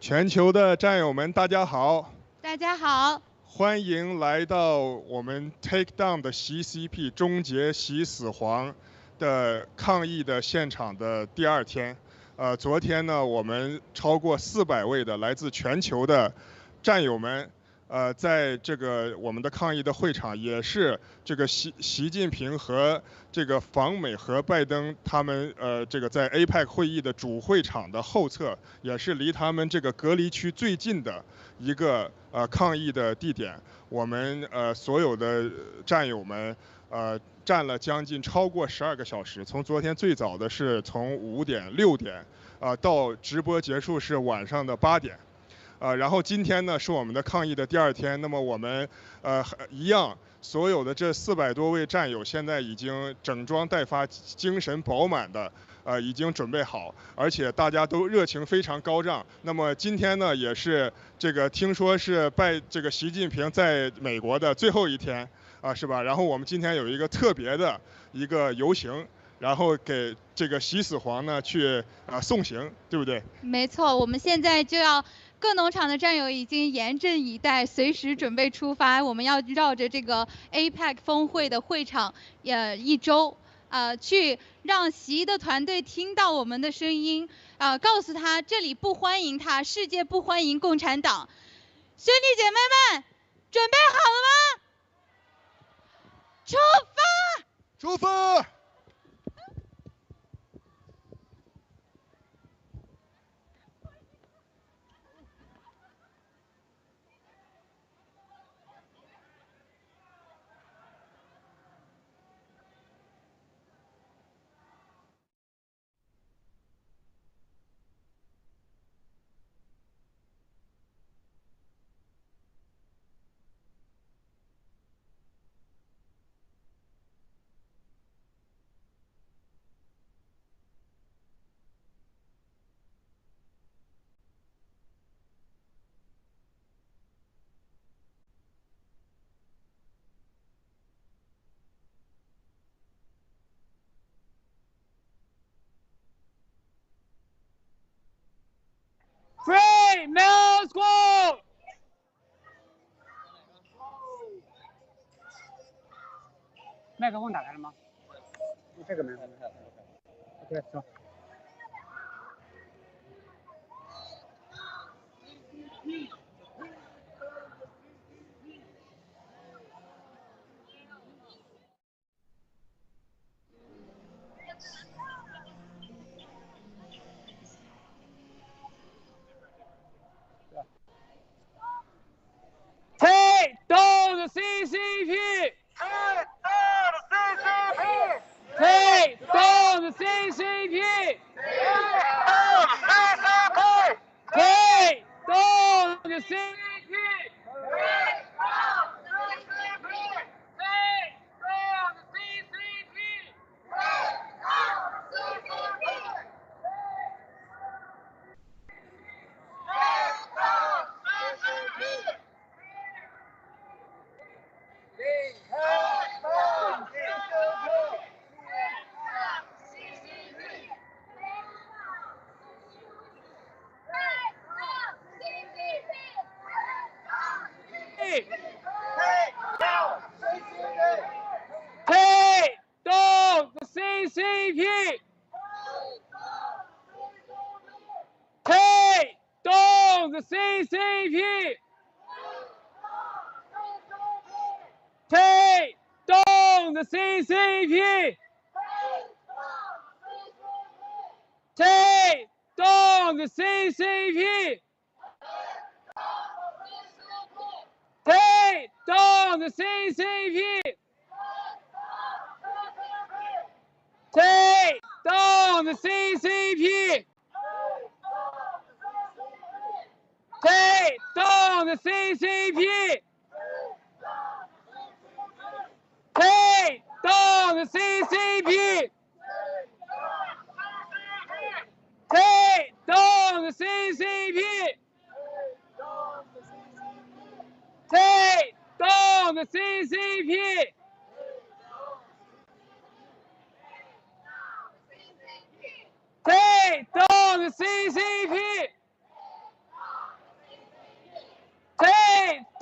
全球的战友们，大家好！大家好，欢迎来到我们 Take Down 的习 CP 终结习死黄的抗议的现场的第二天。昨天呢，我们超过400位的来自全球的战友们，在这个我们的抗议的会场，也是这个习近平和这个访美和拜登他们这个在 APEC 会议的主会场的后侧，也是离他们这个隔离区最近的一个抗议的地点。我们所有的战友们站了将近超过12个小时，从昨天最早的是从5点6点到直播结束是晚上的8点。然后今天呢是我们的抗议的第二天，那么我们一样，所有的这400多位战友现在已经整装待发，精神饱满的已经准备好，而且大家都热情非常高涨。那么今天呢也是这个听说是这个习近平在美国的最后一天是吧？然后我们今天有一个特别的一个游行，然后给这个习死黄呢去送行，对不对？没错，我们现在就要各农场的战友已经严阵以待，随时准备出发。我们要绕着这个 APEC 峰会的会场1周，去让习的团队听到我们的声音，告诉他这里不欢迎他，世界不欢迎共产党。兄弟姐妹们，准备好了吗？出发！出发！Free Middle School！ 麦克风打开了吗？这个没有。OK， 行。Take down the CCP! Take down the CCP! Take down the CCP! Take down the CCP! Take down the CCP! Take down the CCP! Take down the CCP! Take down the CCP! Take down the CCP! Take down the CCP! Take down the CCP! Take down the CCP! Take down the CCP! Take down the CCP!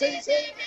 CCP!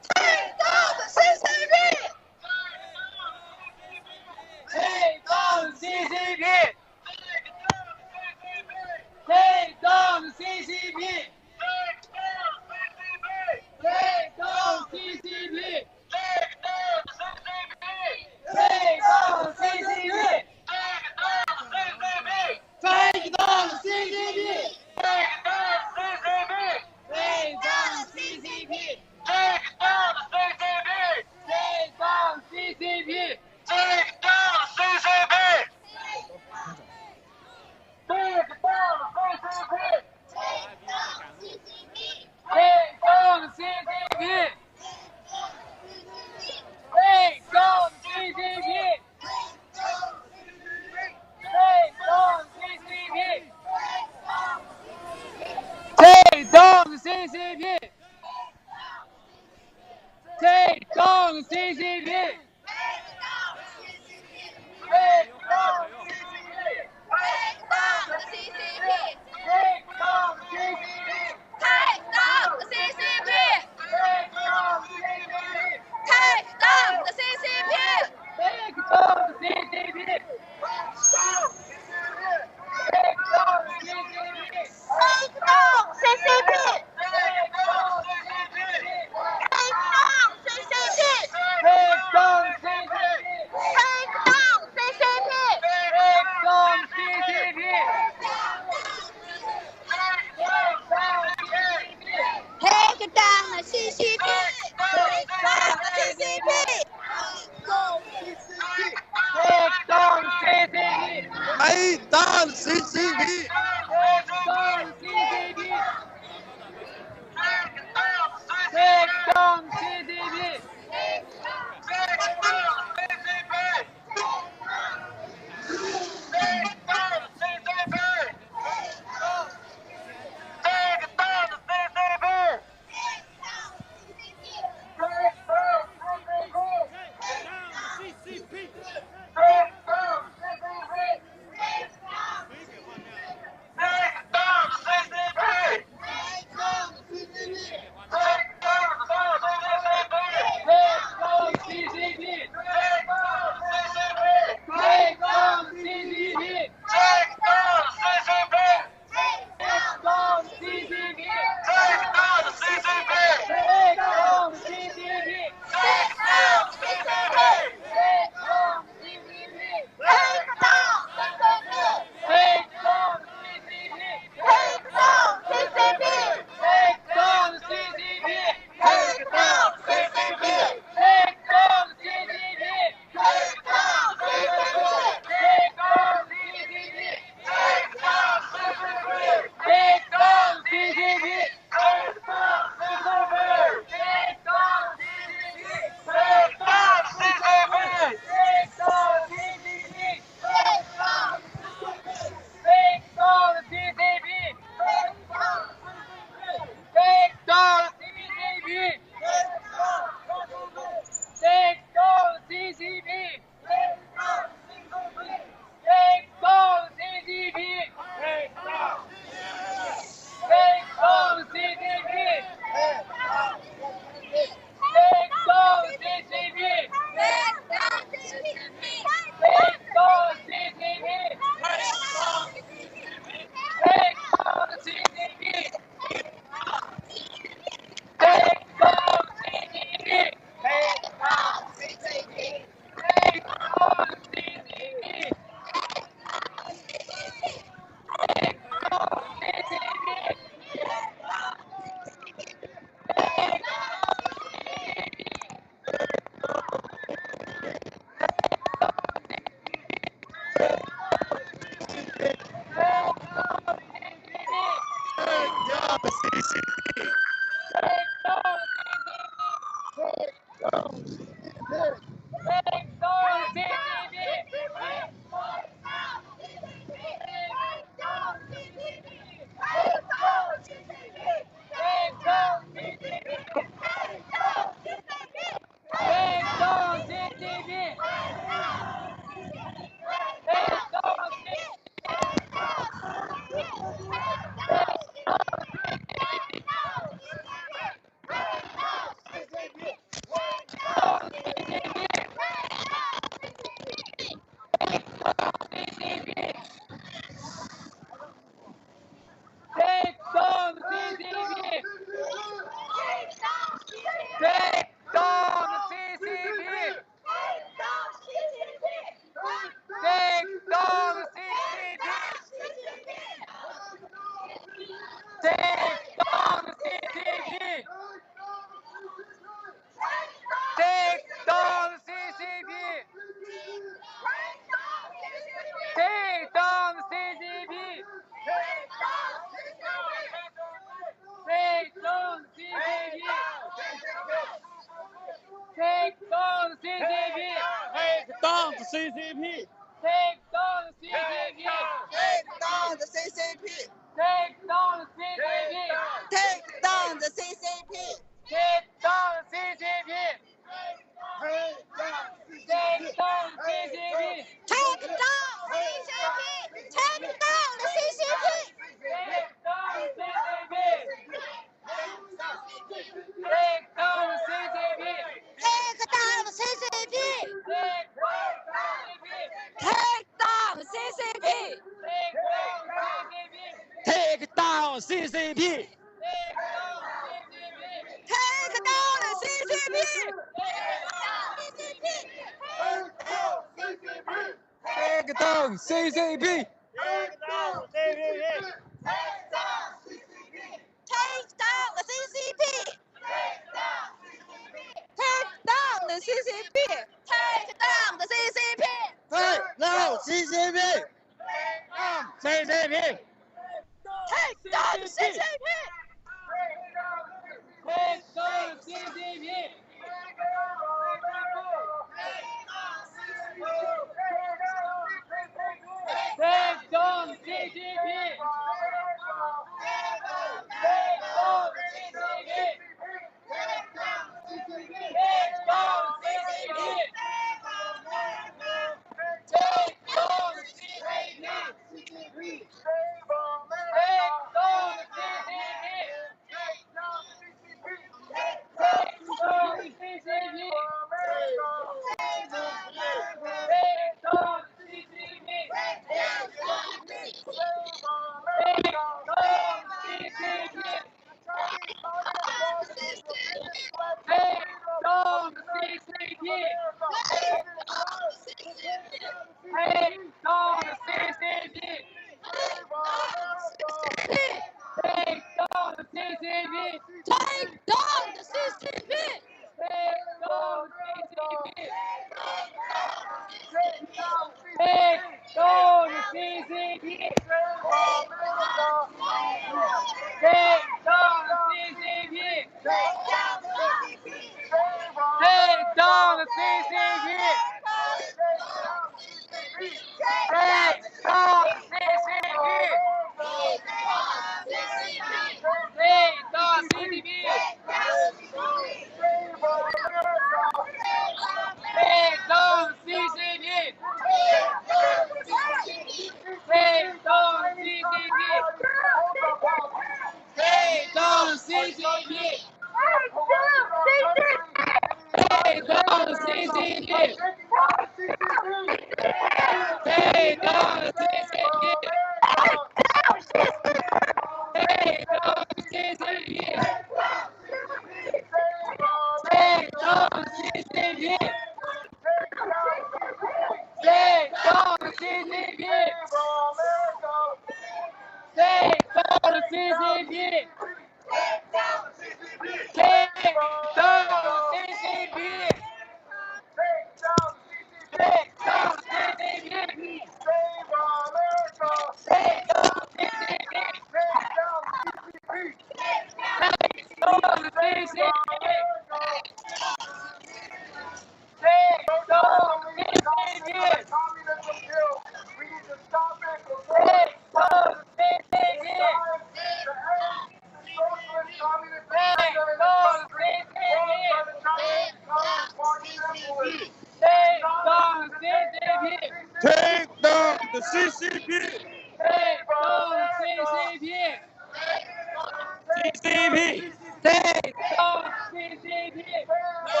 CCP! Take down CCP! Take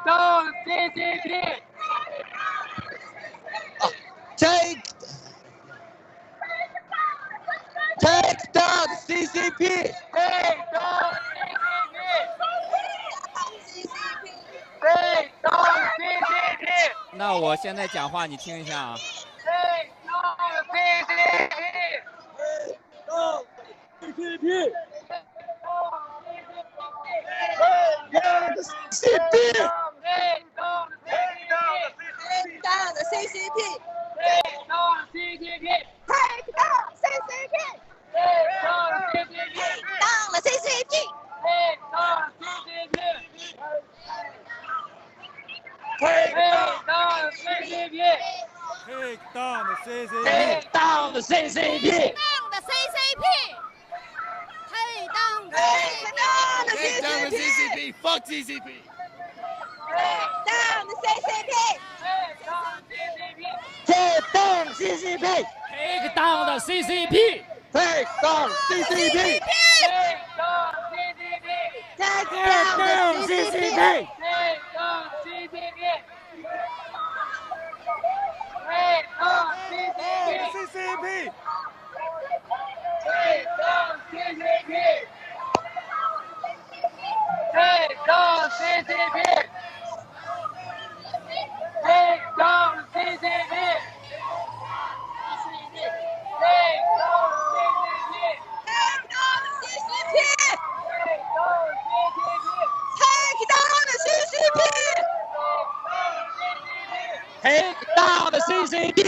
down the CCP! Take down the CCP! 那我现在讲话，你听一下啊。Take down the CCP! Take down the CCP! Take down the CCP! Take down the CCP! Fuck CCP! Take down the CCP! Take down the CCP! Take down the CCP! Take down the CCP! CCP! Take down the CCP!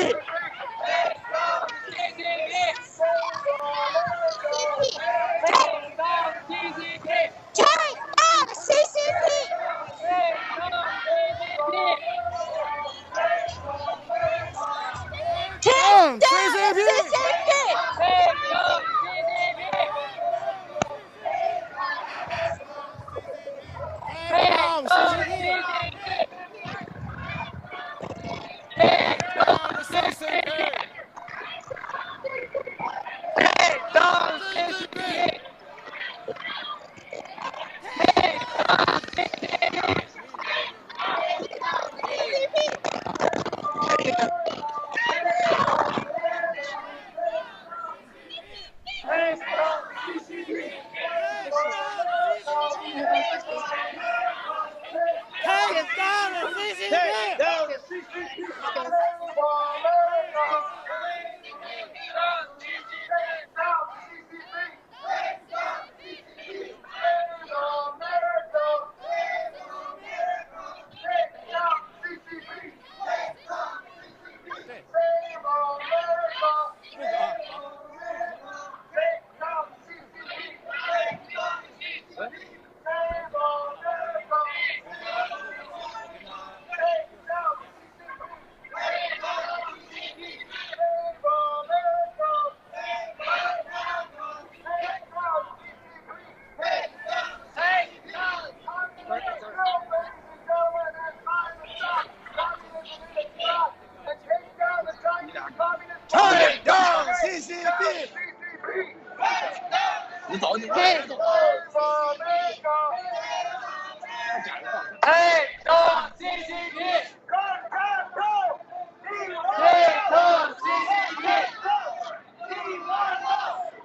走你。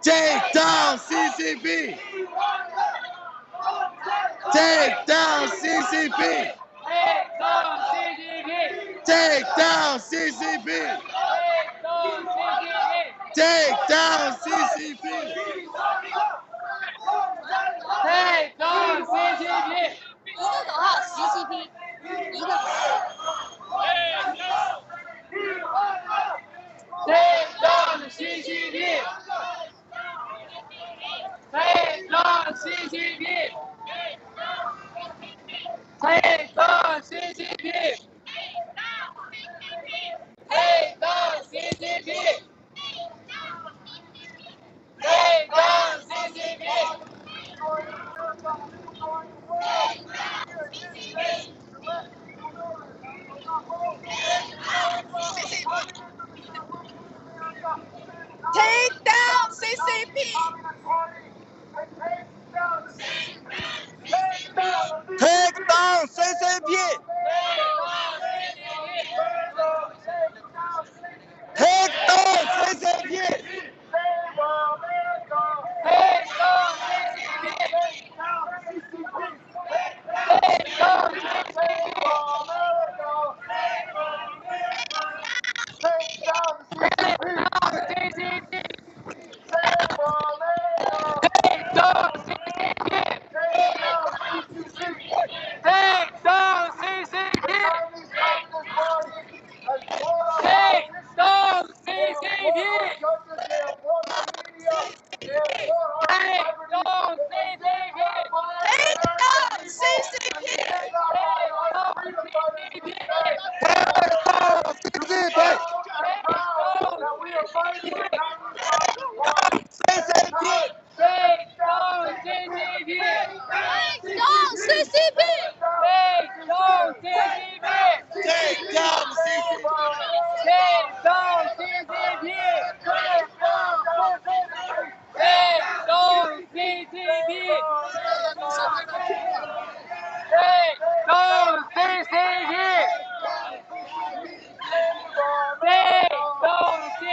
Take down CCP! Take down CCP! Take down CCP! Take down CCP! Take down CCP! Take down CCP! 一个口号 CCP， 一个口号。 Take down CCP! Take down CCP! Take down CCP! Take down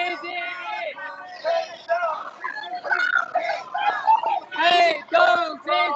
CCP! Take down CCP! Take down CCP！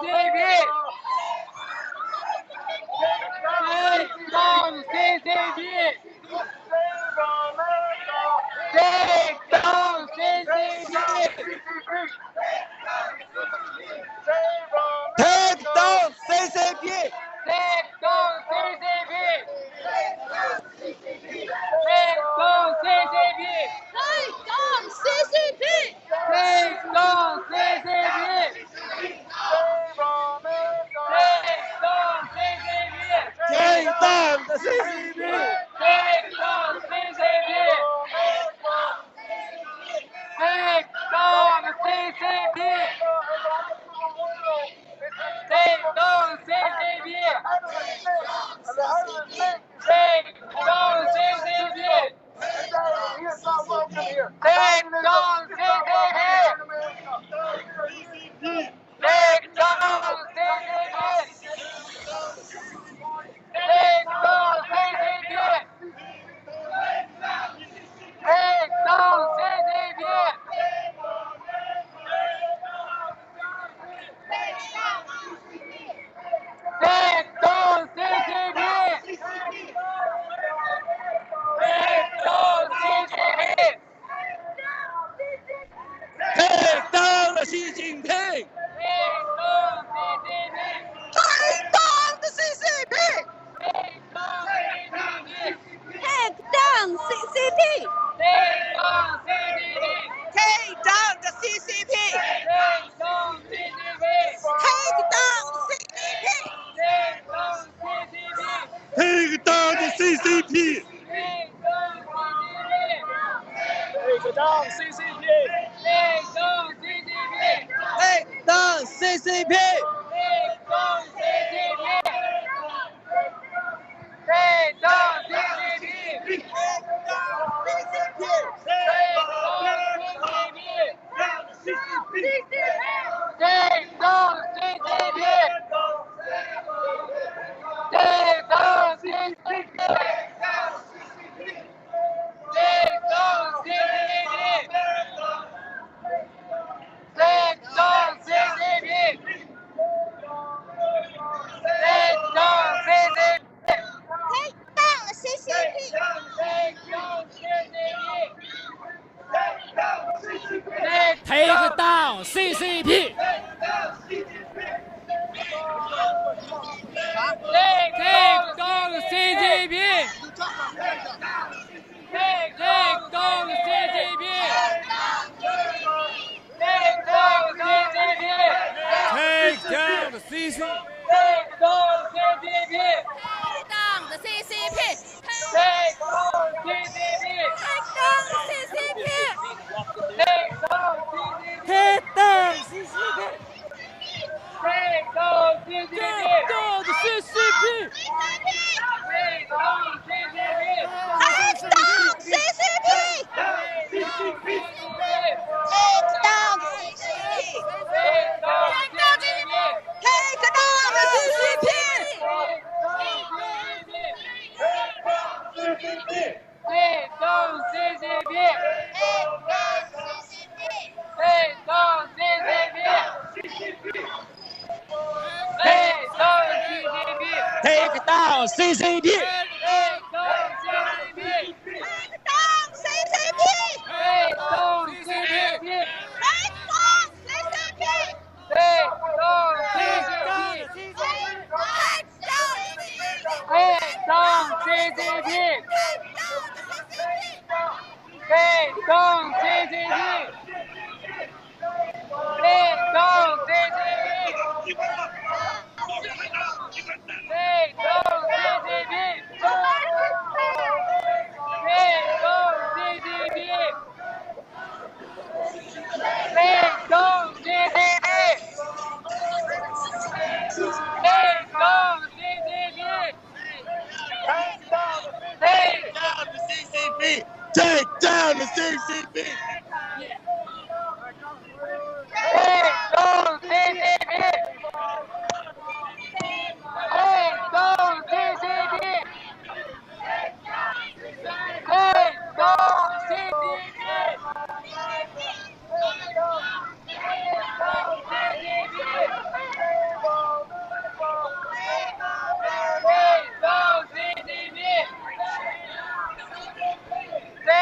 Take down CCP! Take down CCP! down CCP! Take down the CCP! Take down the CCP! Take down the CCP! Take down the CCP! Take down the CCP! Take down the CCP! Take down the CCP! Take down CCP! Take down CCP! Take down CCP! Take down the CCP! Take down CCP! Take down CCP! Take down CCP! Take down Take down the CCP! Take down CCP! Take down CCP! Take down CCP! Take down CCP! Take down CCP! Take down CCP! Take down CCP! Take down CCP! Take down CCP! Take down CCP! Take down CCP! Take down CCP! Take down CCP! Take down CCP! Take down CCP! Take down the CCP!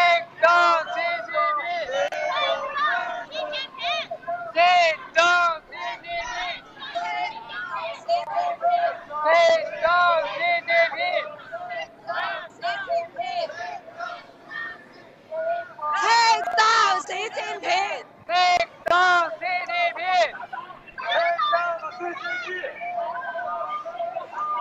Take down the CCP! Take down CCP! Take down CCP! Take down CCP! Take down CCP! Take down CCP! Take down CCP!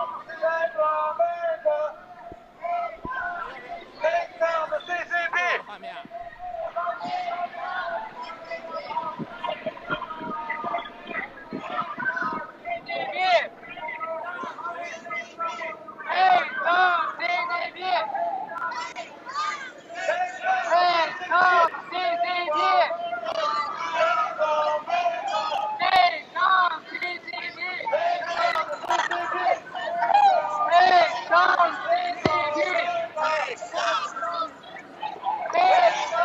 Take down CCP! Take down CCP! Take down the CCP! Take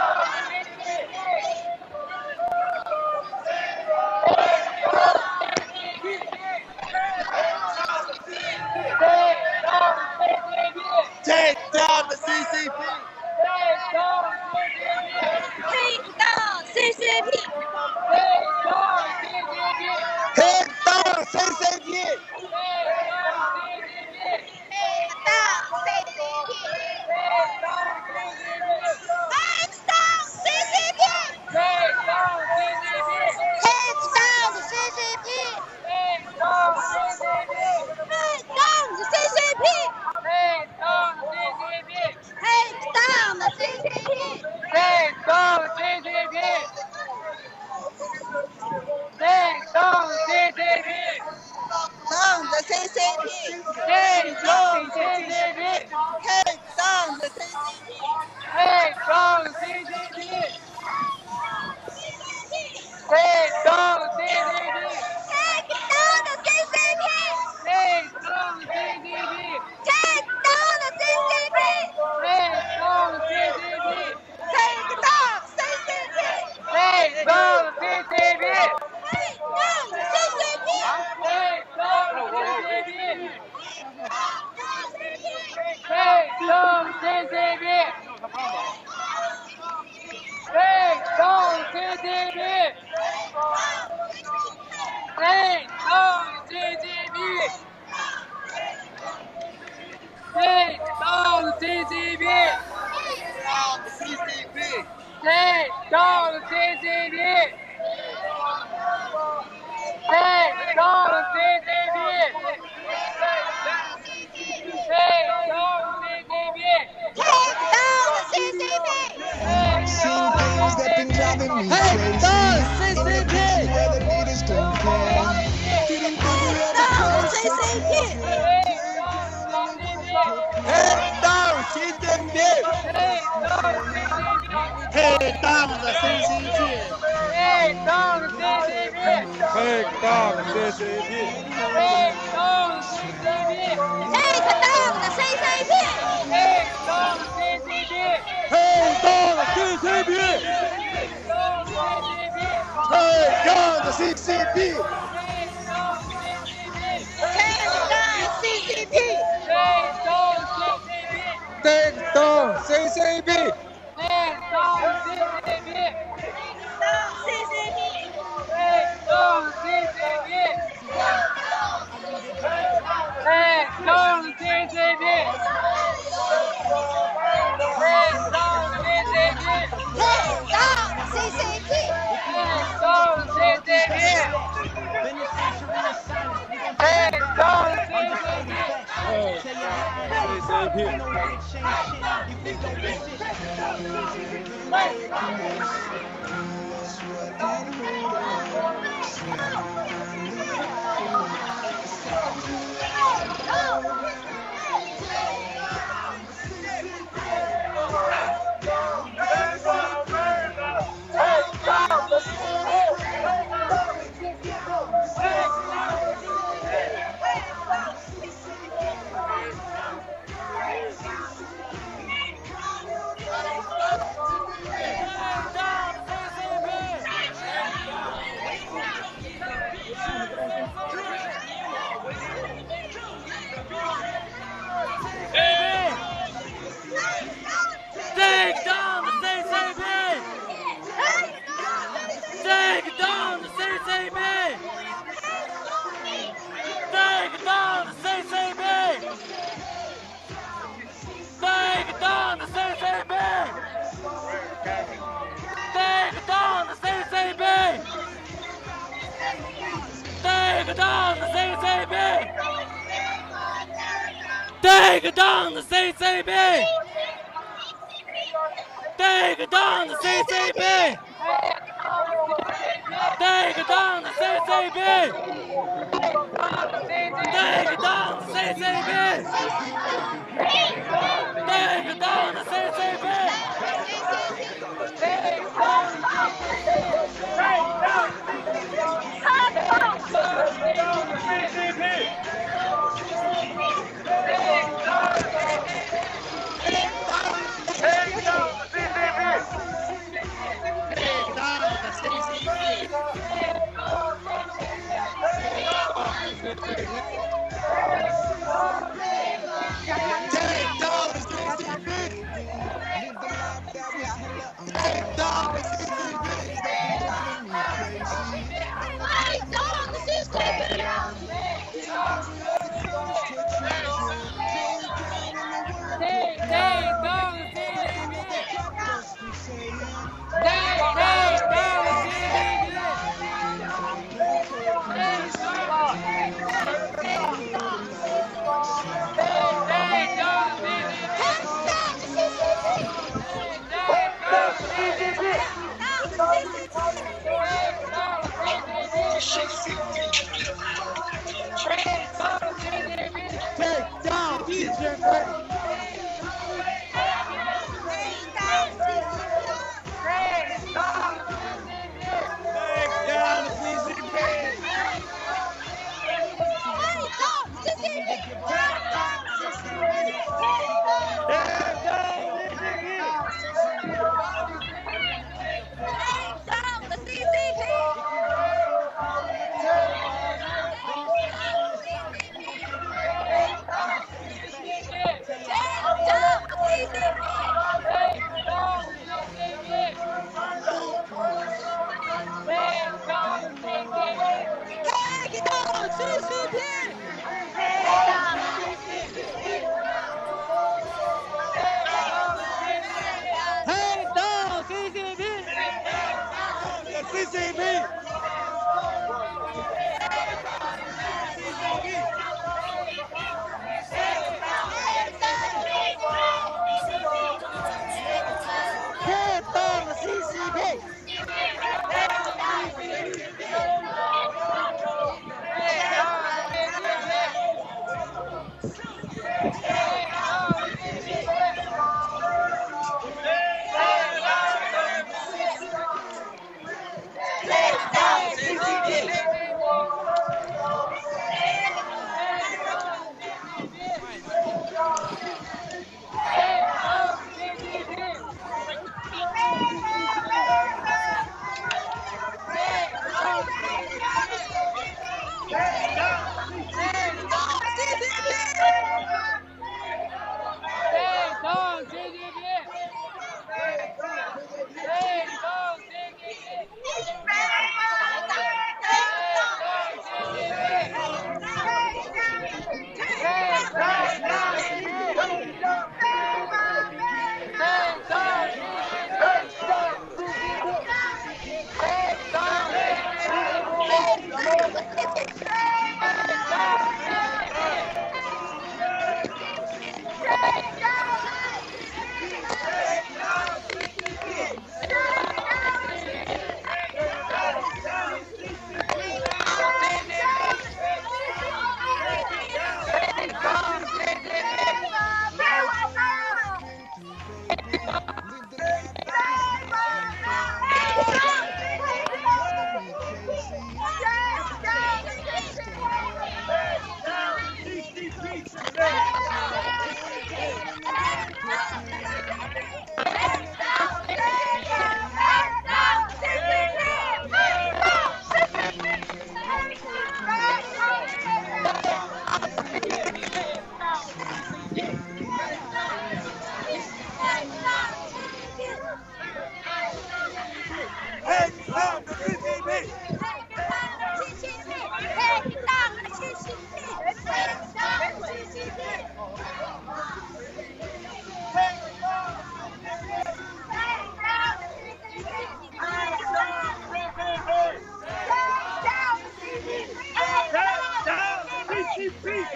Take down CCP! Take down CCP! Take down CCP! Take down CCP! Seen things that been driving me Take crazy. down CCP! Where the leaders don't care. Didn't think we Take had a down chance. CCP! Take down CCP! Take down the CCP! Take down CCP! Take down CCP. Take down CCP! Take down the CCP! Take down CCP! Take down the CCP! Take down the CCP! Take down CCP! Take down CCP! Take down CCP! Take down the CCP! Take down the CCP! Take down the CCP! Take down the CCP! Take down the CCP! Take down the CCP! Take down the CCP! Take down the CCP! Take down the CCP! Take down the CCP! Take down the CCP! CCP! CCP。CCP。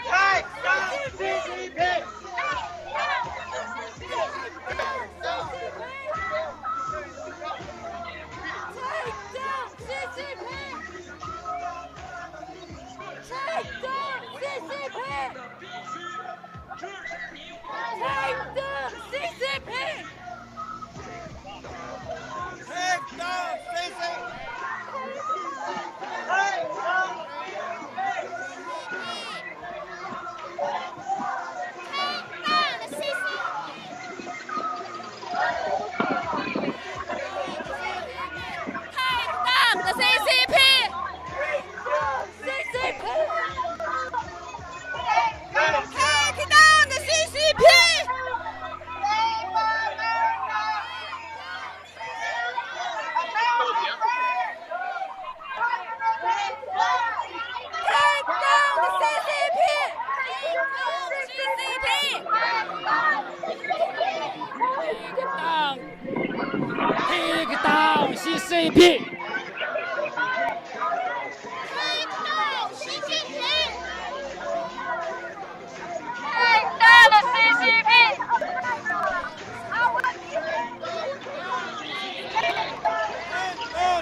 太大的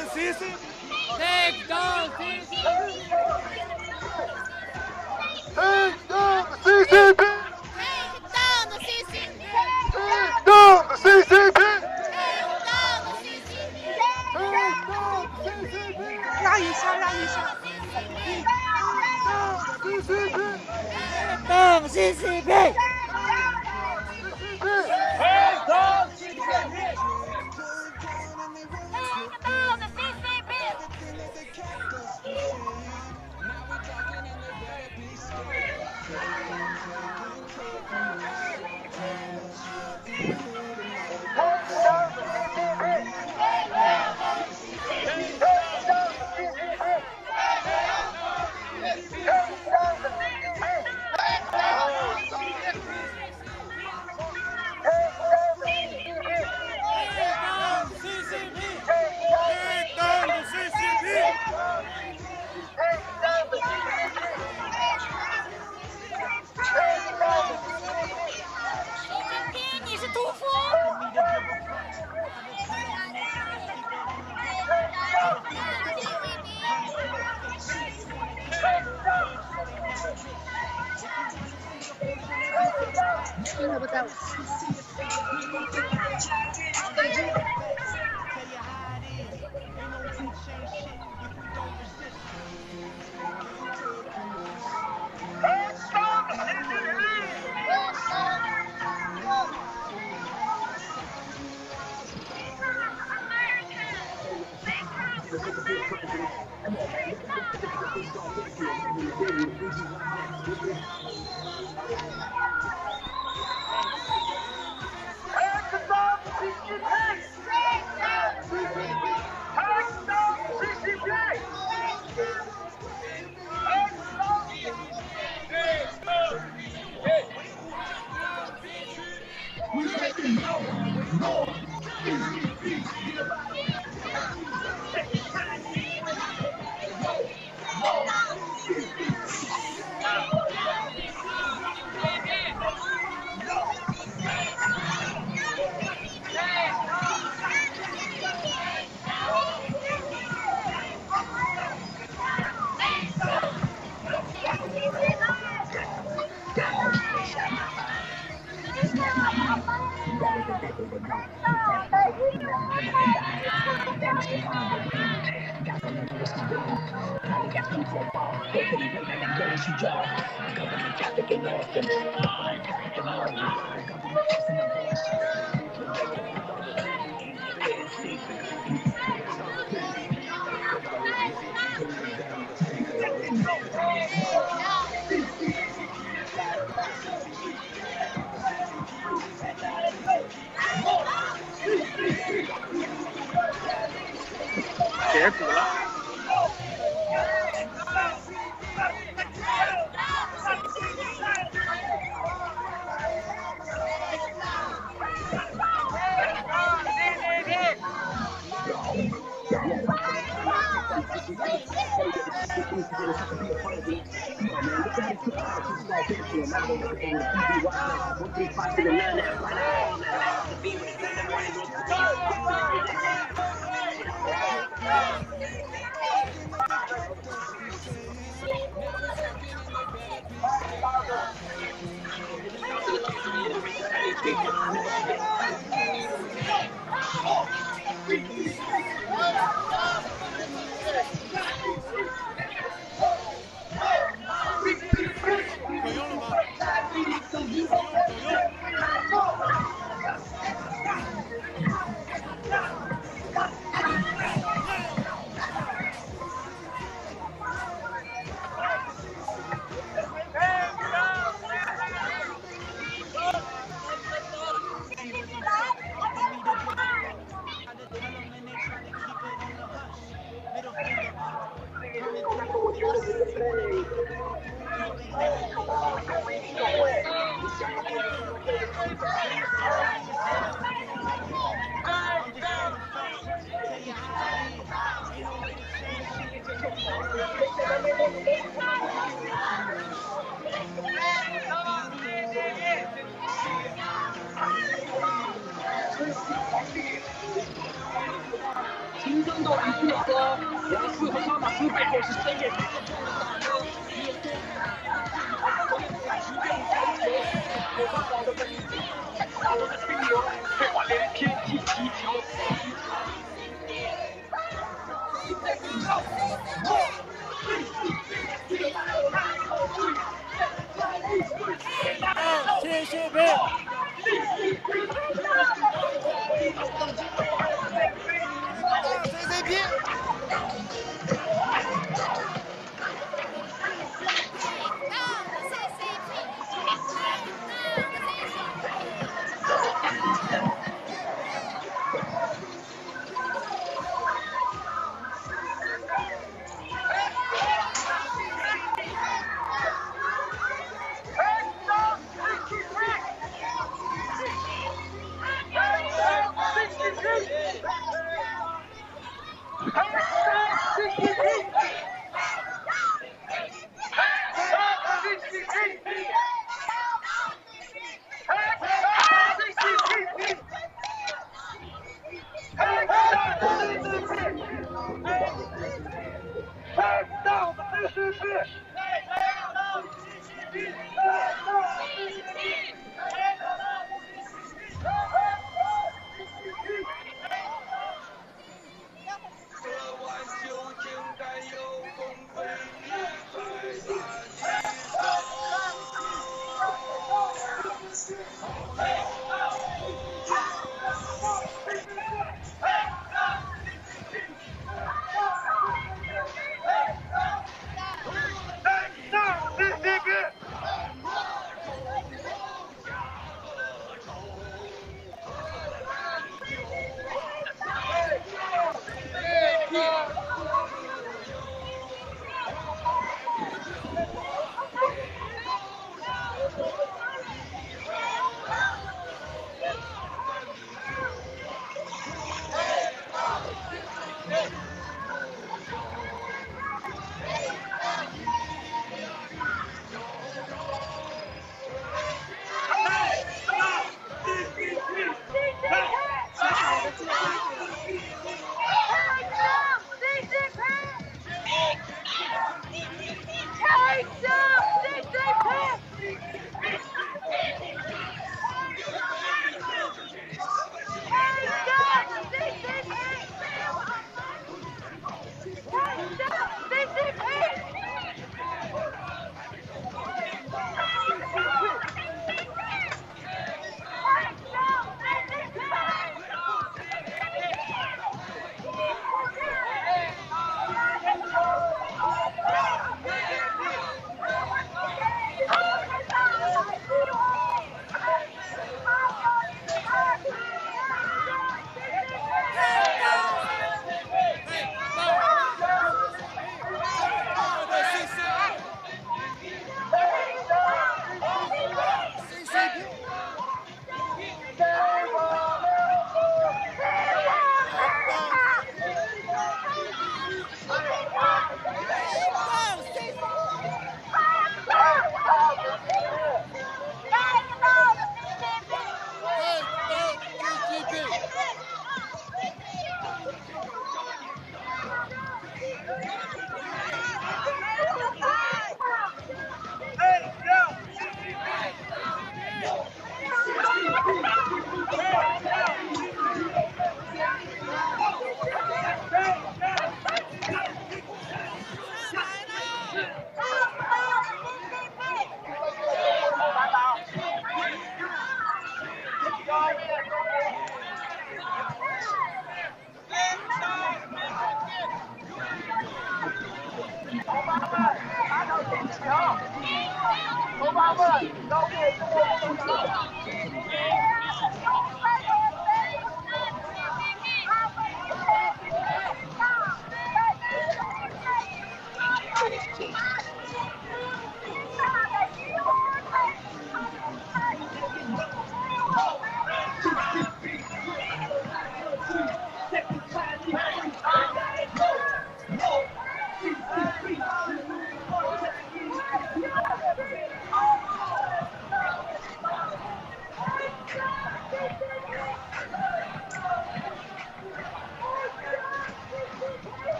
CCP。Take down CCP。让一下，让一下。等 CCP。为什么不在我？解鼓了。新生斗鱼特色，王四和杀马斯背后是深夜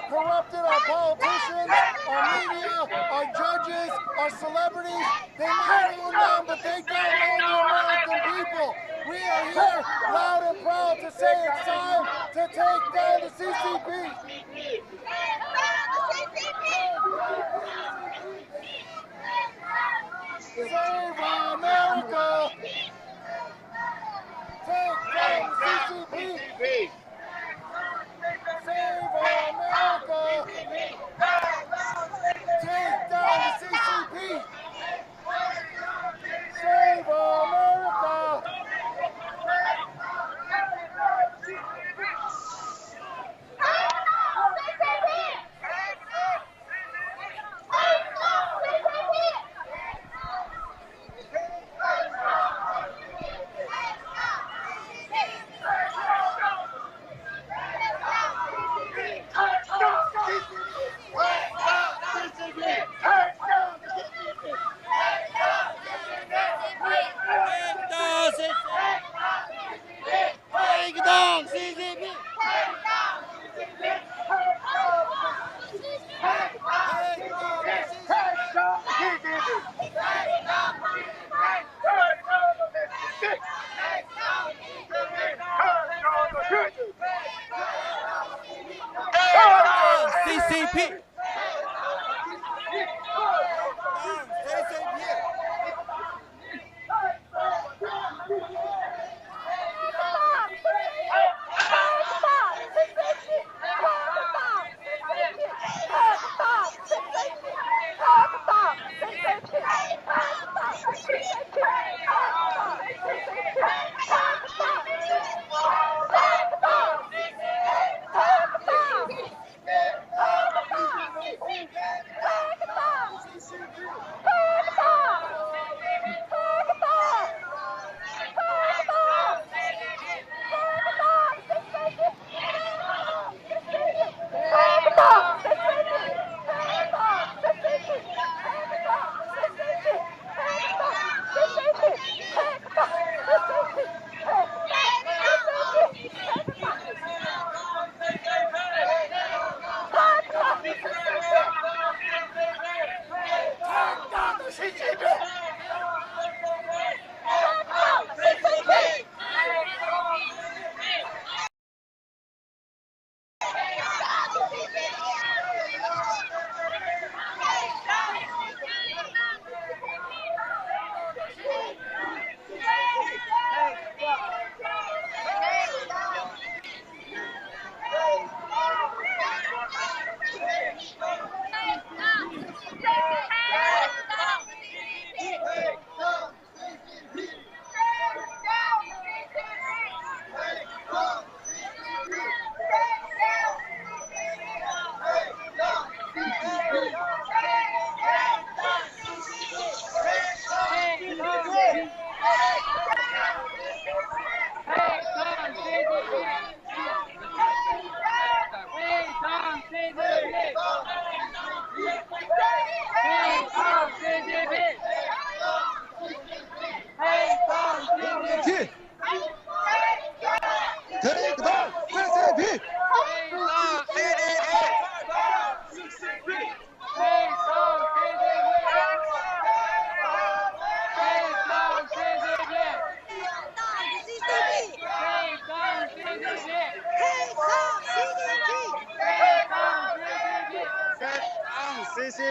corrupted our politicians, our media, our judges, our celebrities. They might own them, but they don't own the American people. We are here loud and proud to say it's time to take down the CCP. Save America! Take down the CCP! Save America! Take down the CCP! Save America! CCP!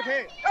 CCP.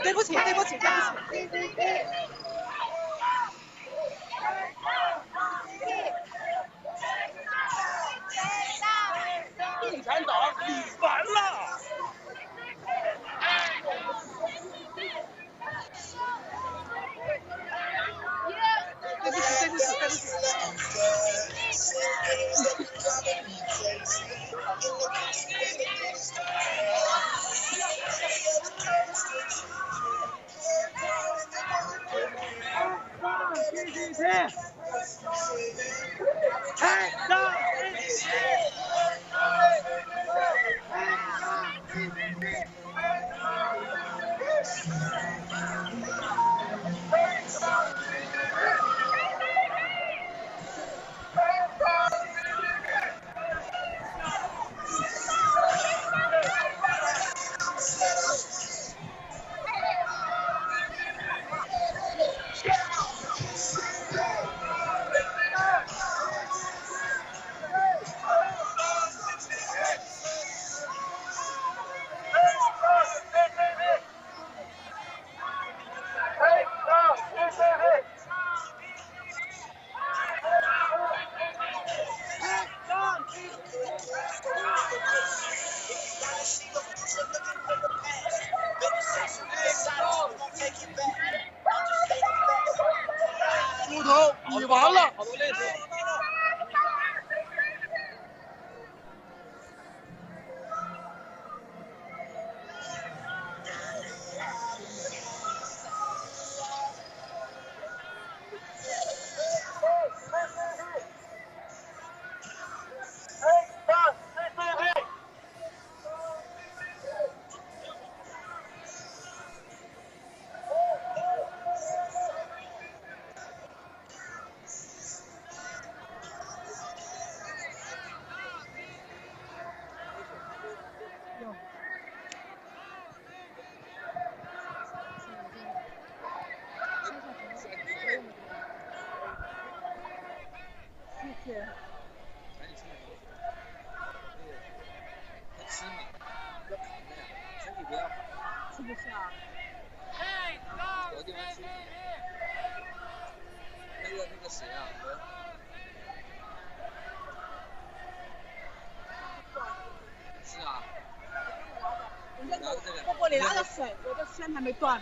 对不起，对不起，对不起。共产党，你完了！对不起，对不起，对不起。猪头，你完了！是不是啊？有地方去。那个谁啊？是啊。我里拿着水，我的线还没断。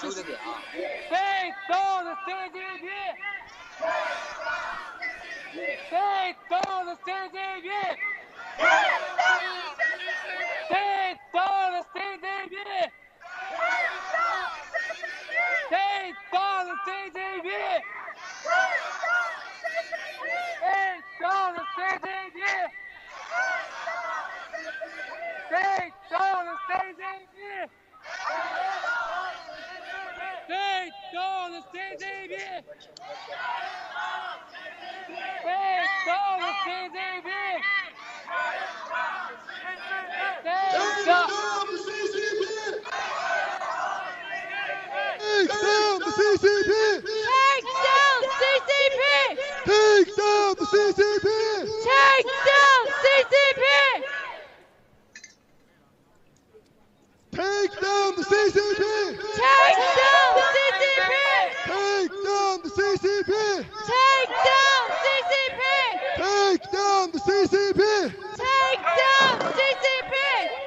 注意点啊。 Take down the CCP! Take down the CCP! Take down the CCP! Take down the CCP! Take down the CCP! Take down the CCP! Take down the CCP! Take down the CCP! Take down the CCP! Take down the CCP! Take down CCP! Take down the CCP! Take down CCP! Take down the CCP! Take down CCP! Take down the CCP! Take down CCP! Take down the CCP! Take down CCP!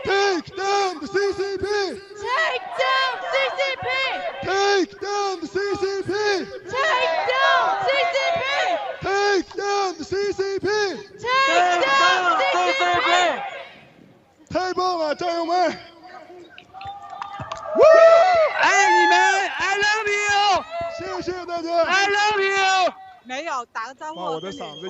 Take down the CCP! Take down CCP! Take down the CCP! Take down CCP! Take down the CCP! Take down CCP! 太棒了，战友们！爱你们 ，I love you， 谢谢大家 I love you。没有打个招呼。哇，我的嗓子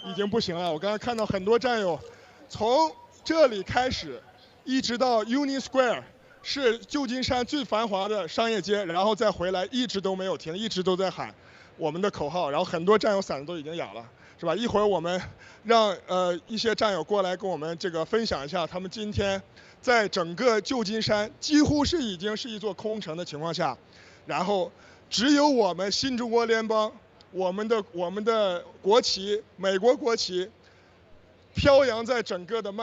已经不行了。我刚才看到很多战友，从这里开始，一直到 Union Square， 是旧金山最繁华的商业街，然后再回来，一直都没有停，一直都在喊我们的口号。然后很多战友嗓子都已经哑了，是吧？一会儿我们让一些战友过来跟我们这个分享一下，他们今天在整个旧金山几乎是已经是一座空城的情况下，然后只有我们新中国联邦。我们的国旗，美国国旗，飘扬在整个的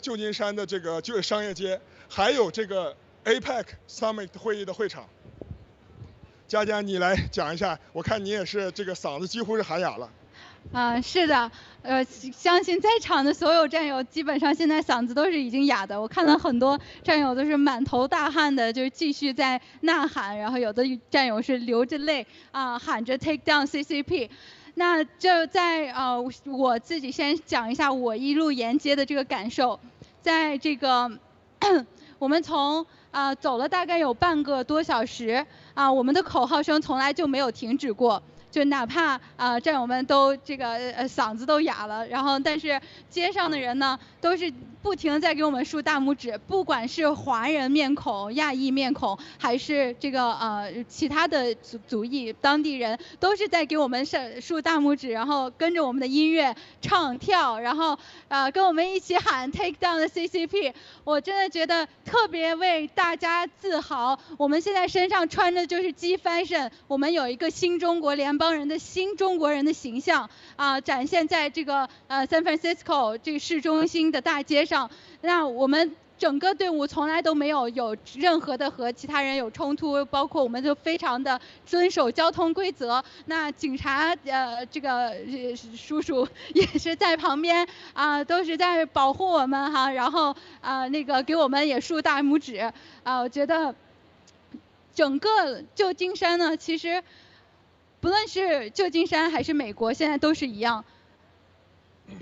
旧金山的这个商业街，还有这个 APEC Summit 会议的会场。佳佳，你来讲一下，我看你也是这个嗓子几乎是喊哑了。是的，相信在场的所有战友基本上现在嗓子都是已经哑的。我看到很多战友都是满头大汗的，就是继续在呐喊，然后有的战友是流着泪喊着 Take down CCP。那就在我自己先讲一下我一路沿街的这个感受，在这个我们从走了大概有半个多小时我们的口号声从来就没有停止过。就哪怕战友们都这个嗓子都哑了，然后但是街上的人呢都是不停地在给我们竖大拇指，不管是华人面孔、亚裔面孔，还是这个其他的族裔当地人，都是在给我们竖大拇指，然后跟着我们的音乐唱跳，然后跟我们一起喊 Take down the CCP。我真的觉得特别为大家自豪。我们现在身上穿的就是 G Fashion， 我们有一个新中国联邦人的新中国人的形象展现在这个San Francisco 这个市中心的大街上。那我们整个队伍从来都没有任何的和其他人有冲突，包括我们就非常的遵守交通规则。那警察这个叔叔也是在旁边都是在保护我们然后那个给我们也竖大拇指我觉得整个旧金山呢，其实不论是旧金山还是美国，现在都是一样。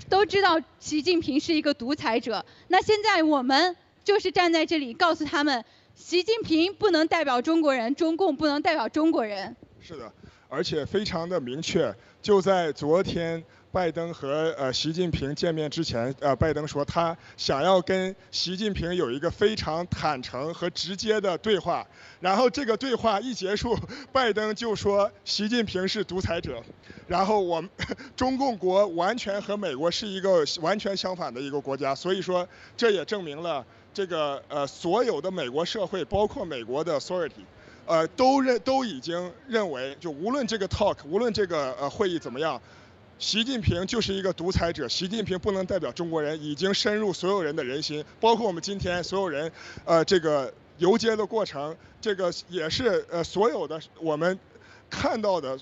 都知道习近平是一个独裁者，那现在我们就是站在这里告诉他们，习近平不能代表中国人，中共不能代表中国人。是的，而且非常的明确，就在昨天拜登和习近平见面之前，拜登说他想要跟习近平有一个非常坦诚和直接的对话，然后这个对话一结束，拜登就说习近平是独裁者，然后我们中共国完全和美国是一个完全相反的一个国家，所以说这也证明了这个所有的美国社会，包括美国的 authority。都已经认为，就无论这个 talk， 无论这个会议怎么样，习近平就是一个独裁者，习近平不能代表中国人，已经深入所有人的人心，包括我们今天所有人，这个游街的过程，这个也是所有的我们看到的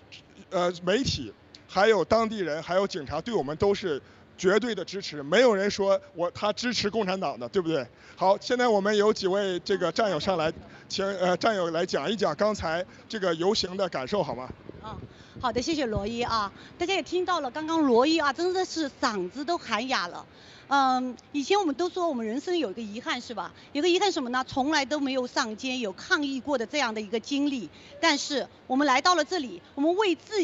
媒体，还有当地人，还有警察，对我们都是绝对的支持，没有人说他支持共产党的，对不对？好，现在我们有几位这个战友上来，请战友来讲一讲刚才这个游行的感受，好吗？好的，谢谢罗伊啊，大家也听到了，刚刚罗伊啊，真的是嗓子都喊哑了。以前我们都说我们人生有一个遗憾是吧？有个遗憾什么呢？从来都没有上街有抗议过的这样的一个经历。但是我们来到了这里，我们为自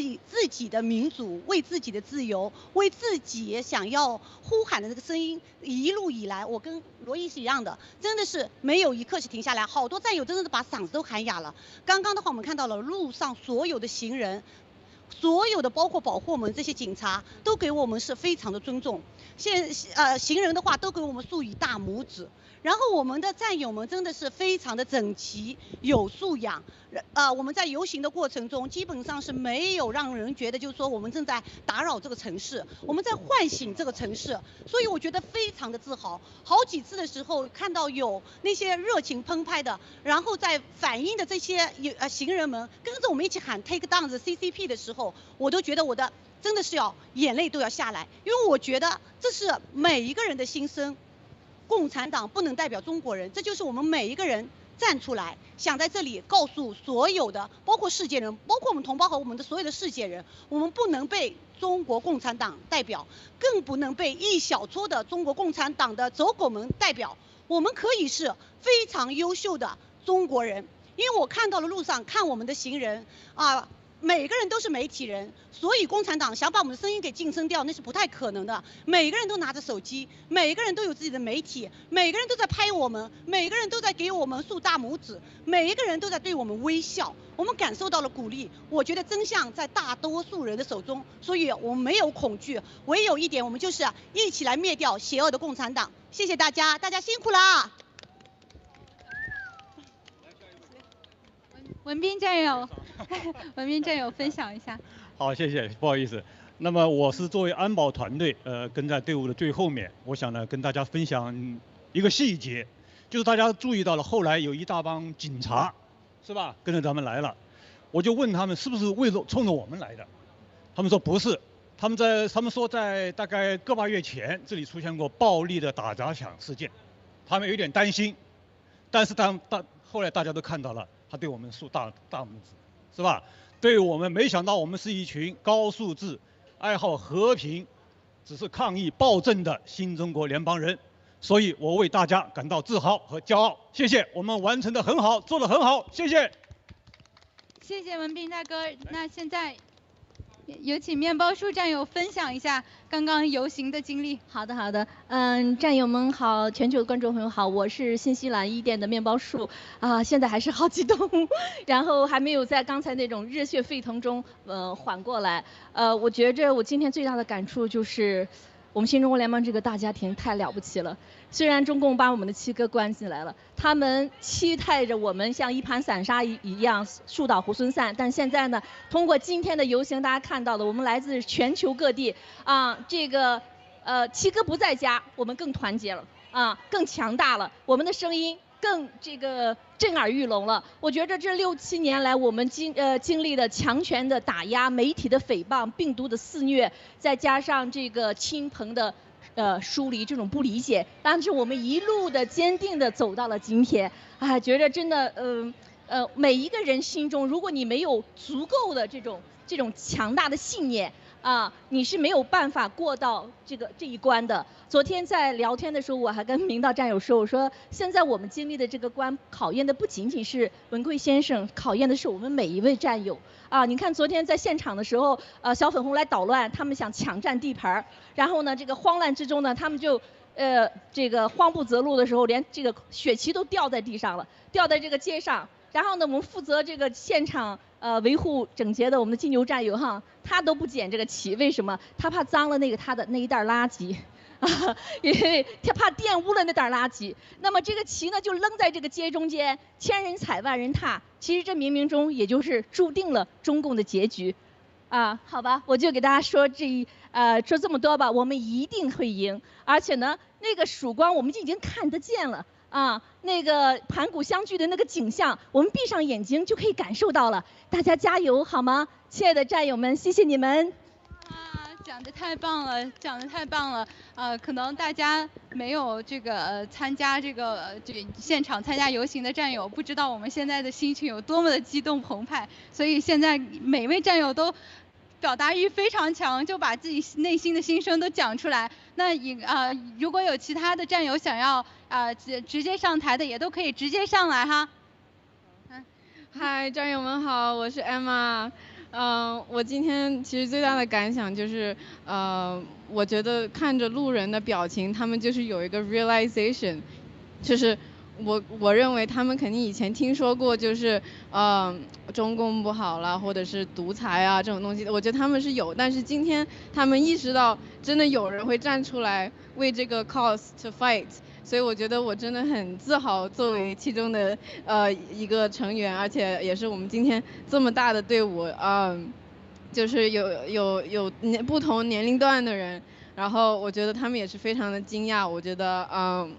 己的民主，为自己的自由，为自己想要呼喊的这个声音，一路以来，我跟罗伊是一样的，真的是没有一刻是停下来。好多战友真的是把嗓子都喊哑了。刚刚的话，我们看到了路上所有的行人。所有的包括保护我们这些警察都给我们是非常的尊重，行人的话都给我们竖以大拇指，然后我们的战友们真的是非常的整齐有素养，我们在游行的过程中基本上是没有让人觉得就是说我们正在打扰这个城市，我们在唤醒这个城市，所以我觉得非常的自豪。好几次的时候看到有那些热情澎湃的，然后在反映的这些行人们跟着我们一起喊 Take down the CCP 的时候，我都觉得我的真的是眼泪都要下来，因为我觉得这是每一个人的心声。共产党不能代表中国人，这就是我们每一个人站出来，想在这里告诉所有的，包括世界人，包括我们同胞和我们的所有的世界人，我们不能被中国共产党代表，更不能被一小撮的中国共产党的走狗们代表。我们可以是非常优秀的中国人，因为我看到了路上看我们的行人啊。每个人都是媒体人，所以共产党想把我们的声音给晋升掉，那是不太可能的。每个人都拿着手机，每个人都有自己的媒体，每个人都在拍我们，每个人都在给我们竖大拇指，每一个人都在对我们微笑。我们感受到了鼓励。我觉得真相在大多数人的手中，所以我们没有恐惧。唯有一点，我们就是一起来灭掉邪恶的共产党。谢谢大家，大家辛苦啦！文斌战友，文斌战友分享一下。好，谢谢，不好意思。那么我是作为安保团队，跟在队伍的最后面。我想呢，跟大家分享一个细节，就是大家注意到了，后来有一大帮警察，是吧，跟着咱们来了。我就问他们是不是冲着我们来的，他们说不是，他们说在大概个把月前，这里出现过暴力的打砸抢事件，他们有点担心，但是后来大家都看到了。他对我们竖大拇指，是吧？对我们，没想到我们是一群高素质、爱好和平、只是抗议暴政的新中国联邦人，所以我为大家感到自豪和骄傲。谢谢，我们完成得很好，做得很好，谢谢。谢谢文斌大哥。那现在有请面包树战友分享一下刚刚游行的经历。好的，战友们好，全球的观众朋友好，我是新西兰伊甸的面包树啊，现在还是好激动，然后还没有在刚才那种热血沸腾中缓过来。我觉着我今天最大的感触就是，我们新中国联邦这个大家庭太了不起了。虽然中共把我们的七哥关进来了，他们期待着我们像一盘散沙一样树倒猢狲散，但现在呢，通过今天的游行，大家看到了，我们来自全球各地啊，这个七哥不在家，我们更团结了啊，更强大了，我们的声音更这个震耳欲聋了。我觉着这6、7年来，我们经历了强权的打压、媒体的诽谤、病毒的肆虐，再加上这个亲朋的疏离，这种不理解，但是我们一路的坚定的走到了今天，啊，觉着真的每一个人心中，如果你没有足够的这种强大的信念啊，你是没有办法过到这一关的。昨天在聊天的时候，我还跟明道战友说，我说现在我们经历的这个关，考验的不仅仅是文贵先生，考验的是我们每一位战友啊。你看昨天在现场的时候，小粉红来捣乱，他们想抢占地盘，然后呢，这个慌乱之中呢，他们就这个慌不择路的时候，连这个血旗都掉在地上了，掉在这个街上。然后呢，我们负责这个现场维护整洁的我们的金牛战友哈，他都不捡这个旗，为什么？他怕脏了他的那一袋垃圾，啊，因为他怕玷污了那袋垃圾。那么这个旗呢，就扔在这个街中间，千人踩万人踏。其实这冥冥中也就是注定了中共的结局，啊，好吧，我就给大家说说这么多吧。我们一定会赢，而且呢，那个曙光我们就已经看得见了。啊，那个盘古相聚的那个景象，我们闭上眼睛就可以感受到了。大家加油好吗？亲爱的战友们，谢谢你们。啊，讲得太棒了，讲得太棒了。可能大家没有这个参加这个现场参加游行的战友，不知道我们现在的心情有多么的激动澎湃。所以现在每位战友都表达欲非常强，就把自己内心的心声都讲出来。那如果有其他的战友想要直接上台的，也都可以直接上来哈。嗨，战友们好，我是 Emma。我今天其实最大的感想就是，我觉得看着路人的表情，他们就是有一个 realization， 就是我认为他们肯定以前听说过，就是中共不好啦，或者是独裁啊这种东西，我觉得他们是有，但是今天他们意识到真的有人会站出来为这个 cause to fight。所以我觉得我真的很自豪，作为其中的一个成员，而且也是我们今天这么大的队伍，就是有不同年龄段的人，然后我觉得他们也是非常的惊讶。我觉得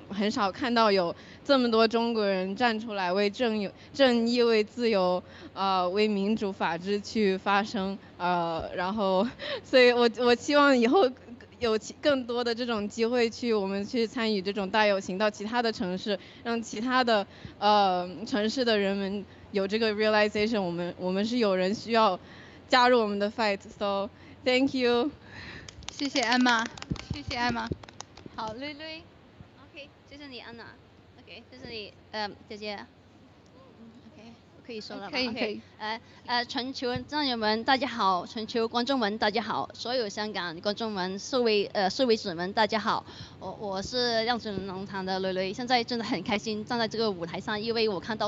很少看到有这么多中国人站出来为正义、为自由、为民主法治去发声，然后所以我希望以后有更多的这种机会我们去参与这种大游行到其他的城市，让其他的城市的人们有这个 realization， 我们是有人需要加入我们的 fight，so thank you， 谢谢安玛，谢谢安玛。好，蕾蕾 ，OK， 谢谢你安娜 ，OK， 谢谢你姐姐。可以说了吗？可以。全球战友们大家好，全球观众们大家好，所有香港观众们、社会子们大家好，我是亮子农场的蕾蕾，现在真的很开心站在这个舞台上，因为我看到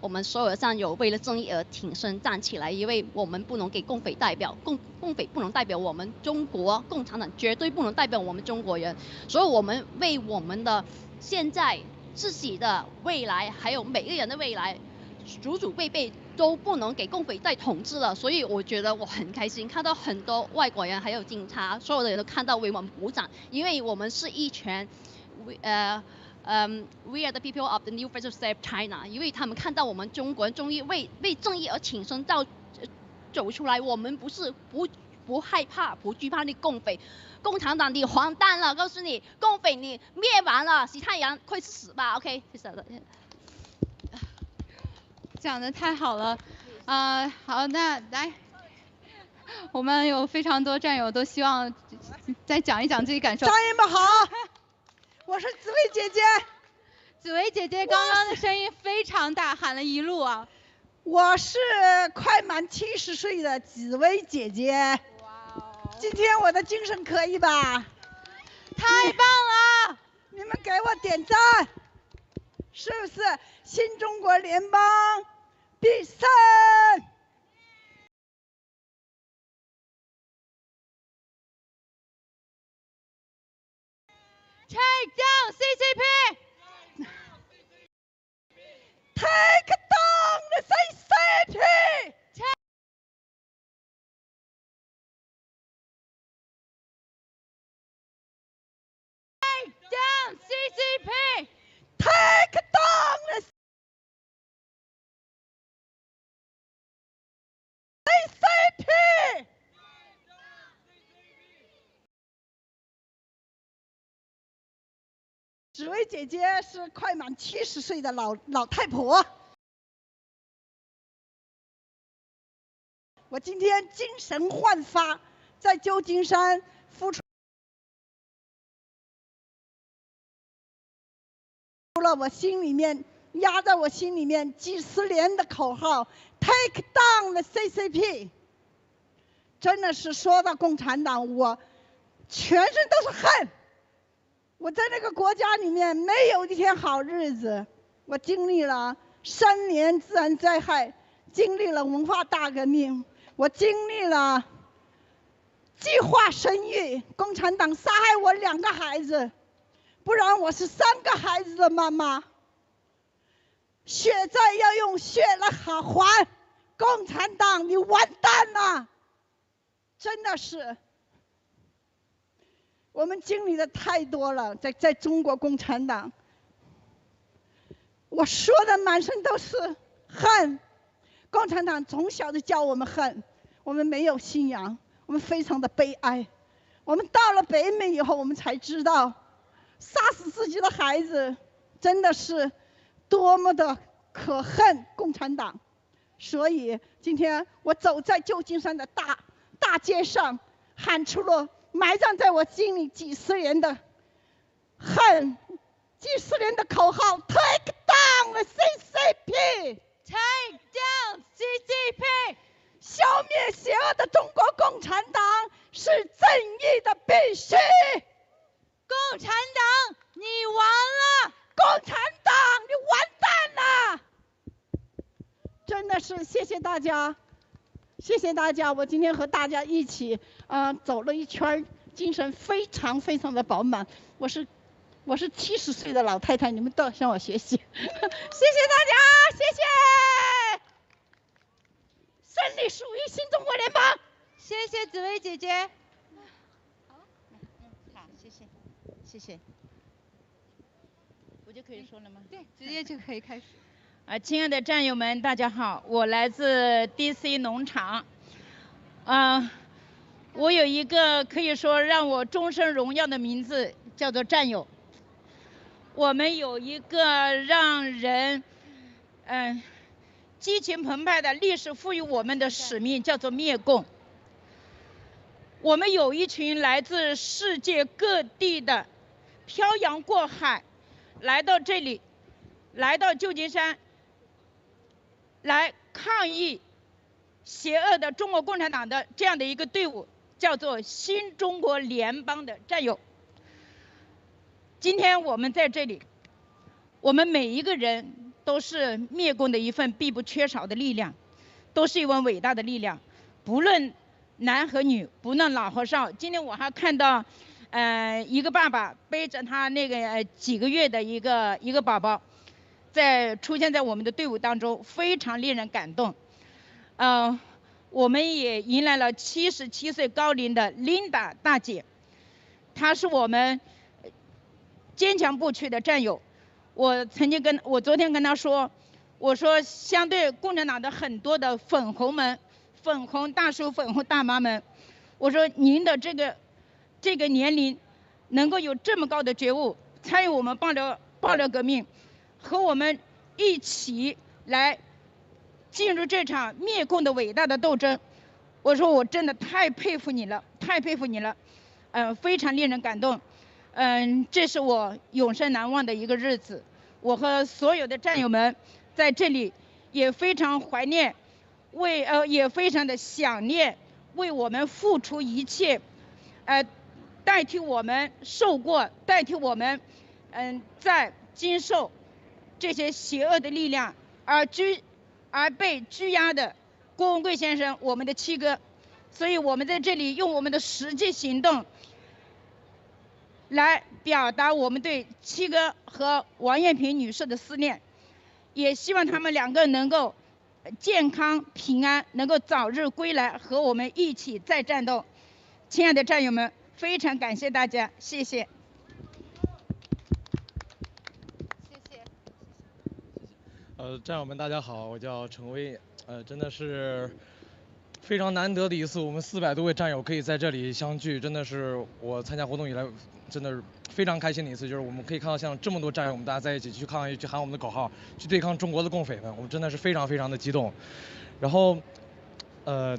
我们所有的战友为了正义而挺身站起来，因为我们不能给共匪代表，共匪不能代表我们中国共产党，绝对不能代表我们中国人，所以我们为我们的现在、自己的未来，还有每个人的未来。祖辈都不能给共匪再统治了，所以我觉得我很开心，看到很多外国人还有警察，所有的人都看到为我们鼓掌，因为我们是一群we are the people of the new face of China， 因为他们看到我们中国人终于为正义而挺身走出来，我们不害怕、不惧怕那共匪，共产党你完蛋了，告诉你，共匪你灭亡了，习太阳快去死吧 ，OK， 谢谢了。讲得太好了，好，那来，我们有非常多战友都希望再讲一讲自己感受。战友们好，我是紫薇姐姐。紫薇姐姐刚刚的声音非常大，喊了一路啊。我是快满70岁的紫薇姐姐。哇，今天我的精神可以吧？太棒了！你们给我点赞，是不是？新中国联邦必胜！ Take down CCP! Take down the CCP! Take down CCP! Take down the CCP! 紫薇姐姐是快满70岁的老太婆，我今天精神焕发，在旧金山付出了我心里面压在我心里面几十年的口号 ，Take down the CCP。真的是说到共产党，我全身都是恨。 我在那个国家里面没有一天好日子，我经历了3年自然灾害，经历了文化大革命，我经历了计划生育，共产党杀害我2个孩子，不然我是3个孩子的妈妈。血债要用血来还，共产党你完蛋了，真的是。 我们经历的太多了，在中国共产党，我说的满身都是恨。共产党从小就教我们恨，我们没有信仰，我们非常的悲哀。我们到了北美以后，我们才知道，杀死自己的孩子真的是多么的可恨共产党。所以今天我走在旧金山的大街上，喊出了埋葬在我心里几十年的恨，几十年的口号 ：Take down the CCP，Take down CCP， 消灭邪恶的中国共产党是正义的必须。共产党，你完了！共产党，你完蛋了！真的是谢谢大家，谢谢大家！我今天和大家一起走了一圈，精神非常非常的饱满。我是70岁的老太太，你们都要向我学习。谢谢大家，谢谢！胜利属于新中国联邦。谢谢紫薇姐姐。好，谢谢，谢谢。我就可以说了吗？对，直接就可以开始。亲爱的战友们，大家好，我来自 DC 农场。我有一个可以说让我终身荣耀的名字，叫做战友。我们有一个让人激情澎湃的历史赋予我们的使命，叫做灭共。我们有一群来自世界各地的漂洋过海来到这里，来到旧金山，来抗议邪恶的中国共产党的这样的一个队伍，叫做新中国联邦的战友。今天我们在这里，我们每一个人都是灭共的一份必不缺少的力量，都是一份伟大的力量，不论男和女，不论老和少。今天我还看到，一个爸爸背着他那个几个月的一个宝宝，出现在我们的队伍当中，非常令人感动。我们也迎来了77岁高龄的琳达大姐，她是我们坚强不屈的战友。我昨天跟她说，我说相对共产党的很多的粉红们、粉红大叔、粉红大妈们，我说您的这个年龄能够有这么高的觉悟，参与我们爆料革命，和我们一起来进入这场灭共的伟大的斗争，我说我真的太佩服你了，太佩服你了，非常令人感动。这是我永生难忘的一个日子。我和所有的战友们在这里也非常怀念，也非常的想念为我们付出一切，代替我们受过，代替我们在经受这些邪恶的力量而被拘押的郭文贵先生，我们的七哥。所以我们在这里用我们的实际行动来表达我们对七哥和王艳萍女士的思念，也希望他们两个能够健康平安，能够早日归来，和我们一起再战斗。亲爱的战友们，非常感谢大家，谢谢。战友们大家好，我叫陈威，真的是非常难得的一次，我们400多位战友可以在这里相聚，真的是我参加活动以来真的是非常开心的一次，就是我们可以看到像这么多战友，我们大家在一起去抗议，去喊我们的口号，去对抗中国的共匪们，我们真的是非常非常的激动。然后，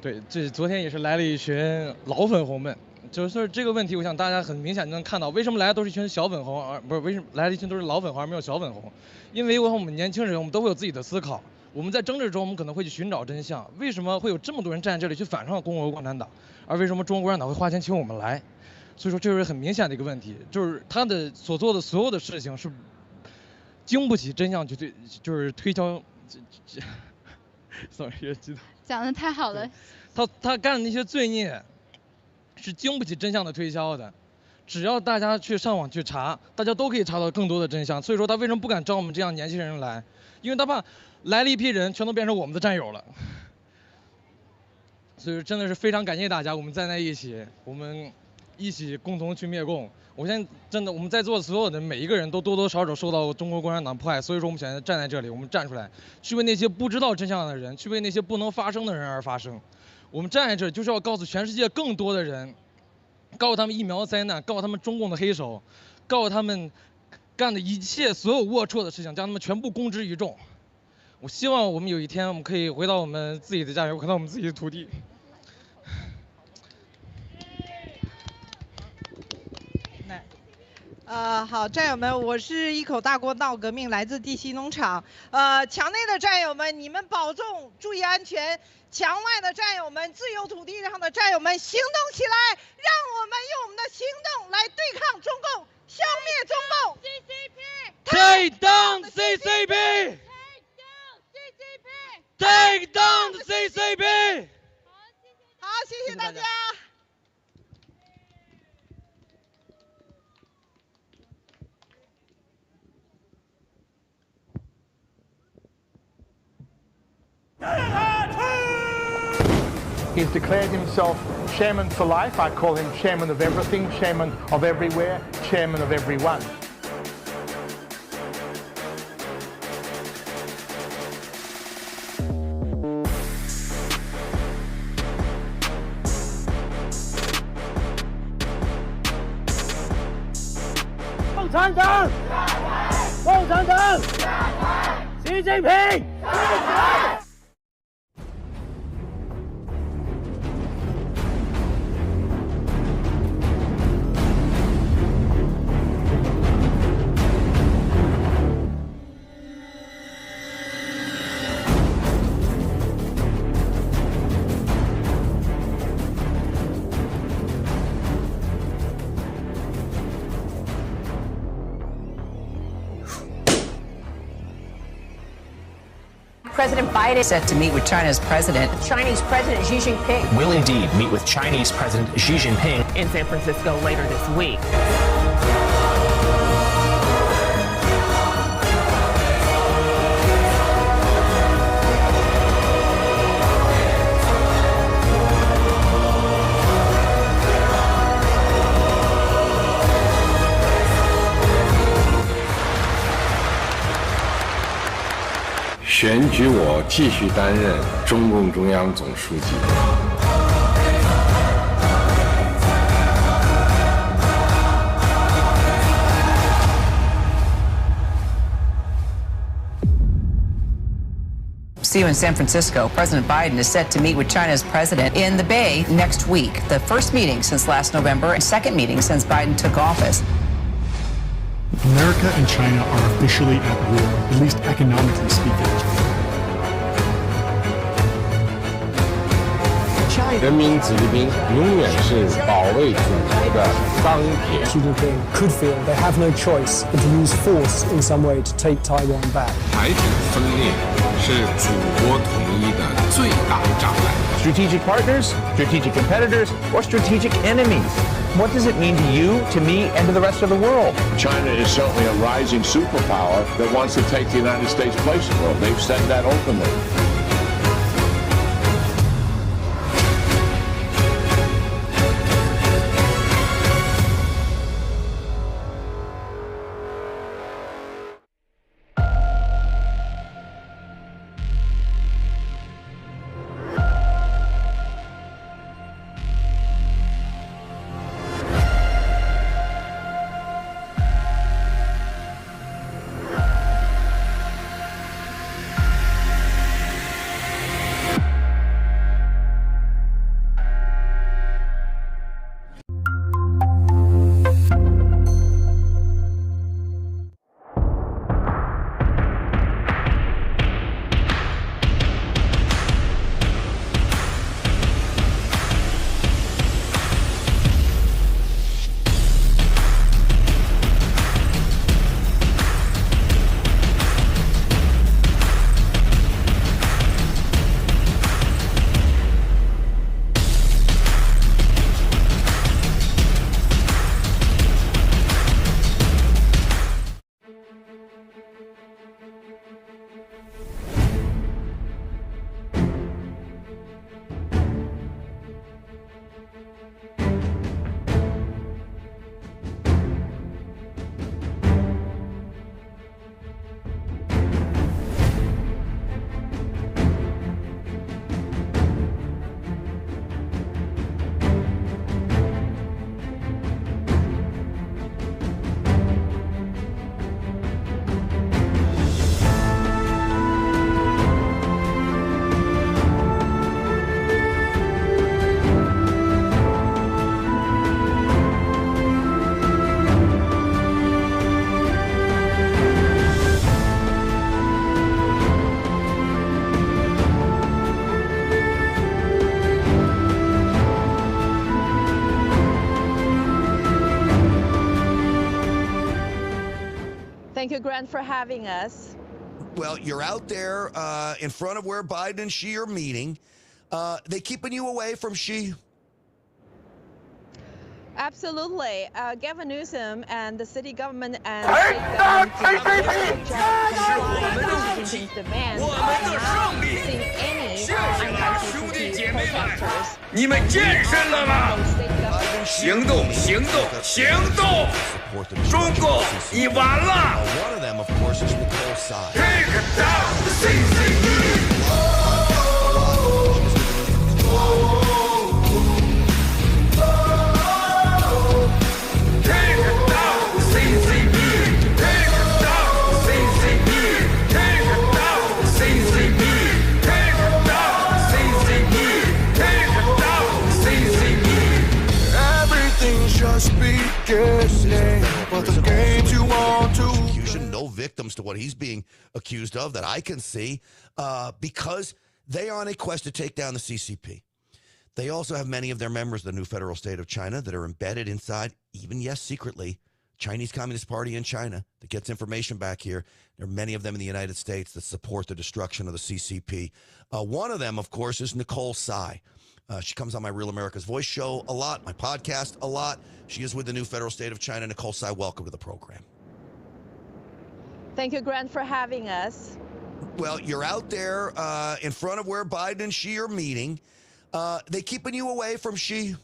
对，昨天也是来了一群老粉红们。就是这个问题，我想大家很明显就能看到，为什么来的都是一群小粉红，而不是为什么来了一群都是老粉红而没有小粉红？因为我们年轻人，我们都会有自己的思考。我们在争执中，我们可能会去寻找真相。为什么会有这么多人站在这里去反抗中国共产党？而为什么中国共产党会花钱请我们来？所以说，这是很明显的一个问题，就是他的所做的所有的事情是经不起真相去就是推敲。sorry， 有点激动。讲得太好了。他干的那些罪孽。是经不起真相的推销的，只要大家去上网去查，大家都可以查到更多的真相。所以说他为什么不敢招我们这样年轻人来？因为他怕来了一批人全都变成我们的战友了。所以说真的是非常感谢大家，我们站在一起，我们一起共同去灭共。我现在真的，我们在座的所有的每一个人都多多少少受到中国共产党迫害，所以说我们现在站在这里，我们站出来，去为那些不知道真相的人，去为那些不能发声的人而发声。我们站在这儿就是要告诉全世界更多的人，告诉他们疫苗灾难，告诉他们中共的黑手，告诉他们干的一切所有龌龊的事情，将他们全部公之于众。我希望我们有一天我们可以回到我们自己的家园，回到我们自己的土地。好，战友们，我是一口大锅闹革命，来自地西农场。墙内的战友们，你们保重，注意安全；墙外的战友们，自由土地上的战友们，行动起来，让我们用我们的行动来对抗中共，消灭中共。Take down CCP! Take down the CCP! 好，谢谢大家。He's declared himself chairman for life. I call him chairman of everything, chairman of everywhere, chairman of everyone. Communist! 共产党！习近平！President Biden set to meet with China's president. Chinese President Xi Jinping will indeed meet with Chinese President Xi Jinping in San Francisco later this week. "选举我继续担任中共中央总书记。See you in San Francisco. President Biden is set to meet with China's president in the Bay next week. The first meeting since last November and second meeting since Biden took office. America and China are officially at war, at least economically speaking. 人民子弟兵永远是保卫祖国的钢铁。Xi Jinping could feel they have no choice but to use force in some way to take Taiwan back. 台海分裂是祖国统一的最大障碍。Strategic partners, strategic competitors, or strategic enemies? What does it mean to you, to me, and to the rest of the world? China is certainly a rising superpower that wants to take the United States' place in the world. They've said that openly. Grant, for having us. Well, you're out there in front of where Biden and Xi are meeting. They keeping you away from Xi? Absolutely. Gavin Newsom and the city government and state government demands of not seeing any anti-CCP protesters. 你们健身了吗？行动，行动，行动！中共，你完了！ One of them, of course, is Nicole Tsai. Take down the CCP. No victims to what he's being accused of that I can see, because they are on a quest to take down the CCP. They also have many of their members of the new federal state of China that are embedded inside, even, yes, secretly, Chinese Communist Party in China that gets information back here. There are many of them in the United States that support the destruction of the CCP. One of them, of course, is Nicole Tsai. She comes on my Real America's Voice show a lot, my podcast a lot. She is with the new federal state of China. Nicole Tsai, welcome to the program. Thank you, Grant, for having us. Well, you're out there in front of where Biden and Xi are meeting. They keeping you away from Xi?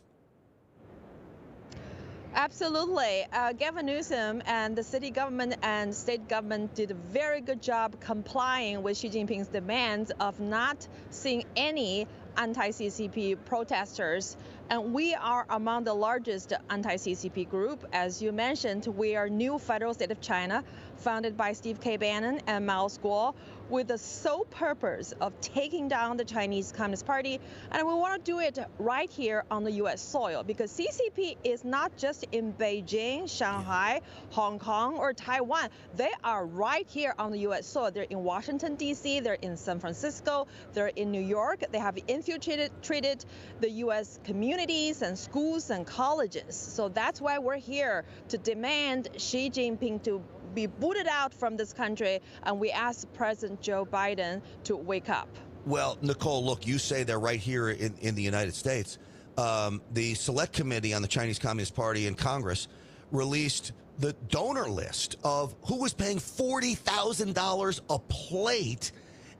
Absolutely. Gavin Newsom and the city government and state government did a very good job complying with Xi Jinping's demands of not seeing any anti-CCP protesters. And we are among the largest anti-CCP group. As you mentioned, we are new federal state of China, founded by Steve K. Bannon and Mao Kuo, with the sole purpose of taking down the Chinese Communist Party. And we want to do it right here on the U.S. soil, because CCP is not just in Beijing, Shanghai, Hong Kong, or Taiwan. They are right here on the U.S. soil. They're in Washington, D.C., they're in San Francisco, they're in New York. They have infiltrated the U.S. communities and schools and colleges. So that's why we're here to demand Xi Jinping to be booted out from this country, and we ask President Joe Biden to wake up. Well, Nicole, look, you say they're right here in the United States. The Select Committee on the Chinese Communist Party in Congress released the donor list of who was paying $40,000 a plate,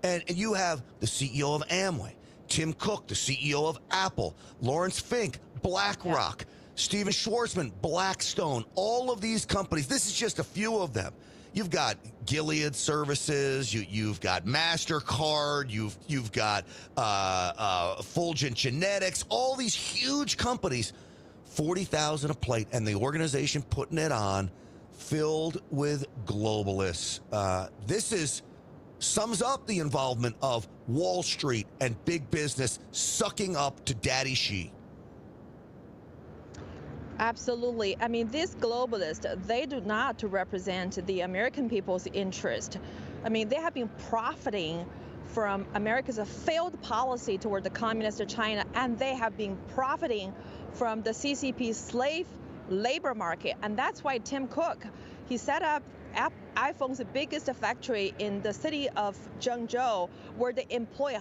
and you have the CEO of Amway, Tim Cook, the CEO of Apple, Lawrence Fink, BlackRock, Steven Schwarzman, Blackstone, all of these companies. This is just a few of them. You've got Gilead Services, you've got MasterCard, you've got Fulgent Genetics, all these huge companies, $40,000 a plate, and the organization putting it on, filled with globalists. This sums up the involvement of Wall Street and big business sucking up to Daddy Xi. Absolutely. I mean, these globalists, they do not represent the American people's interest. I mean, they have been profiting from America's failed policy toward the communist China, and they have been profiting from the CCP slave labor market. And that's why Tim Cook, he set up iPhone's biggest factory in the city of Zhengzhou, where they employ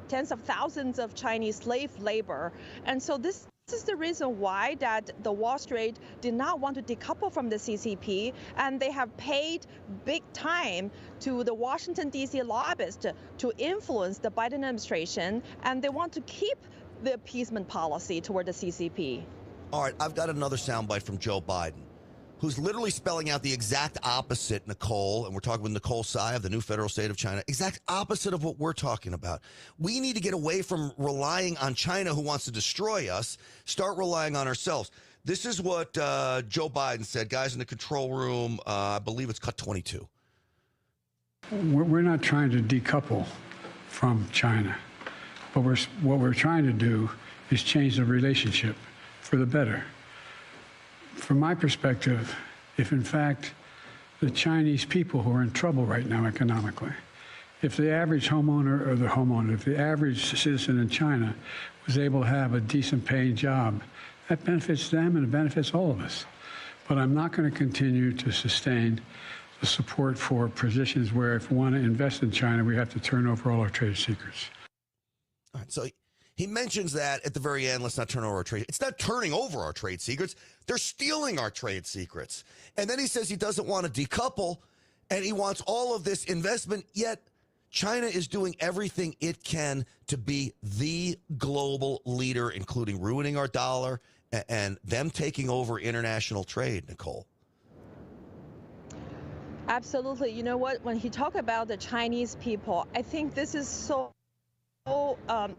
tens of thousands of Chinese slave labor. And so this is the reason why that the Wall Street did not want to decouple from the CCP, and they have paid big time to the Washington, D.C. lobbyists to influence the Biden administration, and they want to keep the appeasement policy toward the CCP. All right, I've got another soundbite from Joe Biden, who's literally spelling out the exact opposite, Nicole, and we're talking with Nicole Tsai of the new federal state of China, exact opposite of what we're talking about. We need to get away from relying on China, who wants to destroy us, start relying on ourselves. This is what Joe Biden said. Guys in the control room, I believe it's cut 22. We're not trying to decouple from China, but what we're trying to do is change the relationship for the better. From my perspective, if in fact the Chinese people who are in trouble right now economically, if the average homeowner, if the average citizen in China was able to have a decent paying job, that benefits them and it benefits all of us. But I'm not going to continue to sustain the support for positions where if we want to invest in China, we have to turn over all our trade secrets. All right, so he mentions that at the very end, let's not turn over our trade. It's not turning over our trade secrets. They're stealing our trade secrets. And then he says he doesn't want to decouple, and he wants all of this investment, yet China is doing everything it can to be the global leader, including ruining our dollar and them taking over international trade, Nicole. Absolutely. You know what? When he talked about the Chinese people, I think this is so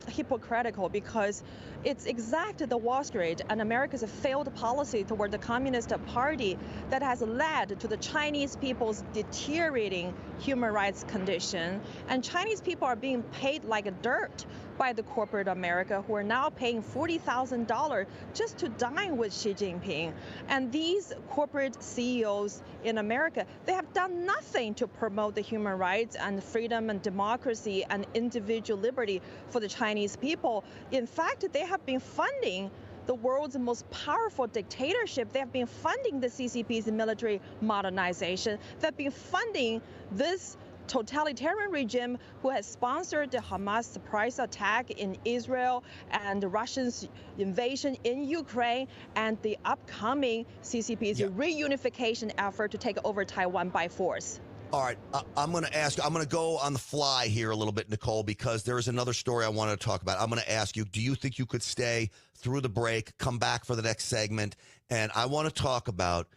hypocritical because it's exactly the Wall Street and America's failed policy toward the Communist Party that has led to the Chinese people's deteriorating human rights condition. And Chinese people are being paid like dirt by the corporate America, who are now paying $40,000 just to dine with Xi Jinping. And these corporate CEOs in America, they have done nothing to promote the human rights and freedom and democracy and individual liberty for the Chinese people. In fact, they have been funding the world's most powerful dictatorship. They have been funding the CCP's military modernization. They've been funding this totalitarian regime who has sponsored the Hamas surprise attack in Israel and Russia's invasion in Ukraine and the upcoming CCP's reunification effort to take over Taiwan by force. All right, I'm going to go on the fly here a little bit, Nicole, because there is another story I wanted to talk about. I'm going to ask you, do you think you could stay through the break, come back for the next segment? And I want to talk about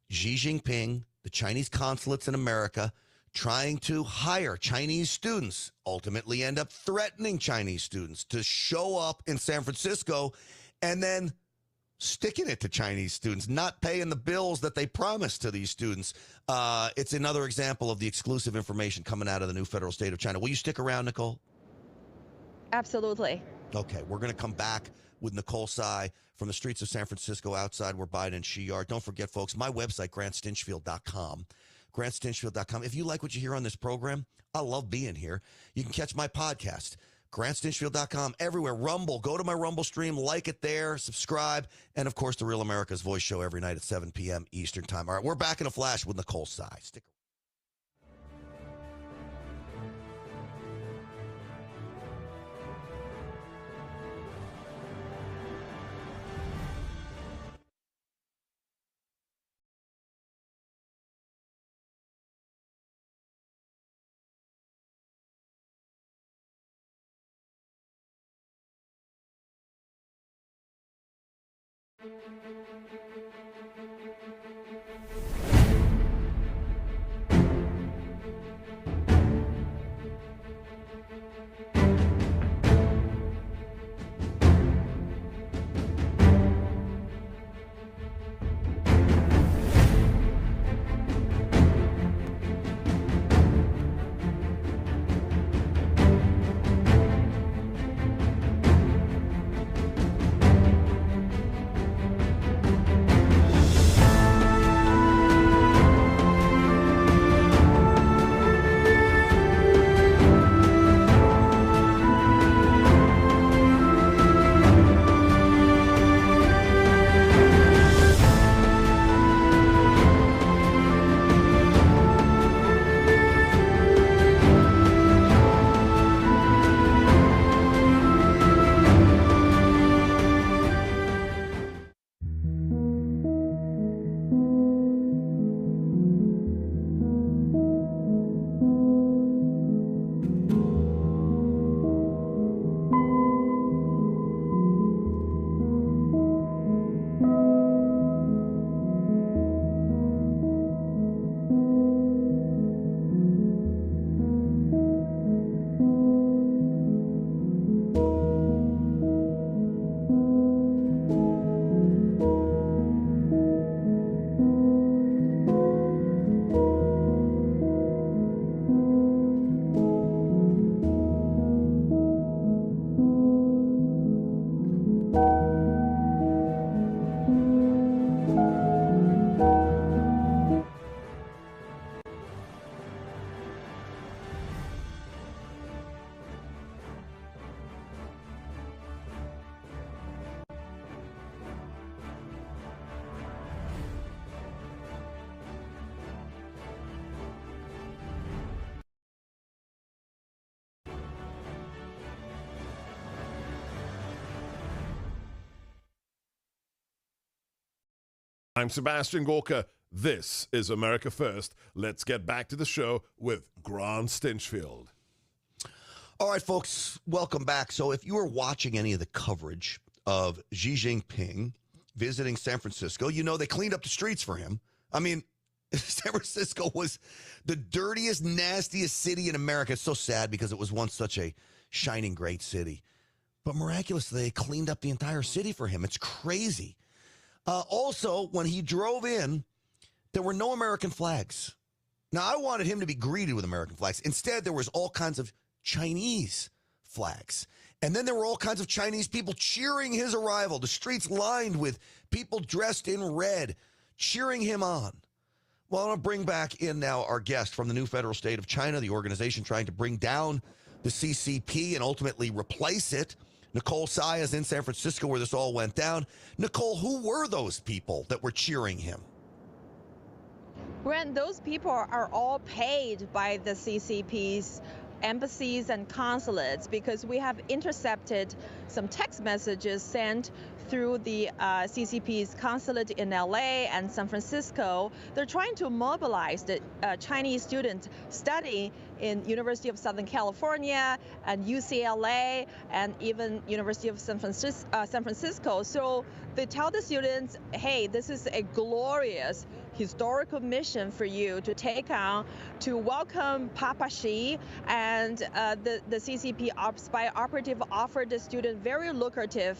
Xi Jinping, the Chinese consulates in America, trying to hire Chinese students, ultimately end up threatening Chinese students to show up in San Francisco and then sticking it to Chinese students, not paying the bills that they promised to these students. It's another example of the exclusive information coming out of the new federal state of China. Will you stick around, Nicole? Absolutely. Okay, we're going to come back with Nicole Tsai from the streets of San Francisco outside where Biden and Xi are. Don't forget, folks, my website, GrantStinchfield.com. GrantStinchfield.com. If you like what you hear on this program, I love being here. You can catch my podcast, GrantStinchfield.com, everywhere. Rumble, go to my Rumble stream, like it there, subscribe, and, of course, the Real America's Voice show every night at 7 p.m. Eastern Time. All right, we're back in a flash with Nicole Tsai. Stick around. I'm Sebastian Gorka. This is America First. Let's get back to the show with Grant Stinchfield. All right, folks, welcome back. So if you were watching any of the coverage of Xi Jinping visiting San Francisco, you know they cleaned up the streets for him. I mean, San Francisco was the dirtiest, nastiest city in America. It's so sad because it was once such a shining, great city. But miraculously, they cleaned up the entire city for him. It's crazy. Also, when he drove in, there were no American flags. Now, I wanted him to be greeted with American flags. Instead, there was all kinds of Chinese flags. And then there were all kinds of Chinese people cheering his arrival. The streets lined with people dressed in red, cheering him on. Well, I want to bring back in now our guest from the new federal state of China, the organization trying to bring down the CCP and ultimately replace it. Nicole Tsai is in San Francisco where this all went down. Nicole, who were those people that were cheering him? Grant, those people are all paid by the CCP's embassies and consulates because we have intercepted some text messages sent through the CCP's consulate in LA and San Francisco. They're trying to mobilize the Chinese students studying in University of Southern California and UCLA and even University of San Francisco. So they tell the students, hey, this is a glorious historical mission for you to take on to welcome Papa Xi, and the CCP spy operative offered the student very lucrative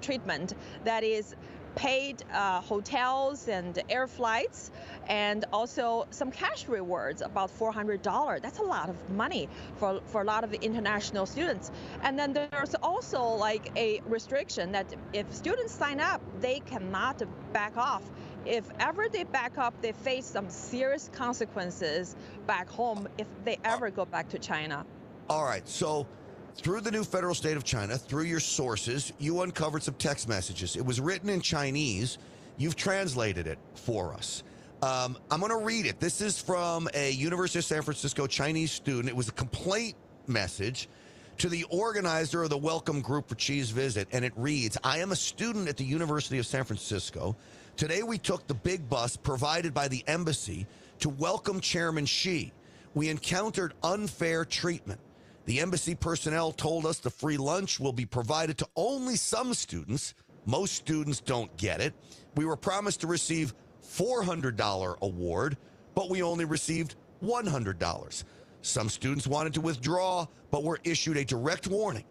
treatment that is paid hotels and air flights and also some cash rewards, about $400. That's a lot of money for a lot of international students. And then there's also like a restriction that if students sign up, they cannot back off. If ever they back up, they face some serious consequences back home if they ever go back to China. All right, so through the new federal state of China, through your sources, you uncovered some text messages. It was written in Chinese. You've translated it for us. I'm going to read it. This is from a University of San Francisco Chinese student. It was a complaint message to the organizer of the welcome group for Xi's visit, and it reads, I am a student at the University of San Francisco. Today we took the big bus provided by the embassy to welcome Chairman Xi. We encountered unfair treatment. The embassy personnel told us the free lunch will be provided to only some students. Most students don't get it. We were promised to receive $400 award, but we only received $100. Some students wanted to withdraw, but were issued a direct warning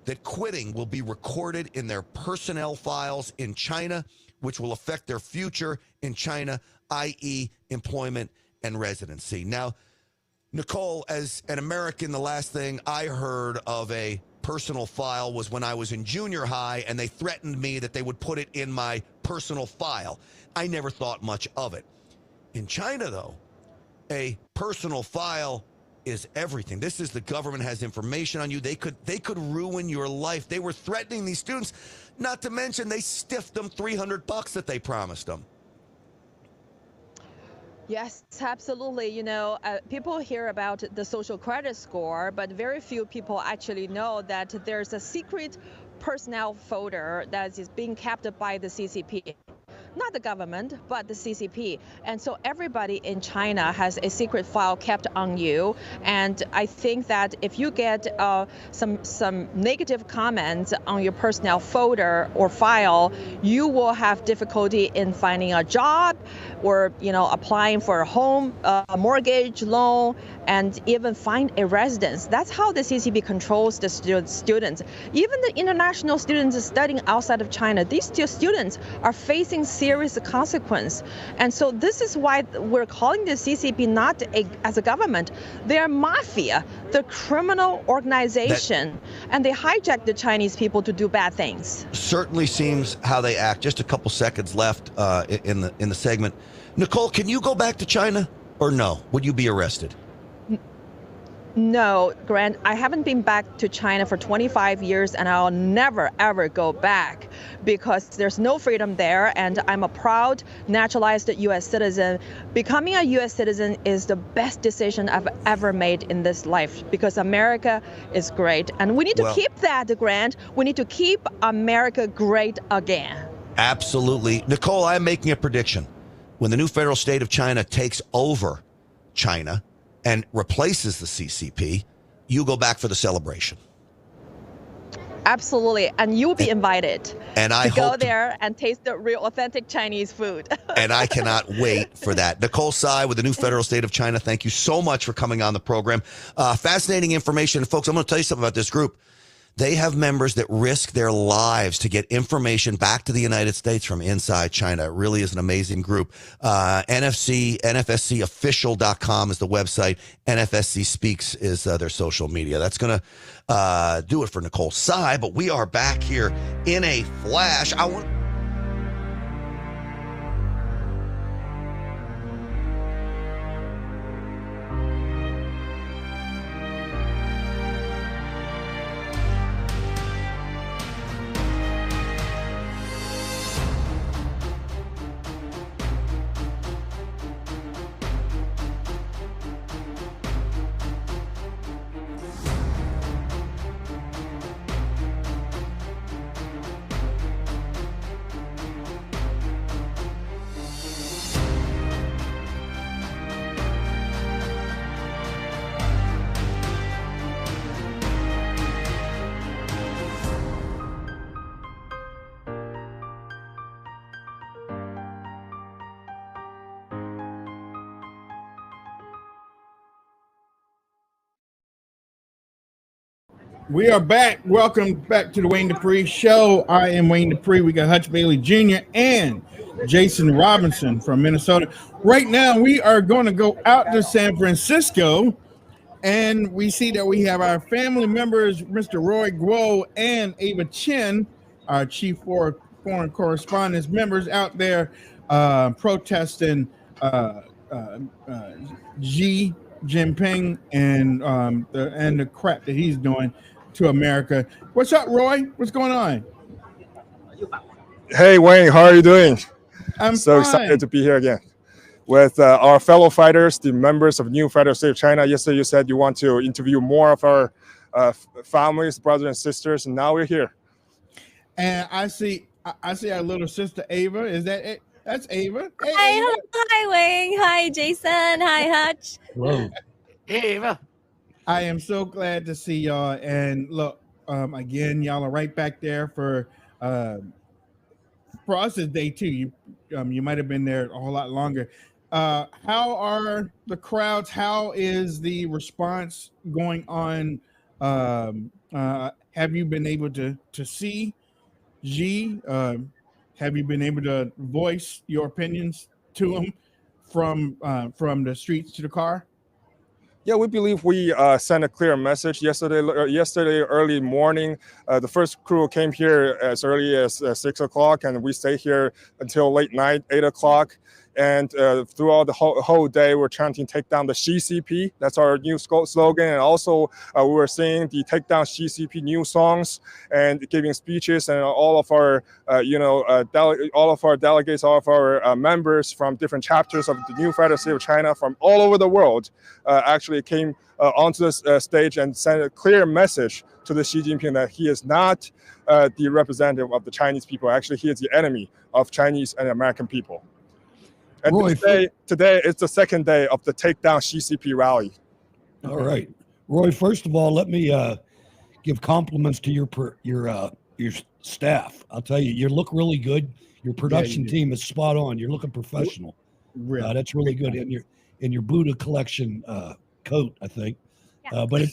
that quitting will be recorded in their personnel files in China, which will affect their future in China, i.e. employment and residency. Now, Nicole, as an American, the last thing I heard of a personal file was when I was in junior high, and they threatened me that they would put it in my personal file. I never thought much of it. In China, though, a personal file is everything. This is the government has information on you. They could ruin your life. They were threatening these students, not to mention they stiffed them $300 that they promised them. Yes, absolutely. You know, people hear about the social credit score, but very few people actually know that there's a secret personnel folder that is being kept by the CCP. Not the government, but the CCP. And so everybody in China has a secret file kept on you. And I think that if you get some negative comments on your personnel folder or file, you will have difficulty in finding a job or, you know, applying for a home, mortgage loan, and even find a residence. That's how the CCP controls the students. Even the international students studying outside of China, these students are facing serious consequence. And so this is why we're calling the CCP not as a government. They're mafia, the criminal organization, and they hijack the Chinese people to do bad things. Certainly seems how they act. Just a couple seconds left in the segment. Nicole, can you go back to China or no? Would you be arrested? No, Grant, I haven't been back to China for 25 years, and I'll never, ever go back because there's no freedom there, and I'm a proud naturalized U.S. citizen. Becoming a U.S. citizen is the best decision I've ever made in this life because America is great, and we need to keep that, Grant. We need to keep America great again. Absolutely. Nicole, I'm making a prediction. When the new federal state of China takes over China and replaces the CCP, you go back for the celebration. Absolutely, and you'll be invited And I to go hope there and taste the real authentic Chinese food. and I cannot wait for that. Nicole Tsai with the new federal state of China, thank you so much for coming on the program. Fascinating information. Folks, I'm going to tell you something about this group. They have members that risk their lives to get information back to the United States from inside China. It really is an amazing group. NFSCofficial.com is the website. NFSC Speaks is their social media. That's going to do it for Nicole Tsai, but we are back here in a flash. We are back. Welcome back to the Wayne Dupree Show. I am Wayne Dupree. We got Hutch Bailey Jr. and Jason Robinson from Minnesota. Right now, we are going to go out to San Francisco, and we see that we have our family members, Mr. Roy Guo and Ava Chen, our chief foreign correspondence members out there protesting Xi Jinping and the crap that he's doing to America. What's up, Roy? What's going on? Hey, Wayne, how are you doing? I'm so fine. Excited to be here again with our fellow fighters, the members of New Federal State of China. Yesterday, you said you want to interview more of our families, brothers and sisters, and now we're here. And I see our little sister Ava. Is that it? That's Ava. Hey, Hi, Ava. hi, Wayne. Hi, Jason. Hi, Hutch. Hello. Hey, Ava. I am so glad to see y'all. And look, again, y'all are right back there for us. It's day 2. You might have been there a whole lot longer. How are the crowds? How is the response going on? Have you been able to see Xi? Have you been able to voice your opinions to him from the streets to the car? Yeah, we believe we sent a clear message yesterday early morning. The first crew came here as early as 6 o'clock, and we stayed here until late night, 8 o'clock. And throughout the whole day, we're chanting "Take down the CCP." That's our new slogan. And also, we were singing the "Take down CCP" new songs and giving speeches. And all of our, all of our delegates, all of our members from different chapters of the New Federal State of China from all over the world actually came onto this stage and sent a clear message to the Xi Jinping that he is not the representative of the Chinese people. Actually, he is the enemy of Chinese and American people. And Roy, today is the second day of the Take Down CCP rally. All right, Roy. First of all, let me give compliments to your staff. I'll tell you, you look really good. Your production team is spot on. You're looking professional. That's really good. In your Buddha collection coat, I think. But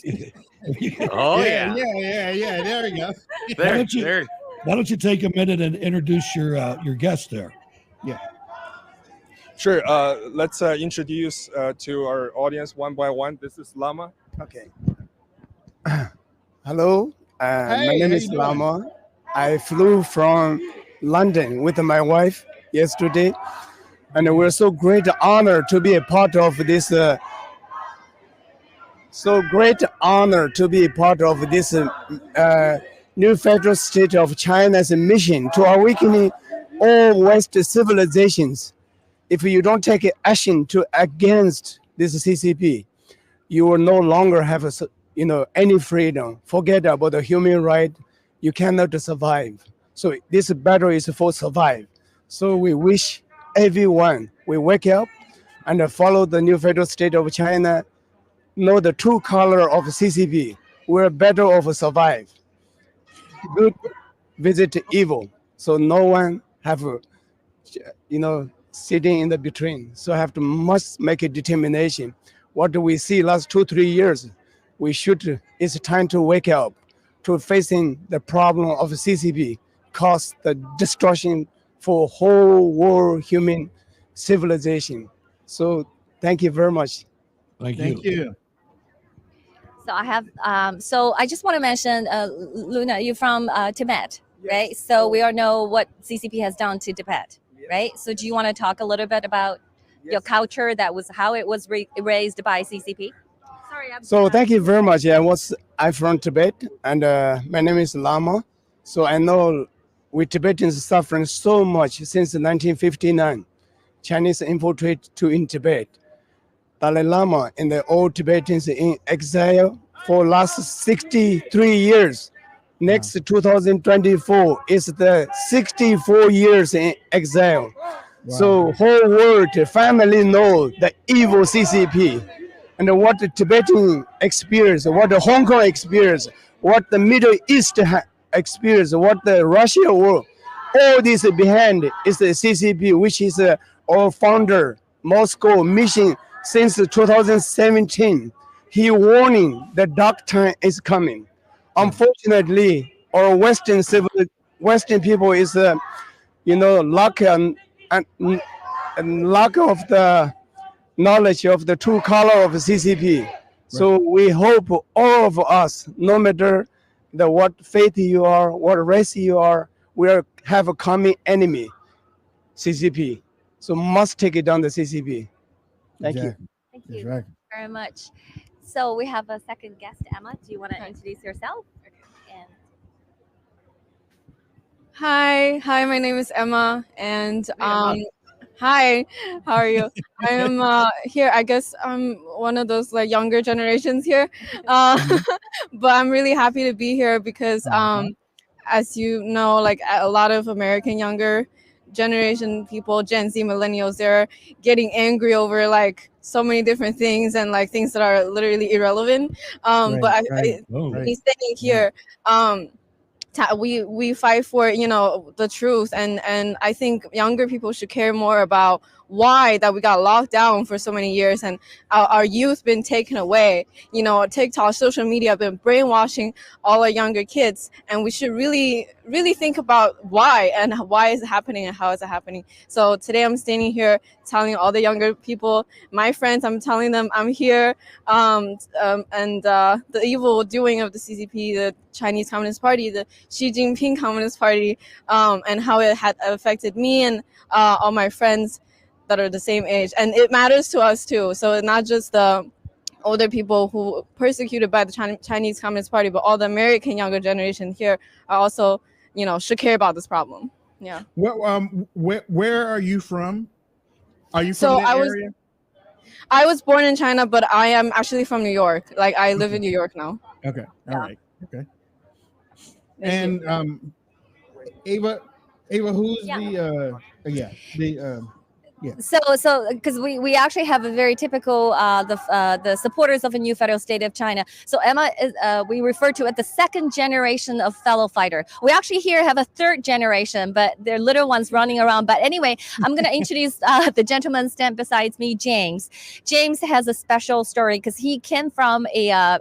Oh yeah. There we go. Why don't you take a minute and introduce your guest there? Yeah. Sure. Let's introduce to our audience one by one. This is Lama. Okay. Hello. Hey, my name how is you doing? Lama. I flew from London with my wife yesterday, and we're so great honor to be a part of this. New federal state of China's mission to awakening all West civilizations. If you don't take action against this CCP, you will no longer have any freedom. Forget about the human right. You cannot survive. So this battle is for survive. So we wish everyone will wake up and follow the new federal state of China, know the true color of CCP. We're battle of survive. Good visit evil. So no one have, sitting in the between. So must make a determination. What do we see last 2-3 years? It's time to wake up to facing the problem of CCP, cause the destruction for whole world human civilization. So thank you very much. Thank you. So I have, so I just want to mention, Luna, you're from Tibet, right? So we all know what CCP has done to Tibet, right? So do you want to talk a little bit about your culture, how it was raised by CCP? So thank you very much. I'm from Tibet, and my name is Lama. So I know we Tibetans suffering so much since 1959. Chinese infiltrate in Tibet. Dalai Lama and the old Tibetans in exile for last 63 years. Next 2024 is the 64 years in exile. So whole world family know the evil CCP and what the Tibetan experience, what the Hong Kong experience, what the Middle East experience, what the Russia world. All this behind is the CCP, which is our founder, Moscow mission since 2017. He warning the dark time is coming. Unfortunately, our Western people is, lack of the knowledge of the true color of CCP. Right. So we hope all of us, no matter what faith you are, what race you are, we have a common enemy, CCP. So must take it down the CCP. Thank you. Thank you very much. So we have a second guest, Emma. Do you want to introduce yourself? And Hi, my name is Emma, and hi, how are you? I am here. I guess I'm one of those like younger generations here, but I'm really happy to be here because, as you know, like a lot of American younger generation people, Gen Z, millennials, they're getting angry over like so many different things and like things that are literally irrelevant. But me standing here, we fight for the truth, and I think younger people should care more about why that we got locked down for so many years and our youth been taken away. TikTok, social media been brainwashing all our younger kids, and we should really think about why is it happening and how is it happening. So today I'm standing here telling all the younger people, my friends, I'm telling them I'm here, and the evil doing of the CCP, the Chinese Communist Party, the Xi Jinping Communist Party, and how it had affected me and all my friends that are the same age. And it matters to us too. So not just the older people who persecuted by the Chinese Communist Party, but all the American younger generation here are also, should care about this problem. Yeah. Well, where are you from? Are you from that area? I was born in China, but I am actually from New York. Like I live in New York now. Okay. All right. Okay. And Ava, who's So because we actually have a very typical the supporters of a new federal state of China. So Emma is we refer to as the second generation of fellow fighter. We actually here have a third generation, but they're little ones running around. But anyway, I'm going to introduce the gentleman standing beside me, James. James has a special story because he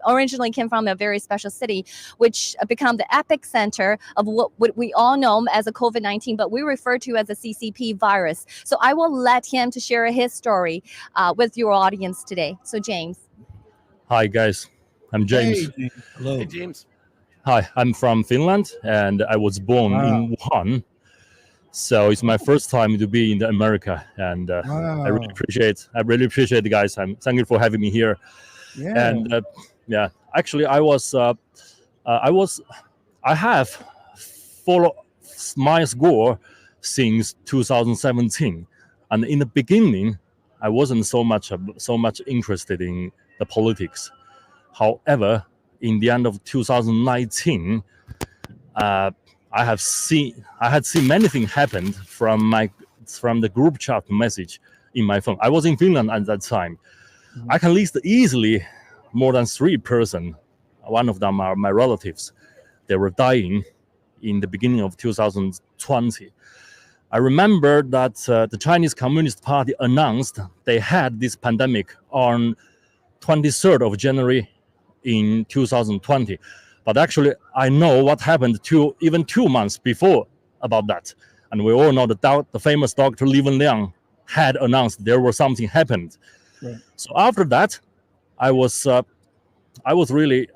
originally came from a very special city, which became the epicenter of what we all know as a COVID-19, but we refer to as a CCP virus. So I will let him to share his story with your audience today. So James. Hi guys, I'm James. Hey, hello. Hey, James. Hi, I'm from Finland and I was born in Wuhan. So it's my first time to be in America, and I really appreciate the guys. Thank you for having me here. Yeah. And actually I have followed my score since 2017. And in the beginning, I wasn't so much interested in the politics. However, in the end of 2019, I I had seen many things happen from the group chat message in my phone. I was in Finland at that time. I can list easily more than 3 persons. One of them are my relatives. They were dying in the beginning of 2020. I remember that the Chinese Communist Party announced they had this pandemic on 23rd of January in 2020. But actually, I know what happened even 2 months before about that. And we all know that the famous Dr. Li Wenliang had announced there was something happened. Right. So after that, I was really,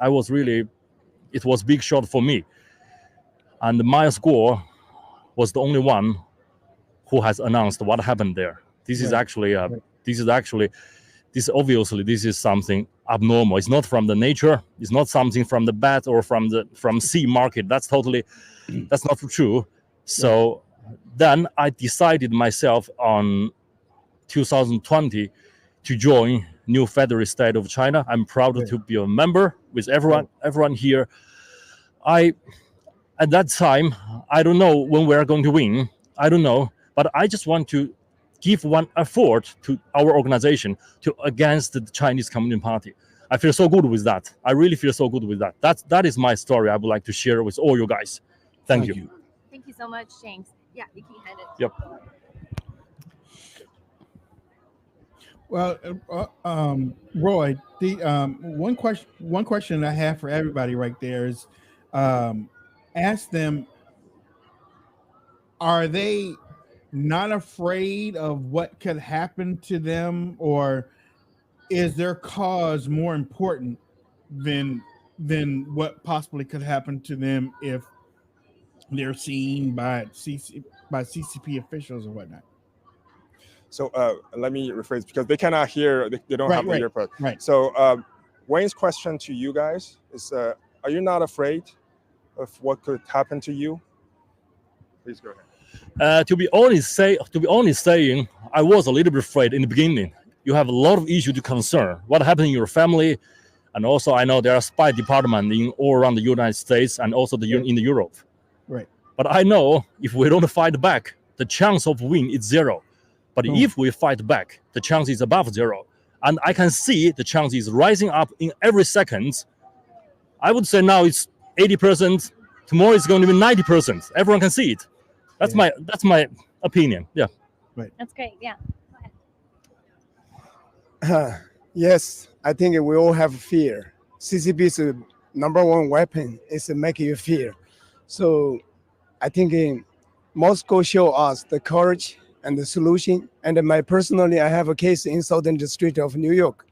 it was big shot for me. And my school was the only one who has announced what happened there. This is actually, this is something abnormal. It's not from the nature. It's not something from the bat or from sea market. That's not true. So then I decided myself on 2020 to join New Federal State of China. I'm proud to be a member with everyone here. At that time, I don't know when we're going to win. I don't know, but I just want to give one effort to our organization against the Chinese Communist Party. I feel so good with that. I really feel so good with that. That is my story I would like to share with all you guys. Thank you. Thank you so much, James. Yeah, you can hand it. Yep. Well, Roy, the one question I have for everybody right there is, ask them, are they not afraid of what could happen to them, or is their cause more important than what possibly could happen to them if they're seen by CCP officials or whatnot? So let me rephrase, because they cannot hear, they don't have the earpod. Right. So Wayne's question to you guys is, are you not afraid of what could happen to you? Please go ahead. To be honest saying, I was a little bit afraid in the beginning. You have a lot of issues to concern. What happened in your family, and also I know there are spy departments all around the United States and also in Europe. Right. But I know if we don't fight back, the chance of win is 0. But if we fight back, the chance is above 0. And I can see the chance is rising up in every second. I would say now it's 80%. Tomorrow it's going to be 90%. Everyone can see it. That's my opinion. Yeah. Right. That's great. Yeah. Yes, I think we all have fear. CCP's number one weapon is to make you fear. So I think Moscow show us the courage and the solution. And I have a case in Southern District of New York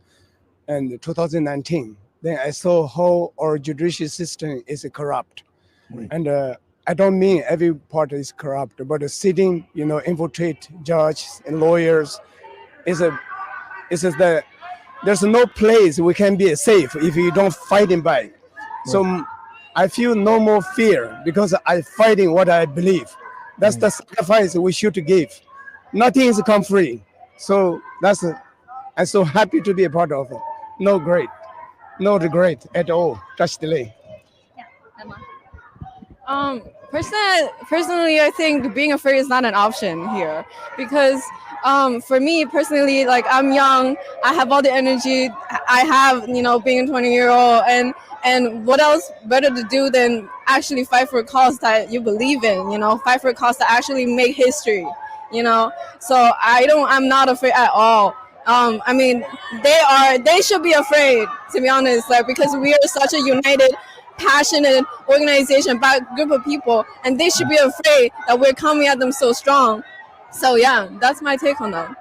in 2019. Then I saw how our judicial system is corrupt. Right. And I don't mean every part is corrupt, but the sitting, infiltrate judges and lawyers there's no place we can be safe if you don't fighting back. Right. So I feel no more fear because I fighting what I believe. That's the sacrifice we should give. Nothing is come free. So I'm so happy to be a part of it. No regret at all. Just delay. Yeah, Emma. Personally, I think being afraid is not an option here, because for me personally, like, I'm young, I have all the energy I have, being a 20-year-old, and what else better to do than actually fight for a cause that you believe in, fight for a cause that actually make history, So I'm not afraid at all. I mean, they should be afraid, to be honest, like, because we are such a united, passionate organization by a group of people, and they should be afraid that we're coming at them so strong. So yeah, that's my take on that.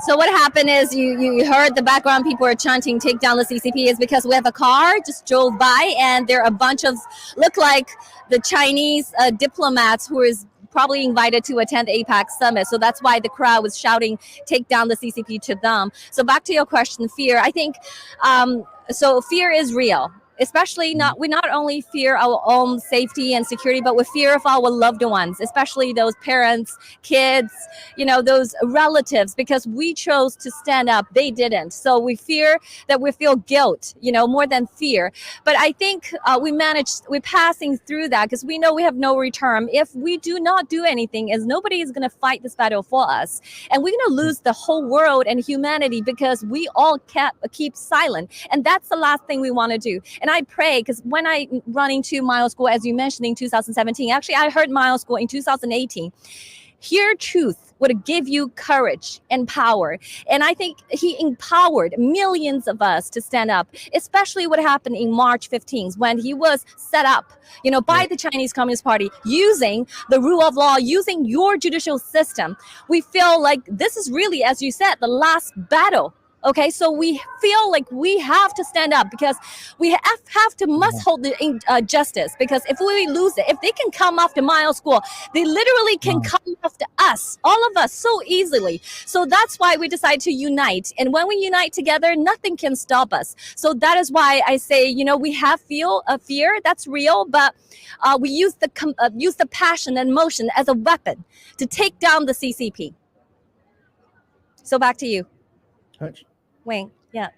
So what happened is you heard the background people are chanting take down the CCP is because we have a car just drove by and there are a bunch of look like the Chinese diplomats who is probably invited to attend the APEC summit. So that's why the crowd was shouting take down the CCP to them. So back to your question, fear. I think so fear is real. Especially we not only fear our own safety and security, but we fear of our loved ones, especially those parents, kids, those relatives, because we chose to stand up, they didn't. So we fear that we feel guilt, more than fear. But I think we're passing through that because we know we have no return. If we do not do anything, as nobody is going to fight this battle for us, and we're going to lose the whole world and humanity because we all keep silent. And that's the last thing we want to do. And I pray, because when I running to Miles School, as you mentioned, in 2017, actually I heard Miles School in 2018. Hear truth would give you courage and power. And I think he empowered millions of us to stand up, especially what happened in March 15th when he was set up, by the Chinese Communist Party, using the rule of law, using your judicial system. We feel like this is really, as you said, the last battle. Okay, so we feel like we have to stand up because we must hold the justice, because if we lose it, if they can come after Miles School, they literally can come after us, all of us, so easily. So that's why we decide to unite. And when we unite together, nothing can stop us. So that is why I say, we have a fear that's real, but we use the passion and emotion as a weapon to take down the CCP. So back to you. Touch. Wayne, yeah.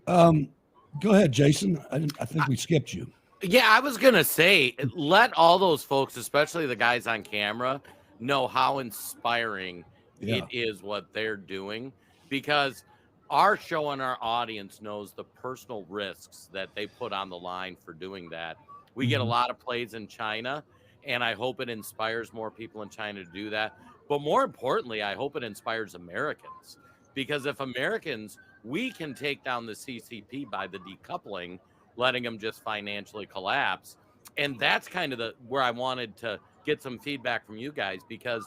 Go ahead, Jason. I think we skipped you. Yeah, I was going to say, let all those folks, especially the guys on camera, know how inspiring it is what they're doing, because our show and our audience knows the personal risks that they put on the line for doing that. We get a lot of plays in China, and I hope it inspires more people in China to do that. But more importantly, I hope it inspires Americans, because if Americans, we can take down the CCP by the decoupling, letting them just financially collapse. And that's kind of where I wanted to get some feedback from you guys, because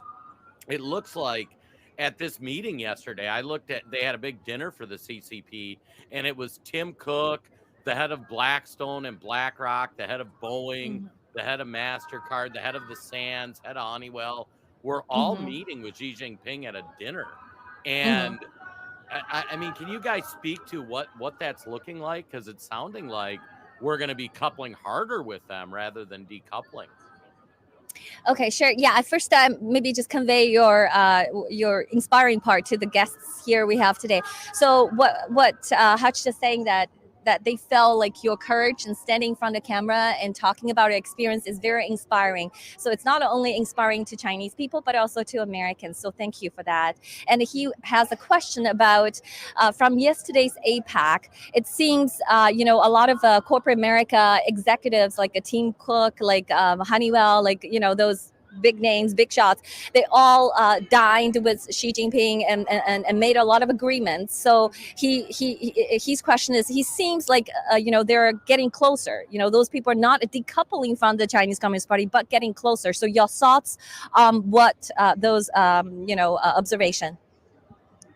it looks like at this meeting yesterday, they had a big dinner for the CCP, and it was Tim Cook, the head of Blackstone and BlackRock, the head of Boeing, the head of MasterCard, the head of the Sands, head of Honeywell, were all meeting with Xi Jinping at a dinner. And I mean, can you guys speak to what that's looking like? Because it's sounding like we're going to be coupling harder with them rather than decoupling. Okay, sure. Yeah, at first, maybe just convey your inspiring part to the guests here we have today. So what Hutch is saying that they felt like your courage and standing in front of the camera and talking about your experience is very inspiring. So it's not only inspiring to Chinese people, but also to Americans. So thank you for that. And he has a question about from yesterday's APEC. It seems, a lot of corporate America executives like Tim Cook, like Honeywell, like, those big names, big shots, they all dined with Xi Jinping and made a lot of agreements. So his question is, he seems like they're getting closer. Those people are not decoupling from the Chinese Communist Party, but getting closer. So your thoughts on what those observation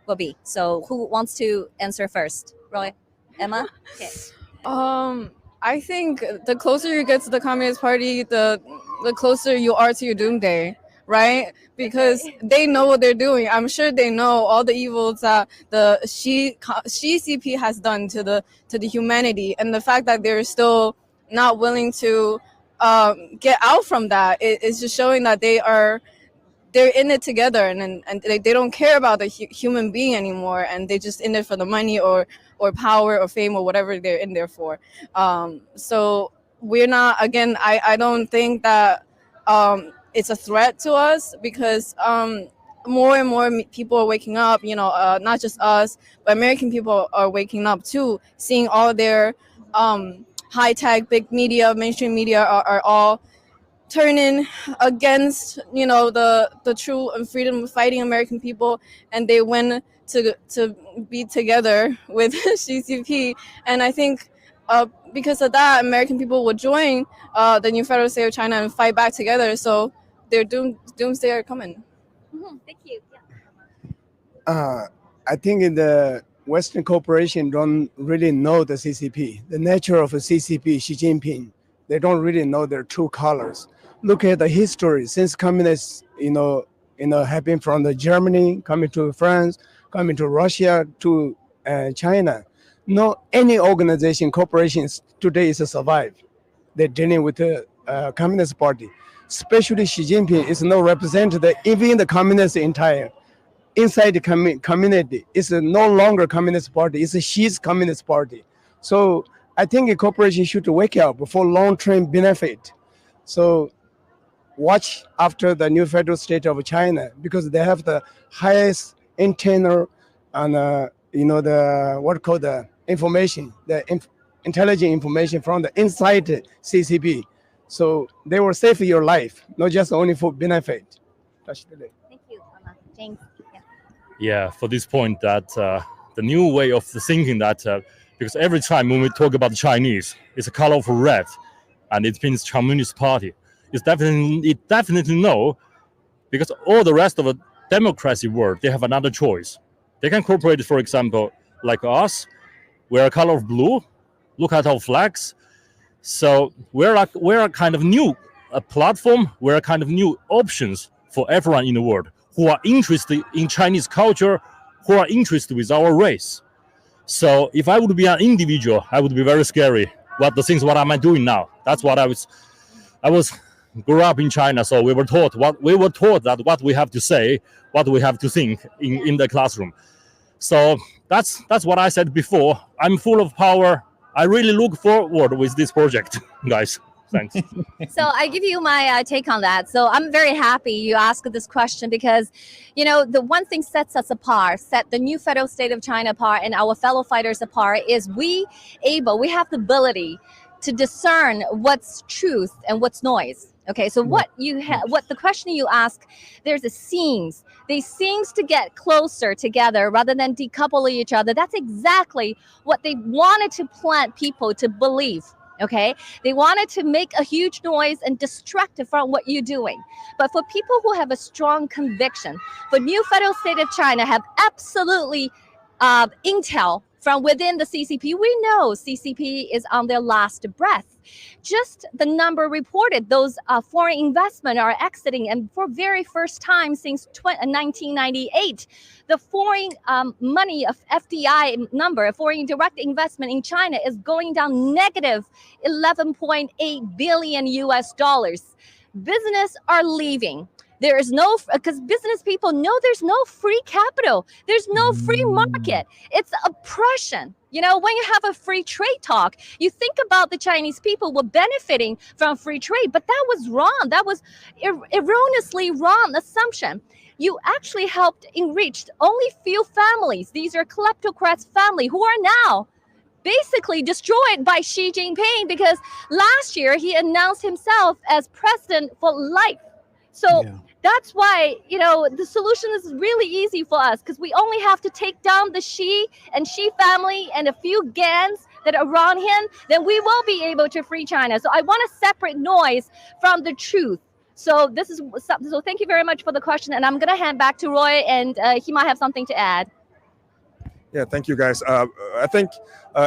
will be. So who wants to answer first? Roy, Emma? Okay. I think the closer you get to the Communist Party, the closer you are to your doomsday, right? Because they know what they're doing. I'm sure they know all the evils that the CCP has done to the humanity, and the fact that they're still not willing to get out from that is just showing that they're in it together, and they don't care about the human being anymore, and they just in it for the money or power or fame or whatever they're in there for. So we're not, again, I don't think that it's a threat to us, because more and more people are waking up, not just us, but American people are waking up too, seeing all their high-tech, big media, mainstream media are all turning against, the true and freedom fighting American people, and they win to be together with CCP. And I think because of that, American people will join the new federal state of China and fight back together. So their doomsday are coming. Thank you. I think in the Western corporation don't really know the CCP, the nature of a CCP, Xi Jinping. They don't really know their true colors. Look at the history since communists, have been from the Germany, coming to France, coming to Russia, to China. no any organization, corporations today is survive. They're dealing with the Communist Party. Especially Xi Jinping is no representative even in the Communist entire. Inside the community, it's no longer Communist Party. It's Xi's Communist Party. So I think a corporation should wake up for long-term benefit. So watch after the new federal state of China because they have the highest internal and the what called the information, intelligent information from the inside CCP. So they will save your life, not just only for benefit. Thank you, James. Yeah, for this point that the new way of thinking that because every time when we talk about the Chinese, it's a color of red, and it means Communist Party. It definitely no, because all the rest of the democracy world, they have another choice. They can cooperate, for example, like us. We're a color of blue. Look at our flags. So we're a kind of new platform. We're a kind of new options for everyone in the world who are interested in Chinese culture, who are interested with our race. So if I would be an individual, I would be very scary. What am I doing now? That's what I was grew up in China, so we were taught that what we have to say, what we have to think in the classroom. So that's what I said before. I'm full of power. I really look forward with this project, guys. Thanks. So I give you my take on that. So I'm very happy you asked this question because, the one thing sets us apart, set the new federal state of China apart and our fellow fighters apart is we have the ability to discern what's truth and what's noise. Okay, so what the question you ask, there's a seams. They seems to get closer together rather than decouple each other. That's exactly what they wanted to plant people to believe. Okay, they wanted to make a huge noise and distract from what you're doing. But for people who have a strong conviction, the new federal state of China have absolutely intel from within the CCP. We know CCP is on their last breath. Just the number reported, those foreign investment are exiting, and for very first time since 1998, the foreign money of FDI number, foreign direct investment in China, is going down negative 11.8 billion US dollars. Business are leaving. There is no, because business people know there's no free capital. There's no free market. It's oppression. When you have a free trade talk, you think about the Chinese people were benefiting from free trade, but that was wrong. That was erroneously wrong assumption. You actually helped enrich only few families. These are kleptocrats family who are now basically destroyed by Xi Jinping because last year he announced himself as president for life. So that's why, the solution is really easy for us because we only have to take down the Xi and Xi family and a few gangs that are around him, then we will be able to free China. So I want to separate noise from the truth. So so thank you very much for the question. And I'm going to hand back to Roy and he might have something to add. Yeah, thank you, guys. I think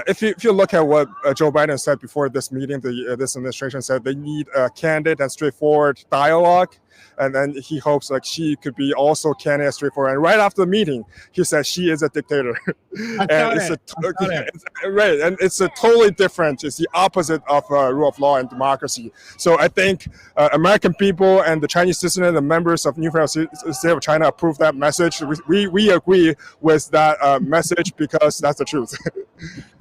if you look at what Joe Biden said before this meeting, this administration said they need a candid and straightforward dialogue. And then he hopes she could be also candid and straightforward. And right after the meeting, he said she is a dictator. Right, and it's a totally different. It's the opposite of rule of law and democracy. So I think American people and the Chinese citizens, the members of New Federal State of China, approve that message. We agree with that message because that's the truth.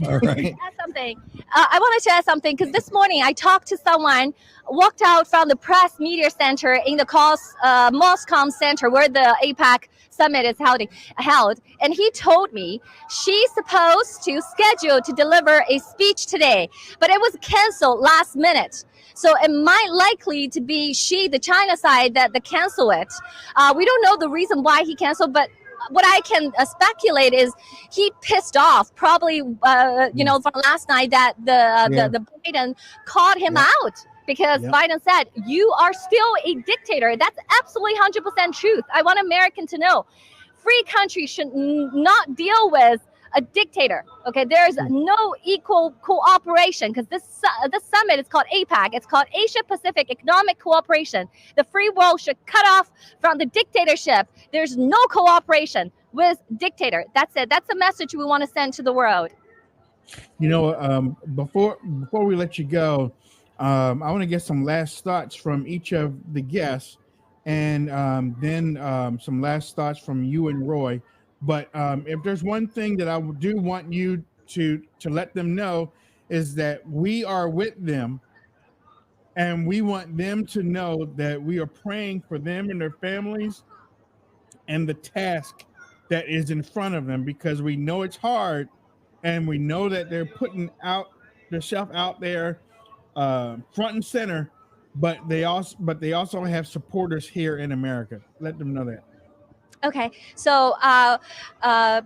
All right. I wanted to add something because this morning I talked to someone, walked out from the press media center in the Moscom Center where the APEC summit is held, and he told me she's supposed to schedule to deliver a speech today, but it was canceled last minute. So it might likely to be the China side that cancel it. We don't know the reason why he canceled, but what I can speculate is he pissed off probably, from last night that the Biden called him out because Biden said, you are still a dictator. That's absolutely 100% truth. I want Americans to know free countries should not deal with a dictator. Okay, there's no equal cooperation because this summit is called APEC. It's called Asia Pacific Economic Cooperation. The free world should cut off from the dictatorship. There's no cooperation with dictator. That's it. That's the message we want to send to the world. You know, before we let you go, I want to get some last thoughts from each of the guests, and then some last thoughts from you and Roy. But if there's one thing that I do want you to let them know is that we are with them, and we want them to know that we are praying for them and their families and the task that is in front of them, because we know it's hard, and we know that they're putting themselves out there front and center, but they also have supporters here in America. Let them know that. Okay, so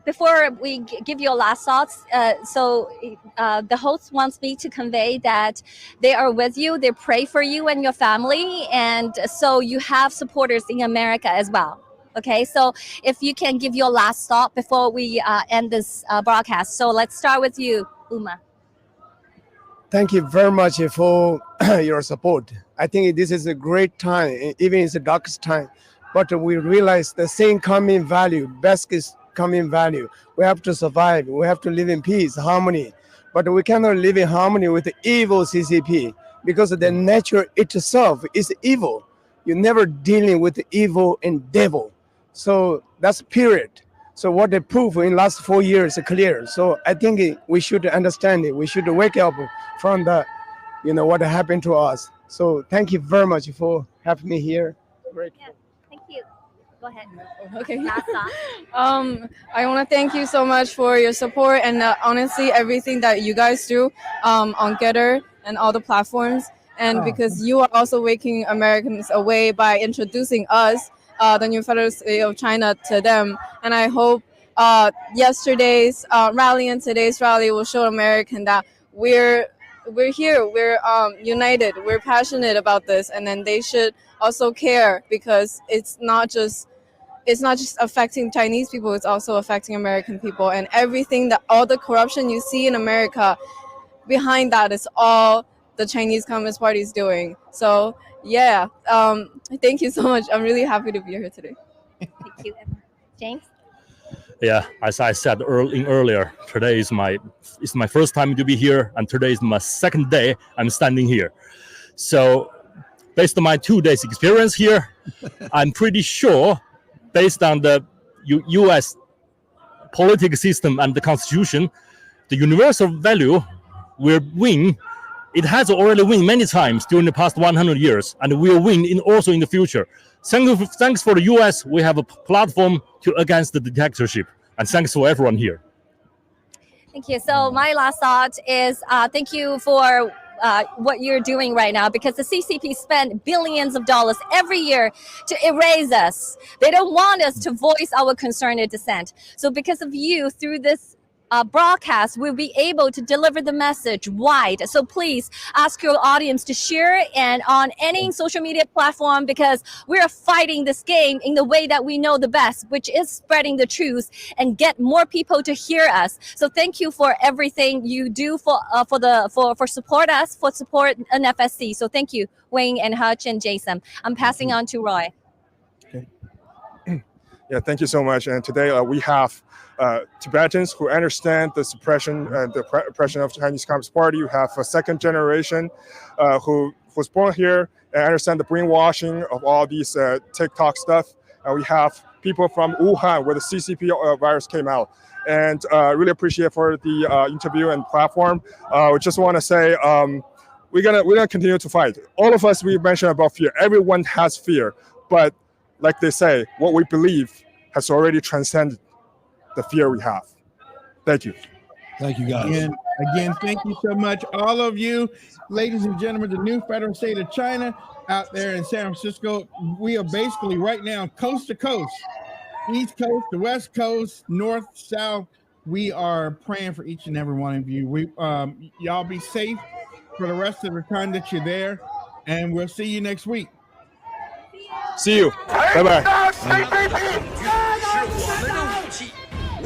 before we give you a last thoughts, the host wants me to convey that they are with you, they pray for you and your family, and so you have supporters in America as well. Okay, so if you can give your last thought before we end this broadcast. So let's start with you, Uma. Thank you very much for your support. I think this is a great time, even it's the darkest time. But we realize the same common value, best common value. We have to survive. We have to live in peace, harmony. But we cannot live in harmony with the evil CCP, because the nature itself is evil. You're never dealing with the evil and devil. So that's period. So what they prove in last 4 years is clear. So I think we should understand it. We should wake up from the, what happened to us. So thank you very much for having me here. Great. Yeah, thank you. Go ahead. Okay. Last thought. I want to thank you so much for your support and honestly everything that you guys do on Gettr and all the platforms. And because you are also waking Americans away by introducing us, the new federal state of China, to them. And I hope yesterday's rally and today's rally will show American that we're here, we're united, we're passionate about this, and then they should also care, because it's not just affecting Chinese people, it's also affecting American people. And everything, that all the corruption you see in America, behind that is all the Chinese Communist Party is doing. So yeah, thank you so much. I'm really happy to be here today. Thank you, Emma. James? Yeah, as I said earlier, today is my first time to be here, and today is my second day I'm standing here. So based on my 2 days experience here, I'm pretty sure, based on the U.S. political system and the Constitution, the universal value will win. It has already won many times during the past 100 years, and will win also in the future. Thanks for the U.S. We have a platform against the dictatorship, and thanks for everyone here. Thank you. So my last thought is thank you for what you're doing right now, because the CCP spend billions of dollars every year to erase us. They don't want us to voice our concern and dissent. So because of you, through this broadcast, we'll be able to deliver the message wide. So please ask your audience to share and on any social media platform, because we're fighting this game in the way that we know the best, which is spreading the truth and get more people to hear us. So thank you for everything you do for support us, for support Nfsc. So thank you, Wayne and Hutch and Jason. I'm passing on to Roy. Okay. Yeah, thank you so much. And today we have Tibetans who understand the suppression and the oppression of the Chinese Communist Party. You have a second generation who was born here and understand the brainwashing of all these TikTok stuff. And we have people from Wuhan, where the CCP virus came out. And really appreciate for the interview and platform. We just want to say we're gonna continue to fight. All of us, we mentioned about fear. Everyone has fear, but like they say, what we believe has already transcended the fear we have. Thank you. Thank you, guys. Again, thank you so much, all of you, ladies and gentlemen, the new federal state of China out there in San Francisco. We are basically right now coast to coast, East Coast, the West Coast, North, South. We are praying for each and every one of you. We y'all be safe for the rest of the time that you're there, and we'll see you next week. See you. Bye-bye.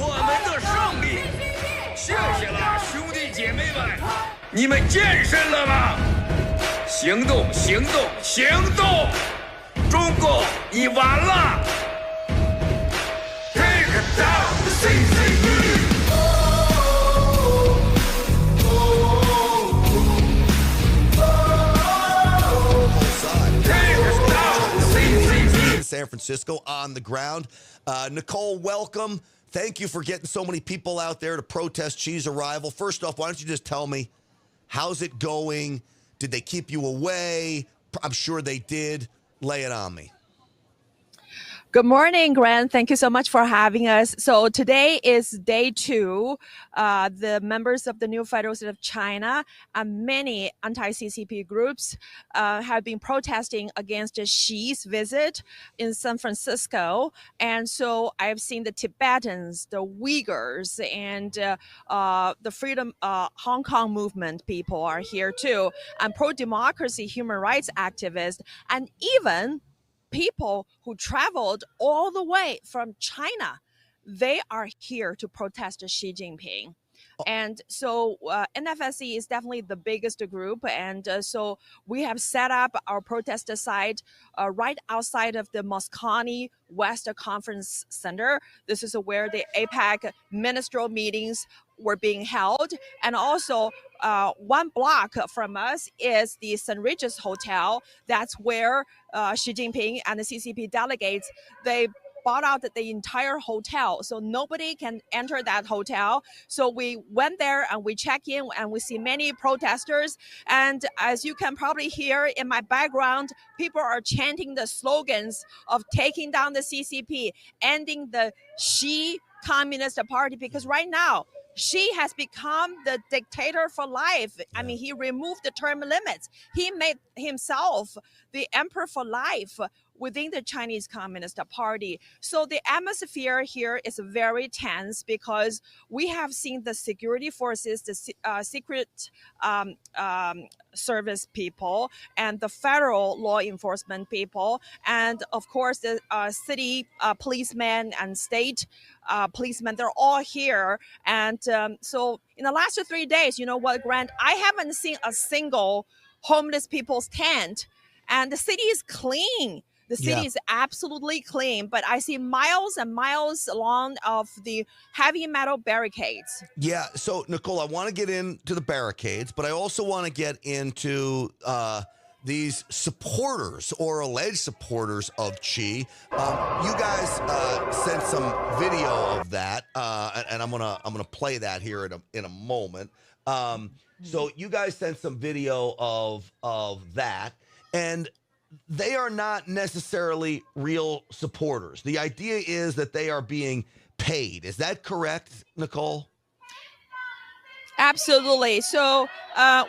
我们的胜利，谢谢了，兄弟姐妹们，你们健身了吗？行动，行动，行动！中共，你完了 ！Take down the CCP！ San Francisco on the ground. Nicole, welcome. Thank you for getting so many people out there to protest Xi's arrival. First off, why don't you just tell me, how's it going? Did they keep you away? I'm sure they did. Lay it on me. Good morning, Grant. Thank you so much for having us. So today is day 2. The members of the New Federal State of China and many anti-CCP groups have been protesting against Xi's visit in San Francisco. And so I've seen the Tibetans, the Uyghurs, and the Freedom Hong Kong movement people are here too, and pro-democracy human rights activists, and even people who traveled all the way from China. They are here to protest Xi Jinping. And so Nfsc is definitely the biggest group. And so we have set up our protest site right outside of the Moscone West Conference Center. This is where the APEC ministerial meetings were being held. And also 1 block from us is the St. Regis Hotel. That's where Xi Jinping and the CCP delegates, they bought out the entire hotel, so nobody can enter that hotel. So we went there and we check in, and we see many protesters. And as you can probably hear in my background, people are chanting the slogans of taking down the CCP, ending the Xi Communist Party, because right now Xi has become the dictator for life. I mean, he removed the term limits. He made himself the emperor for life within the Chinese Communist Party. So the atmosphere here is very tense because we have seen the security forces, the secret service people, and the federal law enforcement people, and of course the city policemen and state policemen, they're all here. And so in the last 3 days, you know what, Grant, I haven't seen a single homeless people's tent, and the city is clean. The city is absolutely clean, but I see miles and miles long of the heavy metal barricades. Yeah, so Nicole, I want to get into the barricades, but I also want to get into these supporters or alleged supporters of Xi. You guys sent some video of that, and I'm gonna play that here in a moment. So you guys sent some video of that, and they are not necessarily real supporters. The idea is that they are being paid. Is that correct, Nicole? Absolutely. So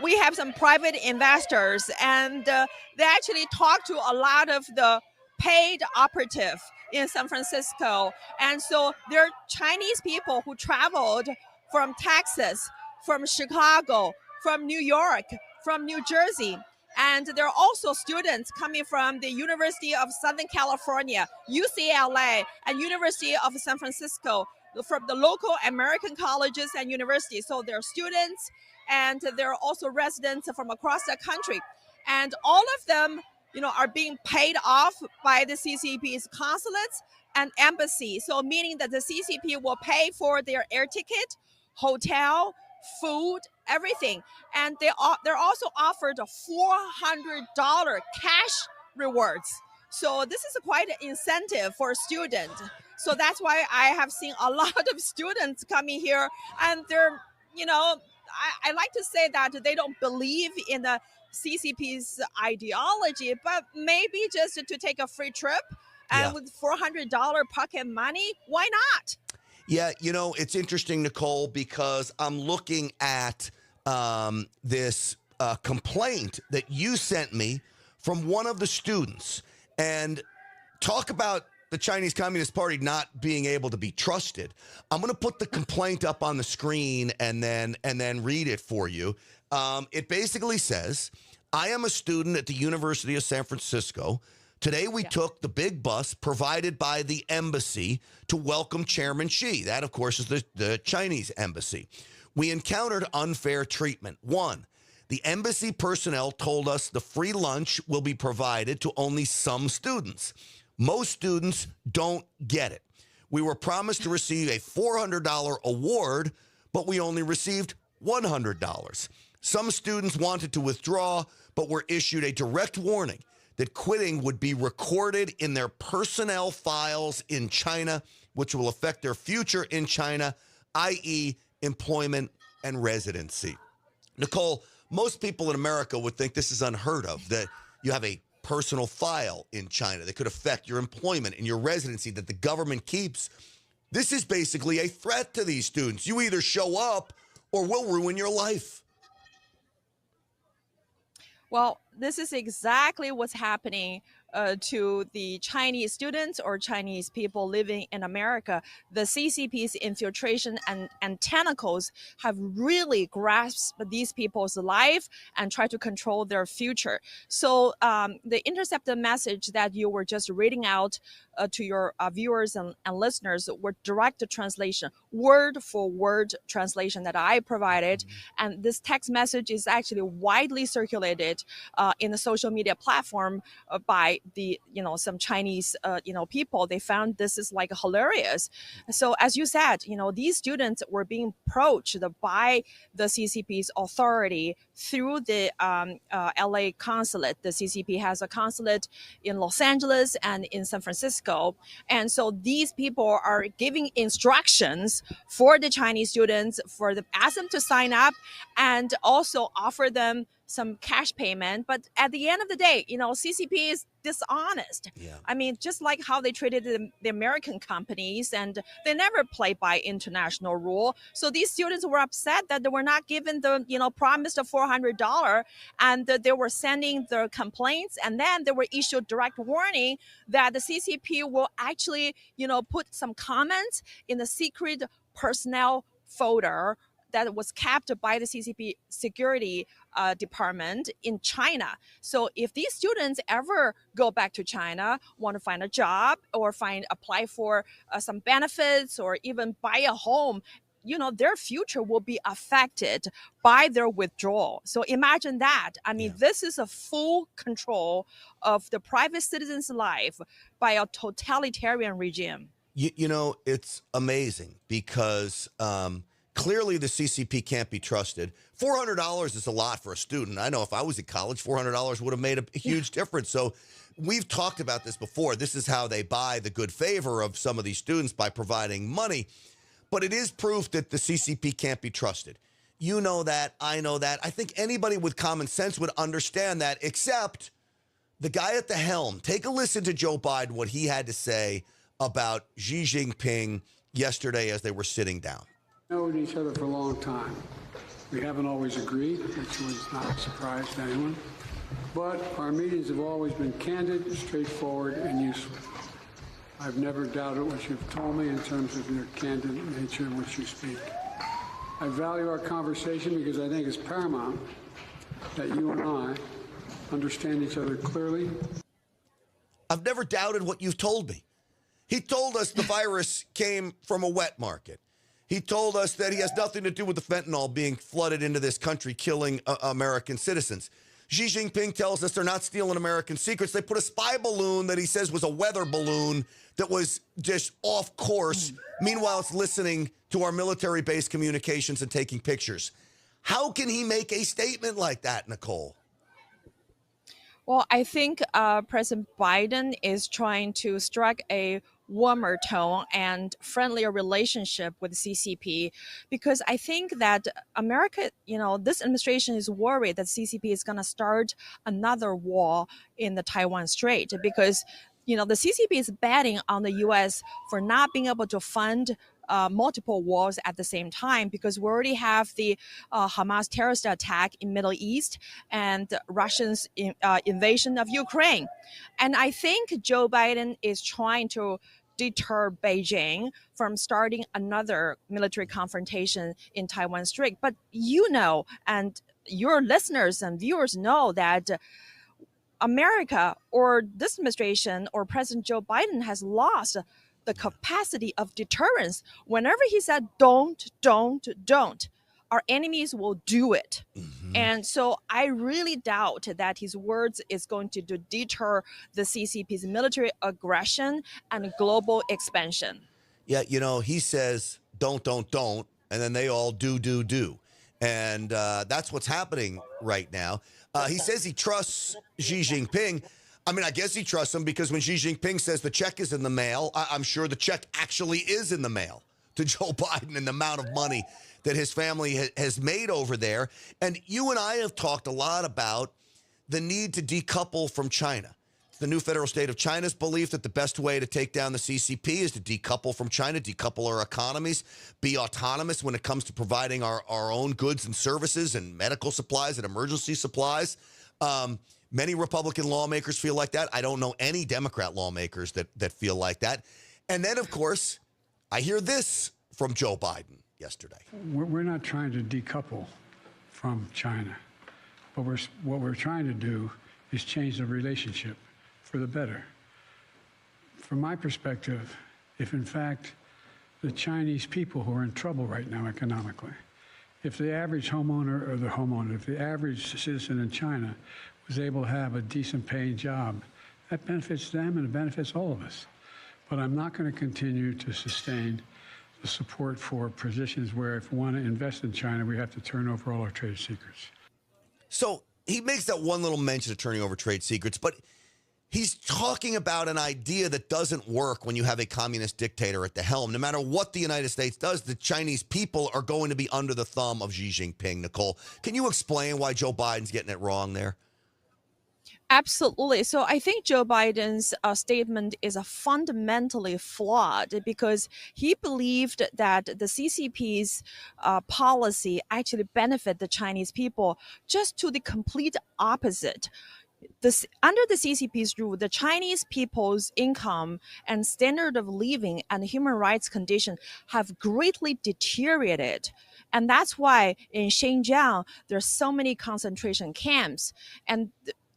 we have some private investors, and they actually talk to a lot of the paid operative in San Francisco. And so they're Chinese people who traveled from Texas, from Chicago, from New York, from New Jersey. And there are also students coming from the University of Southern California, UCLA, and University of San Francisco, from the local American colleges and universities. So there are students, and there are also residents from across the country. And all of them, you know, are being paid off by the CCP's consulates and embassy. So meaning that the CCP will pay for their air ticket, hotel, food, everything. And they're also offered a $400 cash rewards. So this is quite an incentive for a student. So that's why I have seen a lot of students coming here, and they're, you know, I like to say that they don't believe in the CCP's ideology, but maybe just to take a free trip, and with $400 pocket money, why not? Yeah, you know, it's interesting, Nicole, because I'm looking at this complaint that you sent me from one of the students. And talk about the Chinese Communist Party not being able to be trusted. I'm going to put the complaint up on the screen and then read it for you. It basically says, I am a student at the University of San Francisco. Today, we took the big bus provided by the embassy to welcome Chairman Xi. That, of course, is the Chinese embassy. We encountered unfair treatment. 1, the embassy personnel told us the free lunch will be provided to only some students. Most students don't get it. We were promised to receive a $400 award, but we only received $100. Some students wanted to withdraw, but were issued a direct warning. that quitting would be recorded in their personnel files in China, which will affect their future in China, i.e., employment and residency. Nicole, most people in America would think this is unheard of, that you have a personal file in China that could affect your employment and your residency that the government keeps. This is basically a threat to these students. You either show up or we'll ruin your life. Well, this is exactly what's happening to the Chinese students or Chinese people living in America. The CCP's infiltration and tentacles have really grasped these people's life and try to control their future. So the intercepted message that you were just reading out to your viewers and listeners were direct translation, word for word translation that I provided. And this text message is actually widely circulated in the social media platform by the some Chinese people. They found this is like hilarious. So as you said, these students were being approached by the CCP's authority through the LA consulate. The CCP has a consulate in Los Angeles and in San Francisco, and so these people are giving instructions for the Chinese students ask them to sign up and also offer them some cash payment. But at the end of the day, CCP is dishonest. Yeah. I mean, just like how they treated the American companies, and they never play by international rule. So these students were upset that they were not given the, promised $400, and they were sending their complaints, and then they were issued direct warning that the CCP will actually, put some comments in the secret personnel folder that was kept by the CCP security department in China. So if these students ever go back to China, want to find a job or apply for some benefits or even buy a home, their future will be affected by their withdrawal. So imagine that. I mean, This is a full control of the private citizen's life by a totalitarian regime. It's amazing because clearly the CCP can't be trusted. $400 is a lot for a student. I know if I was in college, $400 would have made a huge difference. So we've talked about this before. This is how they buy the good favor of some of these students, by providing money. But it is proof that the CCP can't be trusted. You know that. I know that. I think anybody with common sense would understand that, except the guy at the helm. Take a listen to Joe Biden, what he had to say about Xi Jinping yesterday as they were sitting down. Known each other for a long time. We haven't always agreed, which was not a surprise to anyone. But our meetings have always been candid, straightforward, and useful. I've never doubted what you've told me in terms of your candid nature in which you speak. I value our conversation because I think it's paramount that you and I understand each other clearly. I've never doubted what you've told me. He told us the virus came from a wet market. He told us that he has nothing to do with the fentanyl being flooded into this country, killing American citizens. Xi Jinping tells us they're not stealing American secrets. They put a spy balloon that he says was a weather balloon that was just off course. Meanwhile, it's listening to our military-based communications and taking pictures. How can he make a statement like that, Nicole? Well, I think President Biden is trying to strike a warmer tone and friendlier relationship with CCP, because I think that America, this administration is worried that CCP is going to start another war in the Taiwan Strait, because, the CCP is betting on the U.S. for not being able to fund multiple wars at the same time, because we already have the Hamas terrorist attack in Middle East and Russia's invasion of Ukraine. And I think Joe Biden is trying to deter Beijing from starting another military confrontation in Taiwan Strait. But and your listeners and viewers know that America or this administration or President Joe Biden has lost the capacity of deterrence. Whenever he said, don't, our enemies will do it. Mm-hmm. And so I really doubt that his words is going to deter the CCP's military aggression and global expansion. Yeah, he says, don't, and then they all do. And that's what's happening right now. He says he trusts Xi Jinping. I mean, I guess he trusts him because when Xi Jinping says the check is in the mail, I'm sure the check actually is in the mail to Joe Biden and the amount of money that his family has made over there. And you and I have talked a lot about the need to decouple from China. The new federal state of China's belief that the best way to take down the CCP is to decouple from China, decouple our economies, be autonomous when it comes to providing our own goods and services and medical supplies and emergency supplies. Many Republican lawmakers feel like that. I don't know any Democrat lawmakers that feel like that. And then, of course, I hear this from Joe Biden yesterday. We're not trying to decouple from China, but what we're trying to do is change the relationship for the better. From my perspective, if in fact the Chinese people who are in trouble right now economically, if the average homeowner, if the average citizen in China was able to have a decent paying job, that benefits them and it benefits all of us. But I'm not going to continue to sustain the support for positions where if we want to invest in China, we have to turn over all our trade secrets. So he makes that one little mention of turning over trade secrets, but he's talking about an idea that doesn't work when you have a communist dictator at the helm. No matter what the United States does, the Chinese people are going to be under the thumb of Xi Jinping. Nicole, can you explain why Joe Biden's getting it wrong there? Absolutely. So I think Joe Biden's statement is fundamentally flawed because he believed that the CCP's policy actually benefit the Chinese people, just to the complete opposite. Under the CCP's rule, the Chinese people's income and standard of living and human rights condition have greatly deteriorated. And that's why in Xinjiang, there's so many concentration camps. And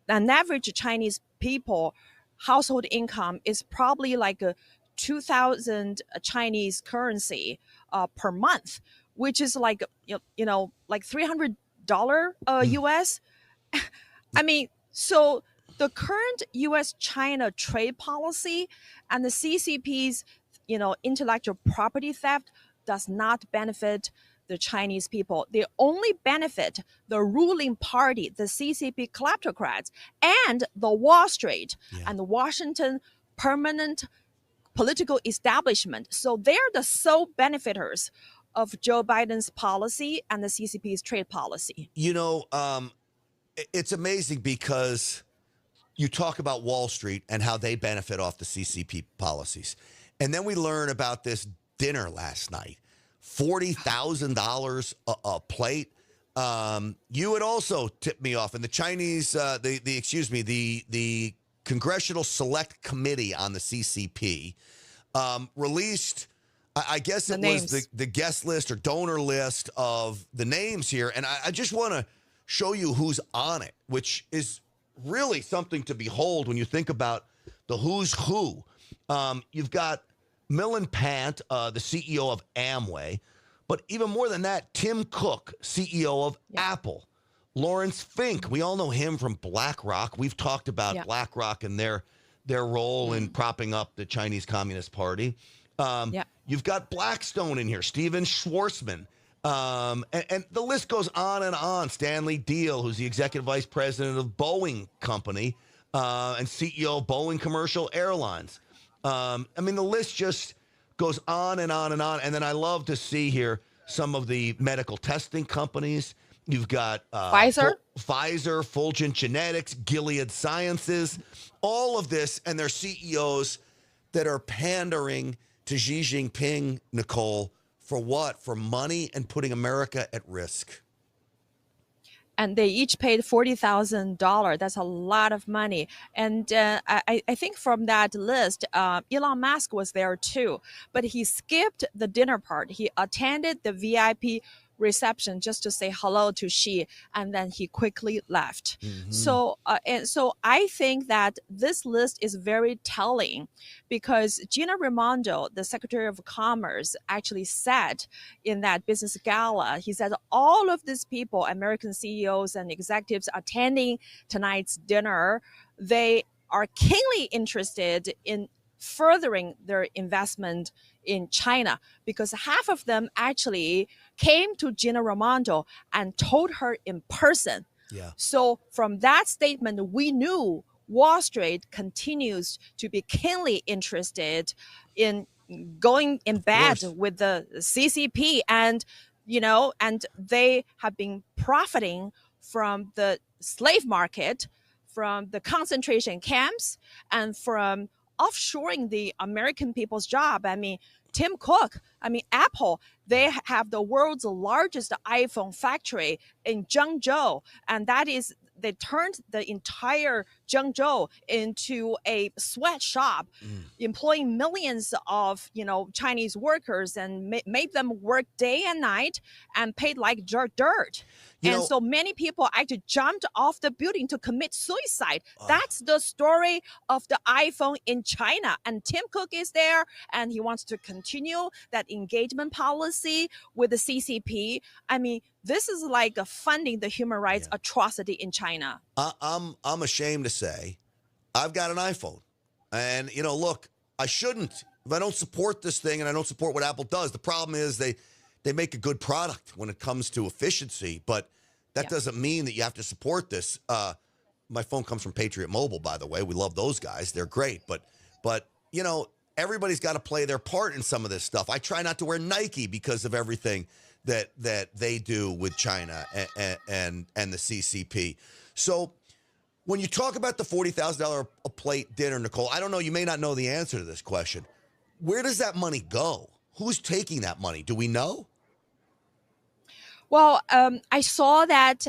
an average Chinese people household income is probably like 2,000 Chinese currency per month, which is like, like $300 US. I mean, so the current U.S.-China trade policy and the CCP's, intellectual property theft does not benefit the Chinese people. They only benefit the ruling party, the CCP kleptocrats, and the Wall Street and the Washington permanent political establishment. So they're the sole benefiters of Joe Biden's policy and the CCP's trade policy. It's amazing because you talk about Wall Street and how they benefit off the CCP policies. And then we learn about this dinner last night, $40,000 a plate. You had also tipped me off, and the Chinese, the Congressional Select Committee on the CCP released, I guess it was the guest list or donor list of the names here. And I just want to show you who's on it, which is really something to behold when you think about the who's who. You've got Millen Pant, the CEO of Amway, but even more than that, Tim Cook, CEO of Apple, Lawrence Fink. We all know him from BlackRock. We've talked about BlackRock and their role in propping up the Chinese Communist Party. You've got Blackstone in here, Steven Schwarzman. And the list goes on and on. Stanley Deal, who's the executive vice president of Boeing Company and CEO of Boeing Commercial Airlines. I mean, the list just goes on and on and on. And then I love to see here some of the medical testing companies. You've got Pfizer, Fulgent Genetics, Gilead Sciences, all of this, and their CEOs that are pandering to Xi Jinping, Nicole. For what? For money and putting America at risk. And they each paid $40,000. That's a lot of money. And I think from that list, Elon Musk was there too. But he skipped the dinner part. He attended the VIP reception just to say hello to Xi, and then he quickly left. So I think that this list is very telling because Gina Raimondo, the Secretary of Commerce, actually said in that business gala, he said all of these people, American CEOs and executives attending tonight's dinner, they are keenly interested in furthering their investment in China because half of them actually came to Gina Raimondo and told her in person. So from that statement, we knew Wall Street continues to be keenly interested in going in bed with the CCP, and and they have been profiting from the slave market, from the concentration camps, and from offshoring the American people's job. I mean, Tim Cook, Apple, they have the world's largest iPhone factory in Zhengzhou, and they turned the entire Zhengzhou into a sweatshop, employing millions of Chinese workers, and made them work day and night and paid like dirt. So many people actually jumped off the building to commit suicide. That's the story of the iPhone in China. And Tim Cook is there, and he wants to continue that engagement policy with the CCP. I mean, this is like funding the human rights atrocity in China. I'm ashamed to say I've got an iPhone. And, look, I shouldn't. If I don't support this thing and I don't support what Apple does, the problem is they make a good product when it comes to efficiency, but that doesn't mean that you have to support this. My phone comes from Patriot Mobile, by the way. We love those guys. They're great. But everybody's got to play their part in some of this stuff. I try not to wear Nike because of everything that they do with China and the CCP. So when you talk about the $40,000 a plate dinner, Nicole, I don't know, you may not know the answer to this question. Where does that money go? Who's taking that money? Do we know? Well, I saw that,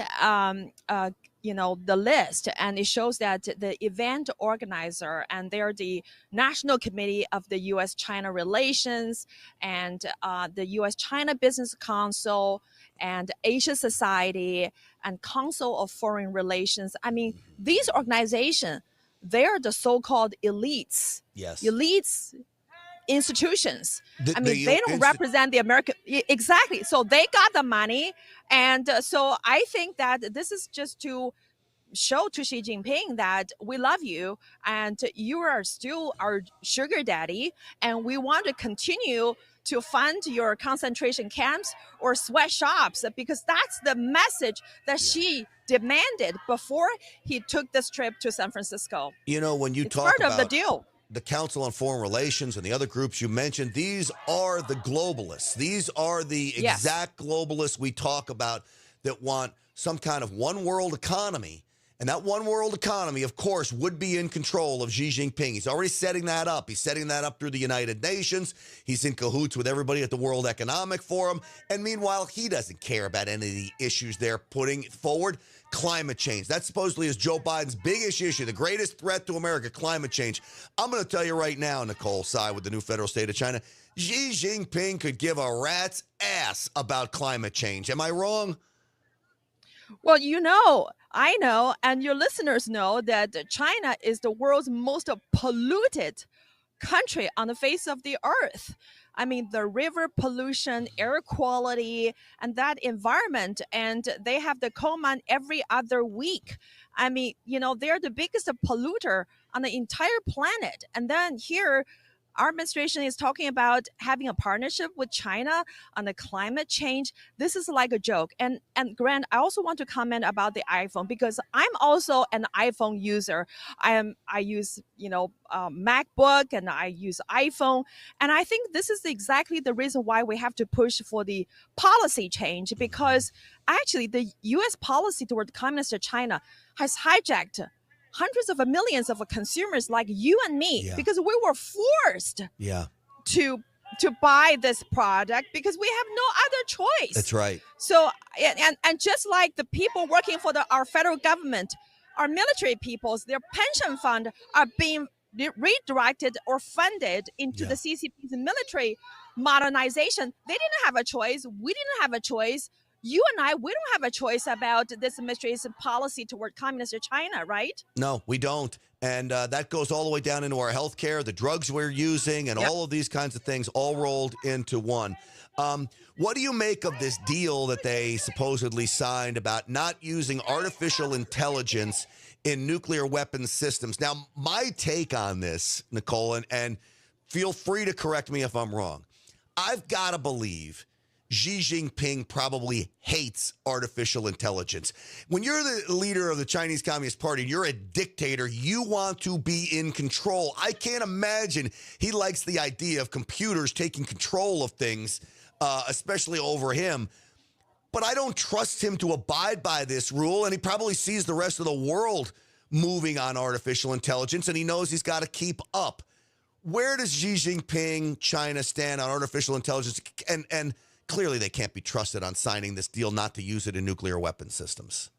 the list, and it shows that the event organizer, and they're the National Committee of the U.S.-China Relations, and the U.S.-China Business Council, and Asia Society, and Council of Foreign Relations. I mean, these organizations, they're the so-called elites. Yes. Elites institutions. They don't represent the American. Exactly. So they got the money. And so I think that this is just to show to Xi Jinping that we love you and you are still our sugar daddy. And we want to continue to fund your concentration camps or sweatshops, because that's the message that Xi demanded before he took this trip to San Francisco. When you it's talk part about of the deal. The Council on Foreign Relations and the other groups you mentioned, these are the globalists. These are the exact globalists we talk about that want some kind of one world economy. And that one world economy, of course, would be in control of Xi Jinping. He's already setting that up. He's setting that up through the United Nations. He's in cahoots with everybody at the World Economic Forum. And meanwhile, he doesn't care about any of the issues they're putting forward. Climate change. That supposedly is Joe Biden's biggest issue, the greatest threat to America, climate change. I'm going to tell you right now, Nicole Tsai, with the new federal state of China, Xi Jinping could give a rat's ass about climate change. Am I wrong? Well, I know, and your listeners know that China is the world's most polluted country on the face of the earth. I mean, the river pollution, air quality, and that environment, and they have the coal mine every other week. I mean, they're the biggest polluter on the entire planet. And then here, our administration is talking about having a partnership with China on the climate change. This is like a joke. And Grant, I also want to comment about the iPhone, because I'm also an iPhone user. I use, MacBook, and I use iPhone. And I think this is exactly the reason why we have to push for the policy change, because actually the U.S. policy toward communist China has hijacked hundreds of millions of consumers like you and me, because we were forced to buy this product because we have no other choice. That's right. So, and just like the people working for our federal government, our military peoples, their pension fund are being redirected or funded into the CCP's military modernization. They didn't have a choice. We didn't have a choice. You and I, we don't have a choice about this administration's policy toward communist China, right? No, we don't. And that goes all the way down into our healthcare, the drugs we're using, and all of these kinds of things all rolled into one. What do you make of this deal that they supposedly signed about not using artificial intelligence in nuclear weapons systems? Now, my take on this, Nicole, and feel free to correct me if I'm wrong. I've got to believe Xi Jinping probably hates artificial intelligence. When you're the leader of the Chinese Communist Party and you're a dictator, you want to be in control. I can't imagine he likes the idea of computers taking control of things, especially over him. But I don't trust him to abide by this rule, and he probably sees the rest of the world moving on artificial intelligence, and he knows he's got to keep up. Where does Xi Jinping, China, stand on artificial intelligence? And clearly they can't be trusted on signing this deal not to use it in nuclear weapon systems.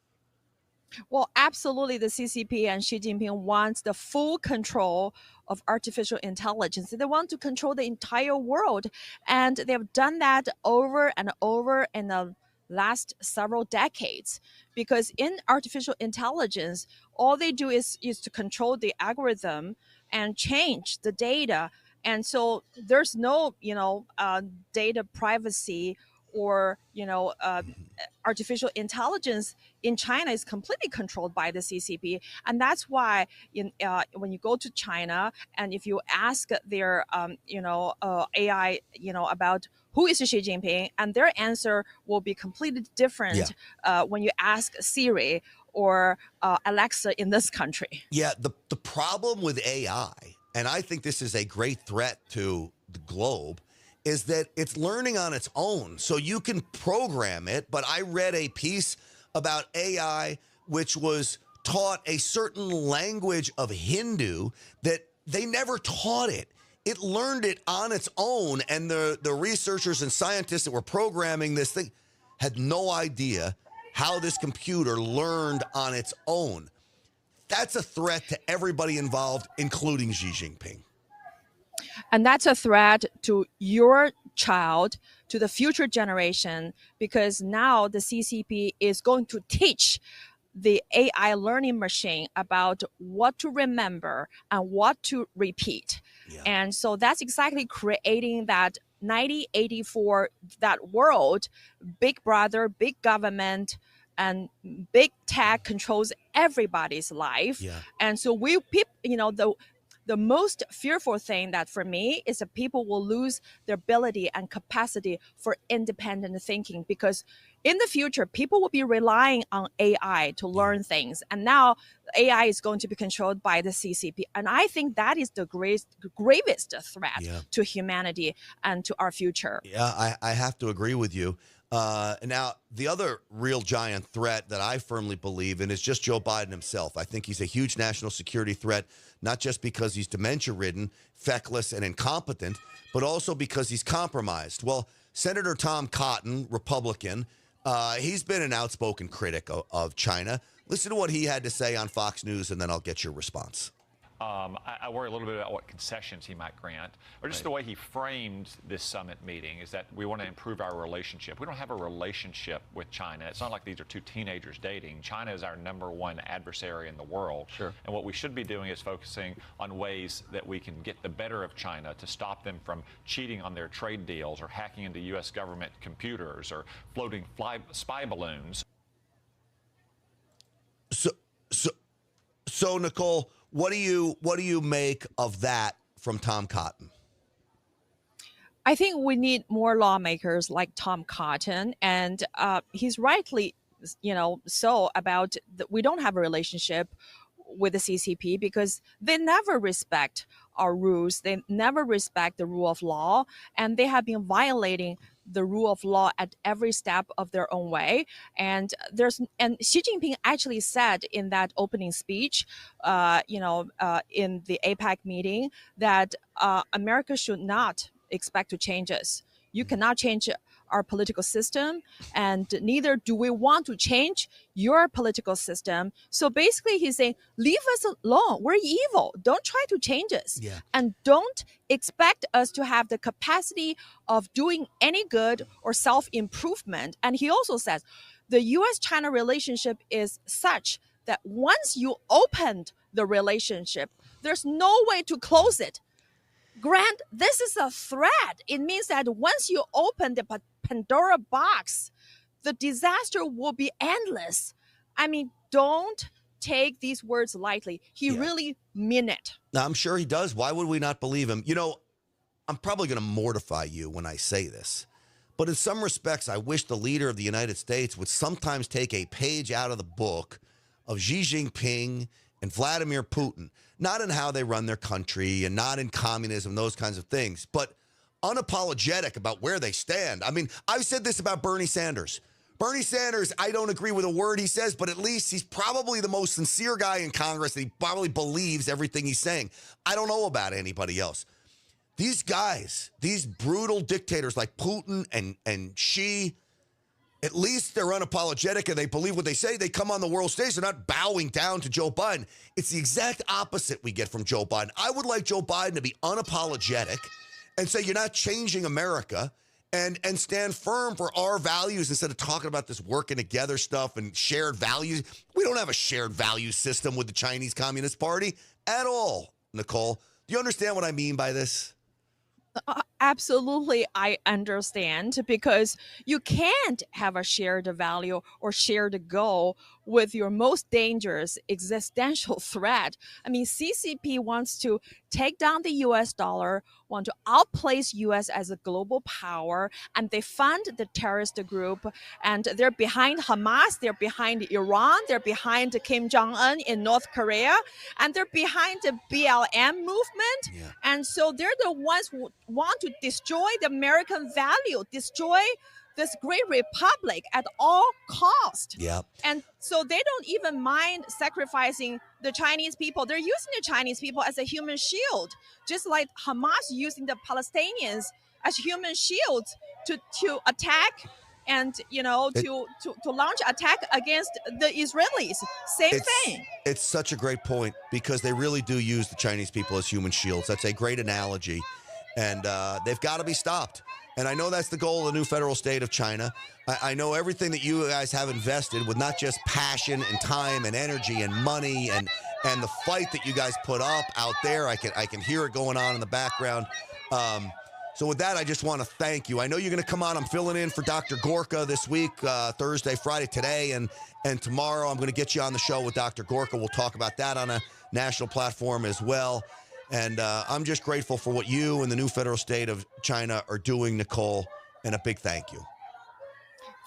Well, absolutely, the CCP and Xi Jinping wants the full control of artificial intelligence. They want to control the entire world, and they've done that over and over in the last several decades. Because in artificial intelligence, all they do is to control the algorithm and change the data. And so there's no, data privacy or, artificial intelligence in China is completely controlled by the CCP. And that's why when you go to China and if you ask their, AI, about who is Xi Jinping, and their answer will be completely different when you ask Siri or Alexa in this country. Yeah, the problem with AI, and I think this is a great threat to the globe, is that it's learning on its own. So you can program it, but I read a piece about AI which was taught a certain language of Hindu that they never taught it. It learned it on its own, and the researchers and scientists that were programming this thing had no idea how this computer learned on its own. That's a threat to everybody involved, including Xi Jinping. And that's a threat to your child, to the future generation, because now the CCP is going to teach the AI learning machine about what to remember and what to repeat. And so that's exactly creating that 1984, that world, big brother, big government, and big tech controls everybody's life. And so the most fearful thing that for me is that people will lose their ability and capacity for independent thinking, because in the future, people will be relying on AI to learn things. And now AI is going to be controlled by the CCP. And I think that is the gravest threat to humanity and to our future. Yeah, I have to agree with you. Now, the other real giant threat that I firmly believe in is just Joe Biden himself. I think he's a huge national security threat, not just because he's dementia-ridden, feckless, and incompetent, but also because he's compromised. Well, Senator Tom Cotton, Republican, he's been an outspoken critic of China. Listen to what he had to say on Fox News, and then I'll get your response. I worry a little bit about what concessions he might grant, or just the way he framed this summit meeting is that we want to improve our relationship. We don't have a relationship with China. It's not like these are two teenagers dating. China is our #1 adversary in the world. And what we should be doing is focusing on ways that we can get the better of China to stop them from cheating on their trade deals or hacking into U.S. government computers or floating spy balloons. So Nicole, what do you make of that from Tom Cotton? I think we need more lawmakers like Tom Cotton, and he's rightly, so about we don't have a relationship with the CCP because they never respect our rules. They never respect the rule of law, and they have been violating the rule of law at every step of their own way. And Xi Jinping actually said in that opening speech, in the APEC meeting, that America should not expect to change us. You cannot change our political system, and neither do we want to change your political system. So basically he's saying, leave us alone. We're evil. Don't try to change us. And don't expect us to have the capacity of doing any good or self-improvement. And he also says, the U.S.-China relationship is such that once you opened the relationship, there's no way to close it. Grant, this is a threat. It means that once you open the Pandora box, the disaster will be endless. I mean, don't take these words lightly. He really meant it. Now, I'm sure he does. Why would we not believe him? I'm probably going to mortify you when I say this, But in some respects, I wish the leader of the United States would sometimes take a page out of the book of Xi Jinping and Vladimir Putin, not in how they run their country and not in communism, those kinds of things, but unapologetic about where they stand. I mean, I've said this about Bernie Sanders. Bernie Sanders, I don't agree with a word he says, but at least he's probably the most sincere guy in Congress, and he probably believes everything he's saying. I don't know about anybody else. These guys, these brutal dictators like Putin and Xi, at least they're unapologetic and they believe what they say. They come on the world stage. They're not bowing down to Joe Biden. It's the exact opposite we get from Joe Biden. I would like Joe Biden to be unapologetic and say, you're not changing America, and stand firm for our values instead of talking about this working together stuff and shared values. We don't have a shared value system with the Chinese Communist Party at all, Nicole. Do you understand what I mean by this? Absolutely, I understand, because you can't have a shared value or shared goal with your most dangerous existential threat. I mean, CCP wants to take down the US dollar, want to outplace US as a global power, and they fund the terrorist group, and they're behind Hamas, they're behind Iran, they're behind Kim Jong-un in North Korea, and they're behind the BLM movement. And so they're the ones who want to destroy the American value, destroy this great republic at all cost. Yep. And so they don't even mind sacrificing the Chinese people. They're using the Chinese people as a human shield, just like Hamas using the Palestinians as human shields to attack and, you know, to launch attack against the Israelis. Same thing. It's such a great point, because they really do use the Chinese people as human shields. That's a great analogy. And they've got to be stopped. And I know that's the goal of the new federal state of China. I know everything that you guys have invested with not just passion and time and energy and money and the fight that you guys put up out there. I can hear it going on in the background. So with that, I just want to thank you. I know you're going to come on. I'm filling in for Dr. Gorka this week, Thursday, Friday, today, and tomorrow. I'm going to get you on the show with Dr. Gorka. We'll talk about that on a national platform as well. And I'm just grateful for what you and the new federal state of China are doing, Nicole, and a big thank you.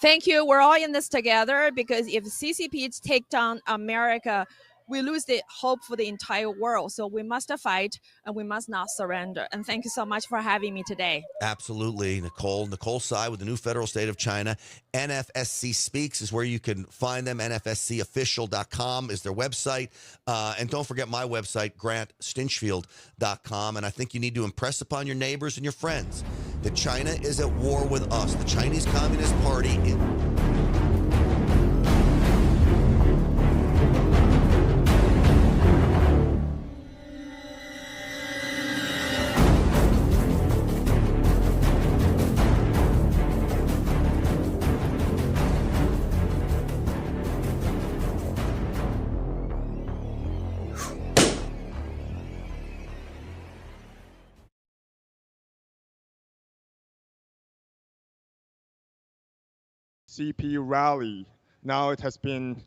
Thank you. We're all in this together, because if CCP take down America, we lose the hope for the entire world. So we must fight, and we must not surrender. And thank you so much for having me today. Absolutely, Nicole. Nicole Tsai with the new federal state of China. Nfsc Speaks is where you can find them. NFSCofficial.com is their website. And don't forget my website, GrantStinchfield.com. And I think you need to impress upon your neighbors and your friends that China is at war with us. The Chinese Communist Party is... CP rally. Now it has been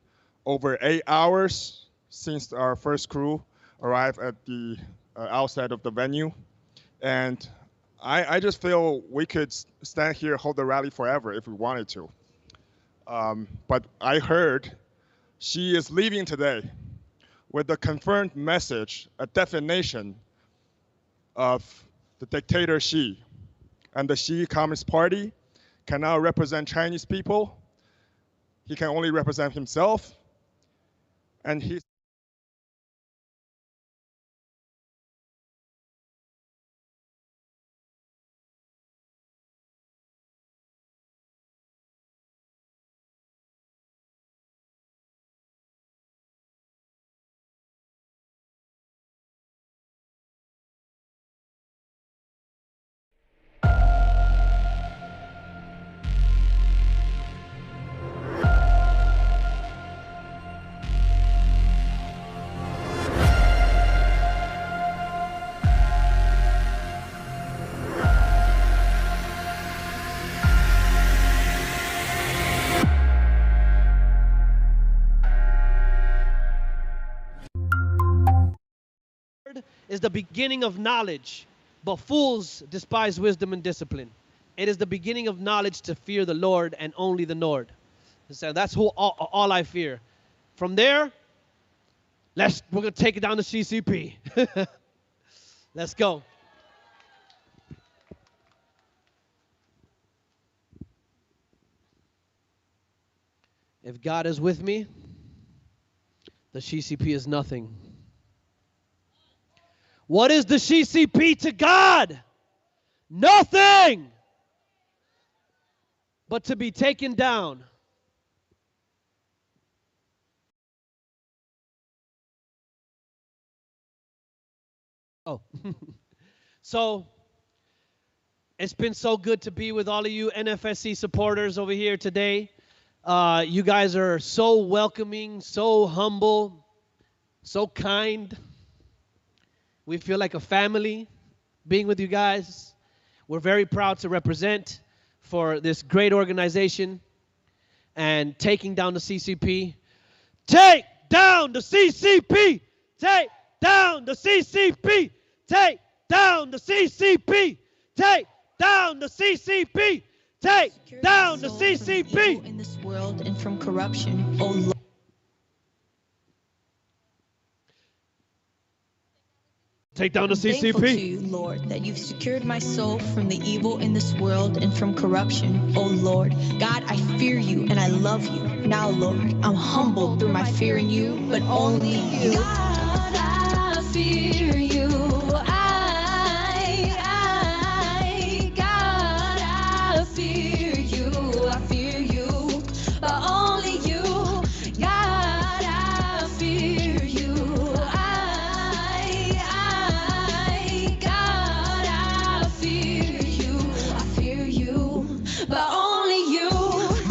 over 8 hours since our first crew arrived at the outside of the venue. And I just feel we could stand here, hold the rally forever if we wanted to. But I heard she is leaving today with a confirmed message, a definition of the dictator Xi. And the Xi Communist Party cannot represent Chinese people. He can only represent himself. And he's is the beginning of knowledge, but fools despise wisdom and discipline. It is the beginning of knowledge to fear the Lord and only the Lord. So that's all I fear. From there, we're going to take it down to CCP. Let's go. If God is with me, the CCP is nothing. What is the CCP to God? Nothing but to be taken down. Oh, so it's been so good to be with all of you NFSC supporters over here today. You guys are so welcoming, so humble, so kind. We feel like a family being with you guys. We're very proud to represent for this great organization and taking down the CCP. Take down the CCP! Take down the CCP! Take down the CCP! Take down the CCP! Take down the CCP! In this world and from corruption, oh Lord. Take down the CCP. I'm thankful to you, Lord, that you've secured my soul from the evil in this world and from corruption, oh Lord. God, I fear you and I love you. Now, Lord, I'm humbled through my fear in you, but only you. God, I fear you.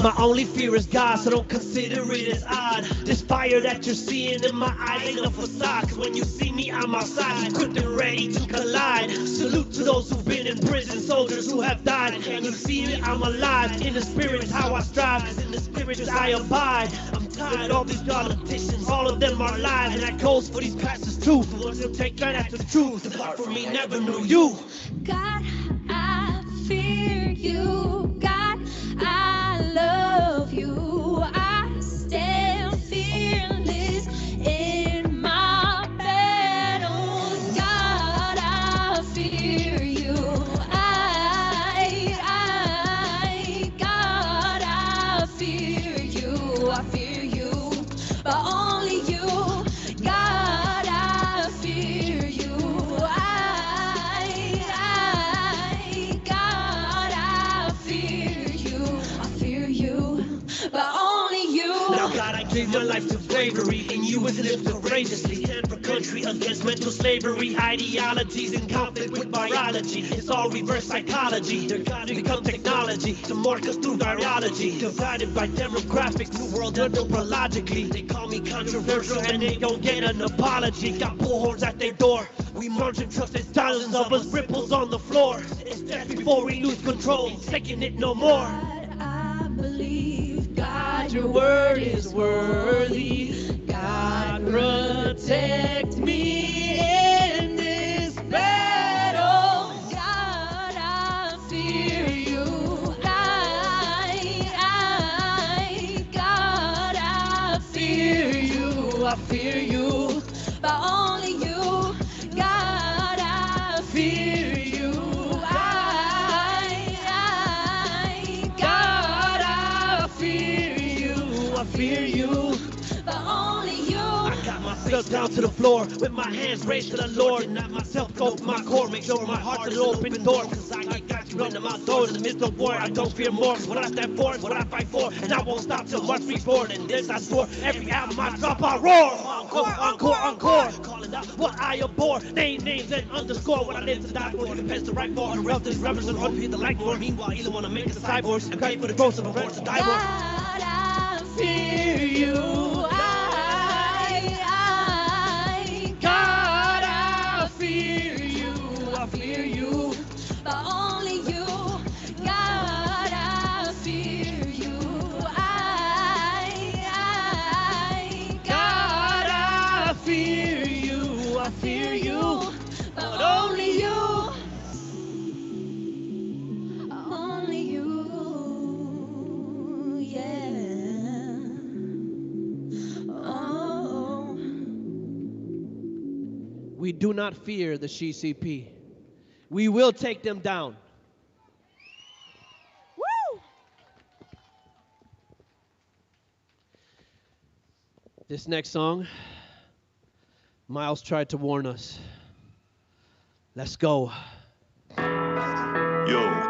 My only fear is God, so don't consider it as odd. This fire that you're seeing in my eyes ain't a facade. Cause when you see me, I'm outside, equipped and ready to collide. Salute to those who've been in prison, soldiers who have died. And you see me, I'm alive. In the spirit is how I strive, cause in the spirit is I abide. I'm tired of all these politicians, all of them are lies. And that goes for these pastors too, the ones who take right after the truth. Depart from me, never knew you. God, I fear you. God, I love you. I stand fearless in my battles. God, I fear you. God, I fear you. I fear you, but only you. God, I fear you. But only you. Now God, I gave my life to slavery, and you was lived courageously. Stand for country against mental slavery, ideologies in conflict with biology. It's all reverse psychology. They're got to become technology to mark us through biology. Divided by demographics, new world anthropologically. They call me controversial, and they don't get an apology. Got bullhorns at their door. We march and trust there's thousands of us, ripples on the floor. It's death before we lose control, taking it no more. I believe, God, your word is worthy. God, protect me in this battle. God, I fear you. God, I fear you. I fear you, but only you. God, I fear you. I fear you, but only you. I got myself down to the floor with my hands raised to the Lord, and not myself go to my core. Make sure my heart's an open door, cause I got you under my door. In the midst of war, I don't fear more, cause what I stand for is what I fight for, and I won't stop till once reborn. And this I swore, every album I drop I roar. Encore, encore, encore, calling out what I abhor. Names and underscore what I live to die for. It depends to right for, or else this rebels and run the like for. Meanwhile, either wanna make us cyborgs and pay for the growth of a rent to die for. Fear you. God, I fear you. I fear you, but only you. God, I fear you. God, I fear you. I fear you, but only you. We do not fear the CCP. We will take them down. Woo! This next song, Miles tried to warn us. Let's go.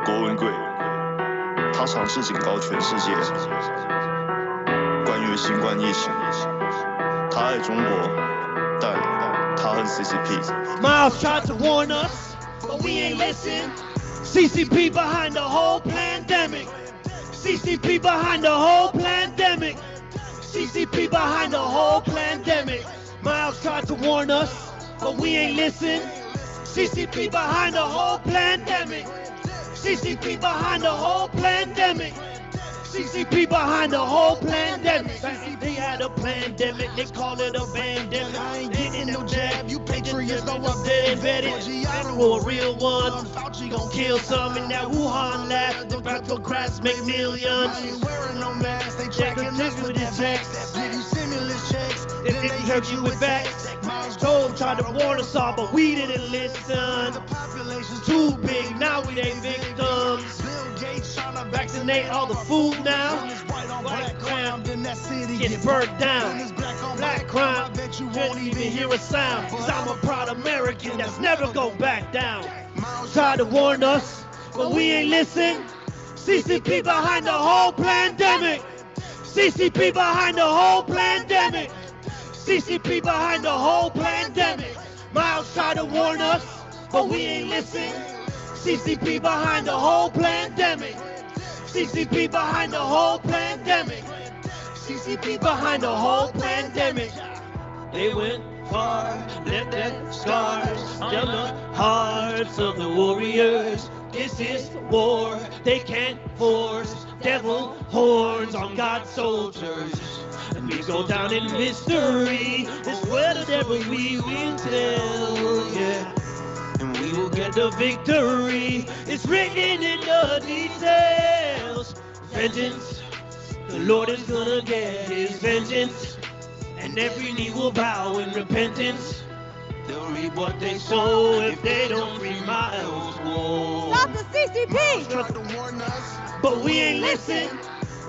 郭文贵，他尝试警告全世界，关于新冠疫情，他爱中国，但他恨 CCP。 Miles tried to warn us, but we ain't listen. CCP behind the whole pandemic. CCP behind the whole pandemic. CCP behind the whole pandemic. Miles tried to warn us, but we ain't listen. CCP behind the whole pandemic. CCP behind the whole pandemic. CCP behind the whole pandemic. They had a pandemic, they call it a pandemic. I ain't getting no jab, you patriots know I'm dead vetted. For a real one, Fauci gon' kill some in that Wuhan lab. The patrocrats make millions. I ain't wearing no mask, they tracking this with his checks. Give you stimulus checks, and then they hurt you with facts. Told tried to warn us all, but we didn't listen. The population's too big, now we they victims. Bill Gates trying to vaccinate all the food now. White crime, then that city gets burnt down. Black crime, I bet you won't even hear a sound. Cause I'm a proud American that's never go back down. Tried to warn us, but we ain't listen. CCP behind the whole pandemic. CCP behind the whole pandemic. CCP behind the whole pandemic. Miles tried to warn us, but we ain't listen. CCP behind the whole pandemic. CCP behind the whole pandemic. CCP behind the whole pandemic. They went far, left their scars down the hearts of the warriors. This is war, they can't force devil horns on God's soldiers. And we go down in history, it's whatever we will tell, yeah. And we will get the victory, it's written in the details. Vengeance, the Lord is gonna get his vengeance. And every knee will bow in repentance. They'll reap what they sow if they don't read Miles' woe. Stop the CCP! Tried to warn us, but we ain't listen.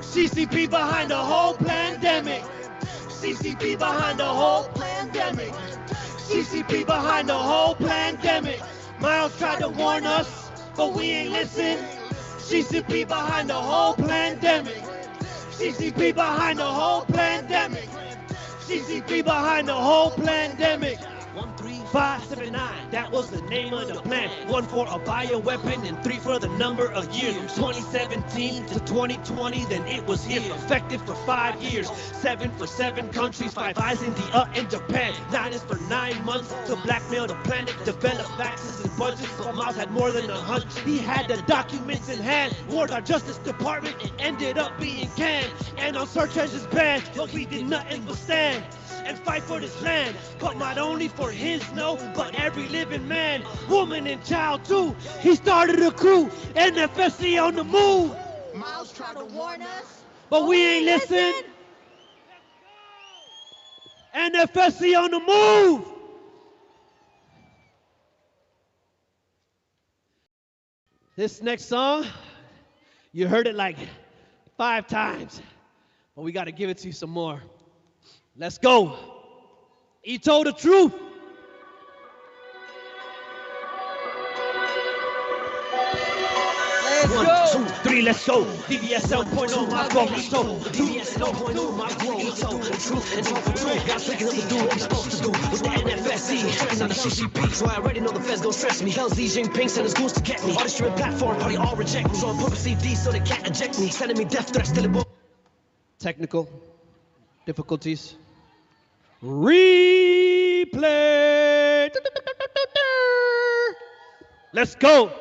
CCP behind the whole pandemic. CCP behind the whole pandemic. CCP behind the whole pandemic. Miles tried to warn us, but we ain't listen. CCP behind the whole pandemic. CCP behind the whole pandemic. CCP behind the whole pandemic. 13579, that was the name of the plan. 1 for a bioweapon and 3 for the number of years. 2017 to 2020, then it was here, effective for 5 years. 7 for 7 countries, 5 eyes India and Japan. 9 is for 9 months to blackmail the planet, develop vaccines and budgets. But Miles had more than 100. He had the documents in hand, warned our Justice Department, and ended up being canned. And on search engines banned, but we did nothing but stand and fight for this land, but not only for his, no, but every living man, woman, and child too. He started a crew, Nfsc on the move. Miles tried to warn us, but we ain't listen. Nfsc on the move. This next song, you heard it like 5 times, but we got to give it to you some more. Let's go. He told the truth. Let's 1, 2, 3, let's go. DBS 7.0, my growth. DBS 7.0, my growth. Truth and truth. God's thinking of to do what we're supposed to do. With the NFSC, tracking on the CCP. So I already know the feds don't stress me. Hell's Xi Jinping sent his goons to get me. All the streaming platform, probably all reject me. So I'm purposely D so they can't eject me. Sending me death threats till it. Technical difficulties. Replay. Let's go.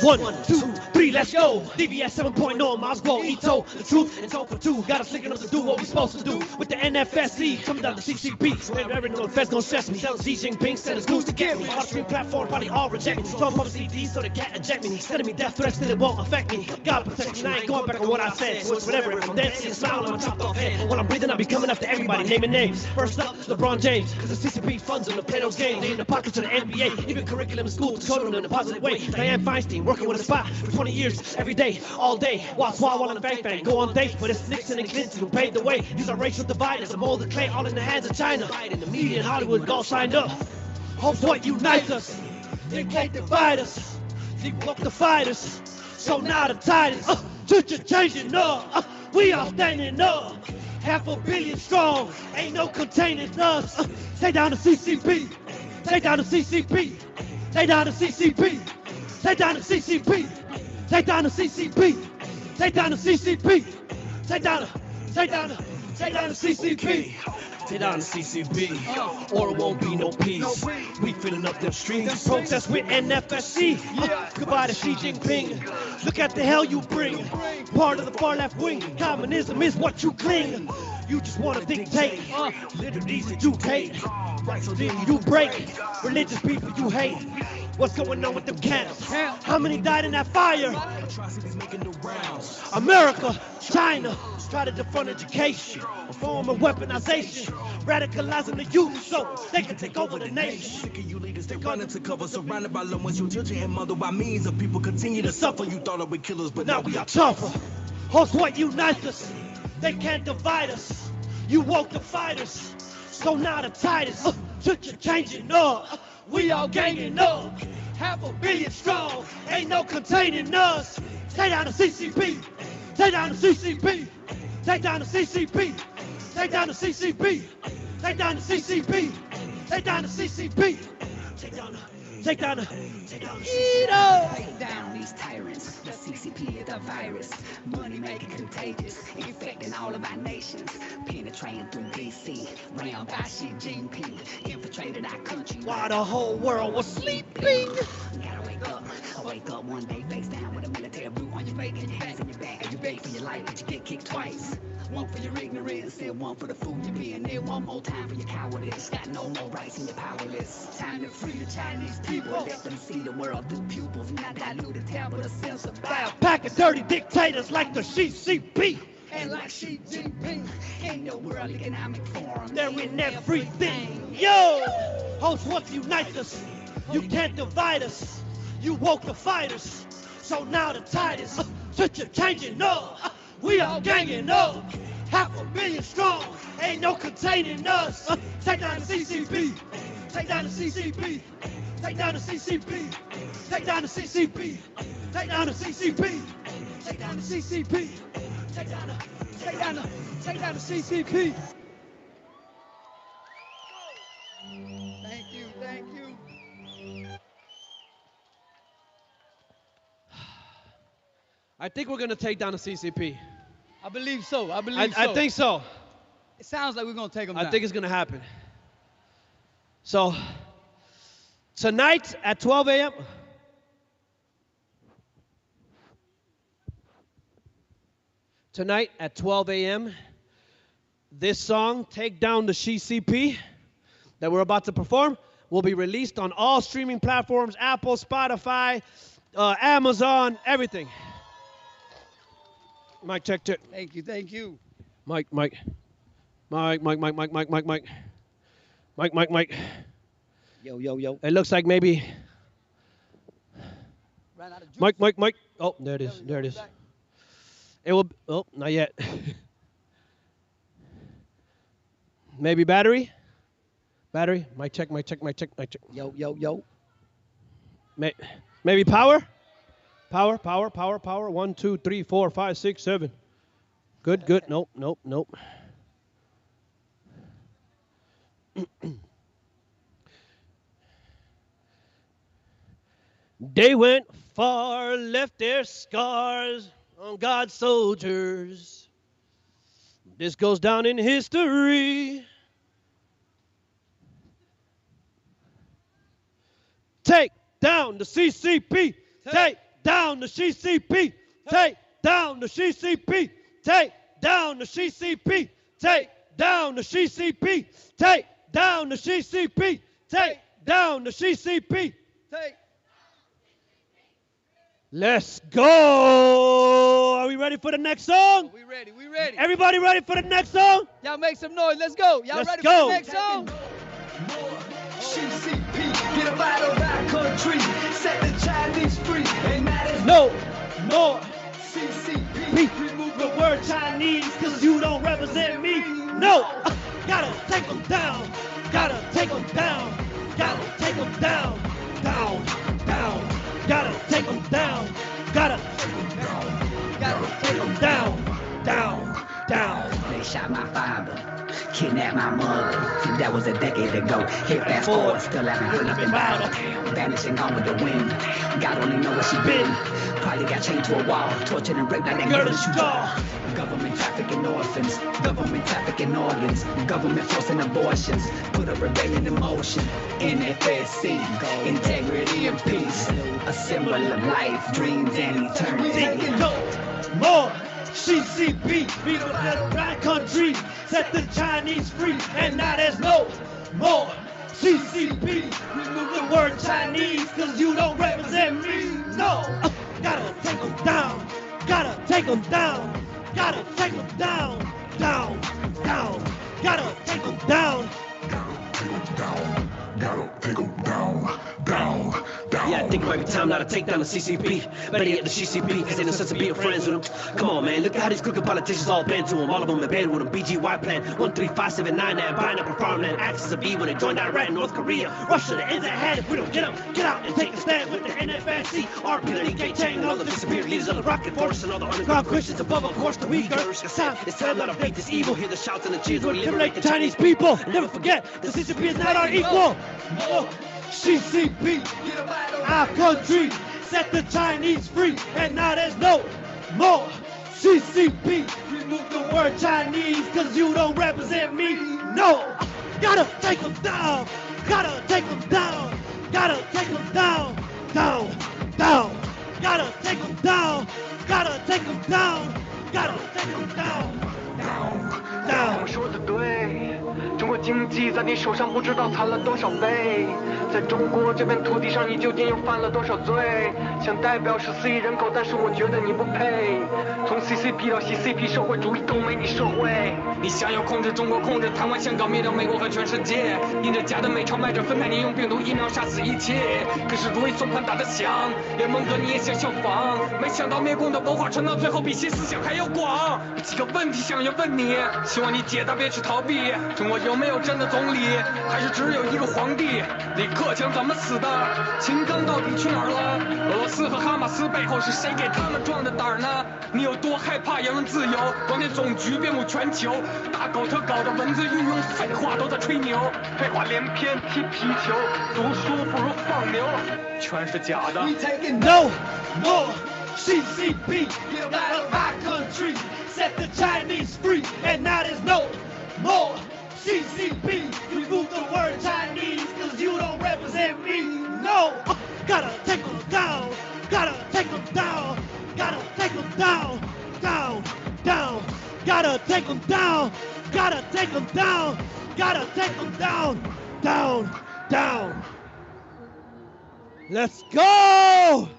1, 2, 3, let's go. DBS 7.0, miles grow, Ito, the truth, and so for two. Got us thinking of to do what we supposed to do with the NFSC, coming down the CCP. Never know the feds gon' stress me. Tell Xi Jinping, send his goons to get me. All stream platform, probably all reject me. Throw them up CDs so they can't eject me. Sending me death threats that it won't affect me. God protect me, I ain't going back on what I said. So it's whatever, if I'm dead, see a smile on my chopped off head. When I'm breathing, I'll be coming after everybody, naming names. First up, LeBron James, cause the CCP funds him to play those games. They in the pockets of the NBA, even curriculum in school to code them in a positive way. Dianne Feinstein, working with a spot for 20 years, every day, all day. Watch Swallow on the bang, go on dates, but it's Nixon and Clinton who paved the way. Use our racial divide as a mold of clay, all in the hands of China. And the media and Hollywood all signed up. Hope what unites us, they can't divide us. They woke the fighters, so now the tide is changing up. We all standing up, 500 million strong, ain't no containing us. Stay down the CCP, stay down the CCP, stay down the CCP, stay down the CCP, stay down the CCP, stay down the CCP, stay down the CCP. Stay down the CCP, or it won't be no peace. We filling up them streets, protest with Nfsc. Goodbye to Xi Jinping. Look at the hell you bring. Part of the far left wing. Communism is what you cling. You just want to dictate. Liberties that you take. Rights that you break. Religious people you hate. What's going on with them camps? How many died in that fire? America, China, try to defund education, a form of weaponization, radicalizing the youth so they can take over the nation. Sick of you leaders, they run into cover, surrounded by loved ones, your children and mother by means of people continue to suffer. You thought it would kill us, but now we are tougher. Host what unites us, they can't divide us. You woke the fighters, so now the tide is changing up. We all ganging up, 500 million strong, ain't no containing us. Stay down the CCP, stay down the CCP, stay down the CCP, stay down the CCP, stay down the CCP, stay down the CCP, take down the Take down these tyrants. The CCP is the virus. Money making contagious, infecting all of our nations. Penetrating through DC, ran by Xi Jinping, infiltrated our country while the whole world was sleeping. Gotta wake up one day, face down with a military boot on your bacon, hands in your back, and you beg for your life, but you get kicked twice. One for your ignorance, and one for the food you're being, and one more time for your cowardice. Got no more rights and you're powerless. Time to free the Chinese people, let them see the world through pupils, not dilute the tablet of sense of a pack of dirty dictators like the CCP. And like Xi Jinping, ain't no World Economic Forum. They're in everything. Yo! Host what unites us. You can't divide us. You woke the fighters. So now the tide is changing up. We all ganging up. 500 million strong. Ain't no containing us. Take down the CCP. Take down the CCP. Take down the CCP. Take down the CCP. Take down the CCP. Take down the CCP. Take down the CCP. Thank you. I think we're going to take down the CCP. I believe so. I think so. It sounds like we're going to take them down. I think it's going to happen. So, tonight at 12 a.m., this song, Take Down the CCP, that we're about to perform, will be released on all streaming platforms, Apple, Spotify, Amazon, everything. Mic check. Thank you. Mic. Yo. It looks like maybe. Mic. Oh, there it is. It will. Oh, not yet. Maybe battery. Mic check. Yo. Maybe power. Power. 1, 2, 3, 4, 5, 6, 7. Good. Nope. They went far, left their scars on God's soldiers. This goes down in history. Take down the CCP. Take down the CCP. Take down the CCP. Take down the CCP. Take down the CCP. Take down the CCP. Take down the CCP. Take. Let's go. Are we ready for the next song? We ready. We ready. Everybody ready for the next song? Y'all make some noise. Let's go. Y'all ready for the next song? CCP, get up out of our country, set the Chinese free, and that is no more. CCP, remove the word Chinese, cause you don't represent me. No, gotta take them down, gotta take them down, gotta take them down, down, down, gotta take them down, gotta take them down, gotta take them down, down, down. They shot my father, kidnapped my mother. That was a decade ago. Here fast forward, still haven't heard nothing about her. Vanishing gone with the wind. God only know where she been. Probably got chained to a wall, tortured and raped by that girl that you draw. Government trafficking orphans, government trafficking organs, government forcing abortions, put a rebellion in motion. Nfsc, integrity and peace, a symbol of life, dreams and eternity. More CCP, we don't let our country set the Chinese free, and now there's no more CCP. Remove the word Chinese, cause you don't represent me. No, gotta take them down, gotta take them down, gotta take them down, down, down, gotta take them down, down, gotta take them down, down. Yeah, I think it might be time now to take down the CCP. Better yet, the CCP, cause ain't no sense of being friends with them. Come on, man, look at how these crooked politicians all bend to them. All of them in bed with them. BGY plan 13579, buying up a farmland. Axis of E when they joined Iraq, North Korea. Russia, the ends that had if we don't get them. Get out and take a stand with the Nfsc. RP, the K Chang, and all the disappeared leaders of the rocket force, and all the underground Christians above, of course, the Uyghurs. It's time now to beat this evil. Hear the shouts and the cheers when we liberate the Chinese people. And never forget, the CCP is not our equal. CCP, our country, set the Chinese free, and now there's no more CCP. Remove the word Chinese, cause you don't represent me. No, gotta take them down, gotta take them down, gotta take them down, down, down, gotta take them down, gotta take them down, gotta take them down, down, down. 我说的对，中国经济在你手上不知道惨了多少倍，在中国这片土地上你究竟又犯了多少罪？想代表14亿人口，但是我觉得你不配。从 CCP 到 CCP， 社会主义都没你社会。你想要控制中国，控制台湾、香港，灭掉美国和全世界，印着假的美钞，卖着分派，你用病毒疫苗杀死一切。可是如意算盘打得响，连蒙哥你也想效仿，没想到灭共的谋划传到最后比新思想还要广。有几个问题想要问你，希望你解答，别去逃避。中国有没有真的总理，还是只有一个皇帝？李克强怎么死的？秦刚到底去哪儿了？俄罗斯和哈马斯背后是谁给他们壮的胆呢？你有多害怕言论自由？光天总局遍布全球，大搞特搞的文字运用，废话都在吹牛，废话连篇踢皮球，读书不如放牛，全是假的。No more CCP, get out of our country, set the Chinese free, and now there's no more CCP. Remove the word Chinese, cause you don't represent me. No, gotta take them down, gotta take them down, gotta take them down, down, down, gotta take them down, gotta take them down, gotta take them down, down, down. Let's go!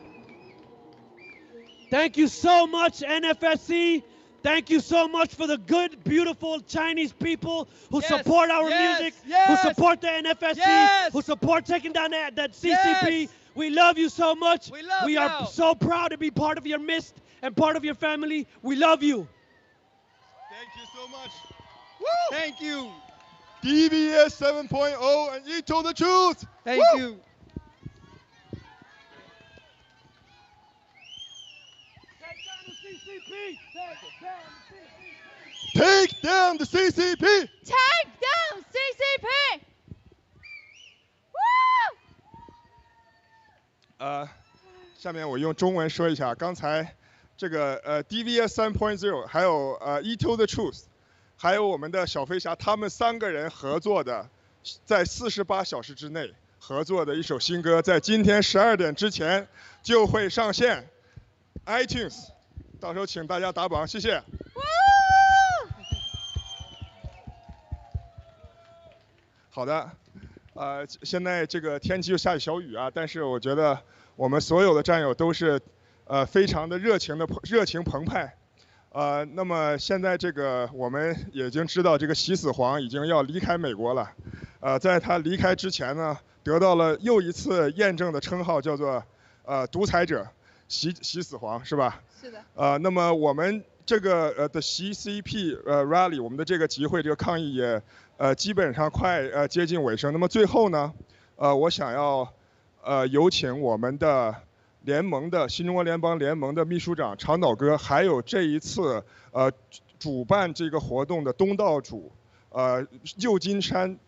Thank you so much, NFSC. Thank you so much for the good, beautiful Chinese people who support our music, who support the NFSC, who support taking down that CCP. We love you so much. We are so proud to be part of your midst and part of your family. We love you. Thank you so much. Woo! Thank you. DBS 7.0 and you told the truth. Thank you. Take down the CCP! Take down CCP! Woo! 下面我用中文说一下，刚才这个DVS 3.0，还有You Told the Truth， 还有我们的小飞侠，他们3个人合作的，在48小时之内合作的一首新歌，在今天12点之前就会上线 iTunes， 到时候请大家打榜，谢谢。好的，现在这个天气又下起小雨啊，但是我觉得我们所有的战友都是非常的热情澎湃。那么现在这个我们已经知道，这个习死皇已经要离开美国了。在他离开之前呢，得到了又一次验证的称号，叫做独裁者习死皇，是吧？是的。那么我们这个的CCP rally， 我们的这个集会，这个抗议也基本上快接近尾声。那么最后呢，我想要有请我们的联盟的新中国联邦联盟的秘书长长岛哥，还有这一次主办这个活动的东道主旧金山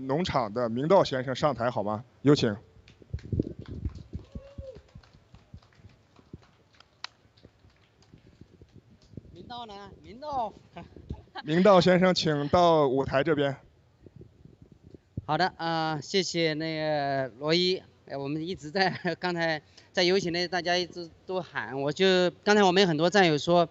农场的明道先生上台好吗？有请。明道呢？明道。明道先生，请到舞台这边。好的谢谢那个罗伊。我们一直在刚才在游行内，大家一直都喊，刚才我们有很多战友说，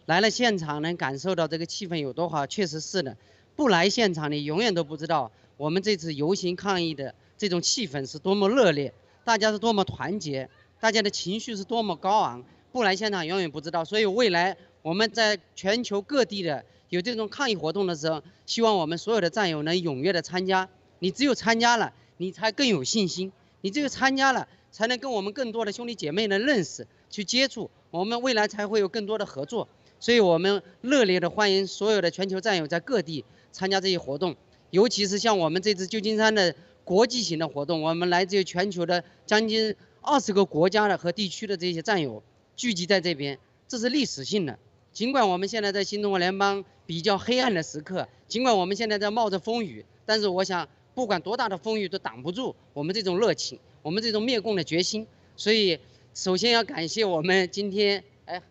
来了现场能感受到这个气氛有多好，确实是的。不来现场，你永远都不知道我们这次游行抗议的这种气氛是多么热烈，大家是多么团结，大家的情绪是多么高昂。不来现场永远不知道，所以未来我们在全球各地的有这种抗议活动的时候，希望我们所有的战友能踊跃的参加。你只有参加了，你才更有信心。你只有参加了，才能跟我们更多的兄弟姐妹能认识、去接触，我们未来才会有更多的合作。所以我们热烈的欢迎所有的全球战友在各地参加这些活动，尤其是像我们这次旧金山的国际型的活动，我们来自于全球的将近20个国家的和地区的这些战友聚集在这边，这是历史性的。尽管我们现在在新中国联邦比较黑暗的时刻，尽管我们现在在冒着风雨，但是我想，不管多大的风雨都挡不住我们这种热情，我们这种灭共的决心。所以，首先要感谢我们今天，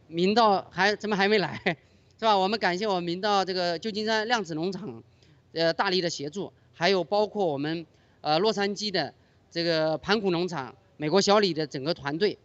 明道怎么还没来，是吧？我们感谢我们明道这个旧金山量子农场，大力的协助，还有包括我们洛杉矶的这个盘古农场、美国小李的整个团队。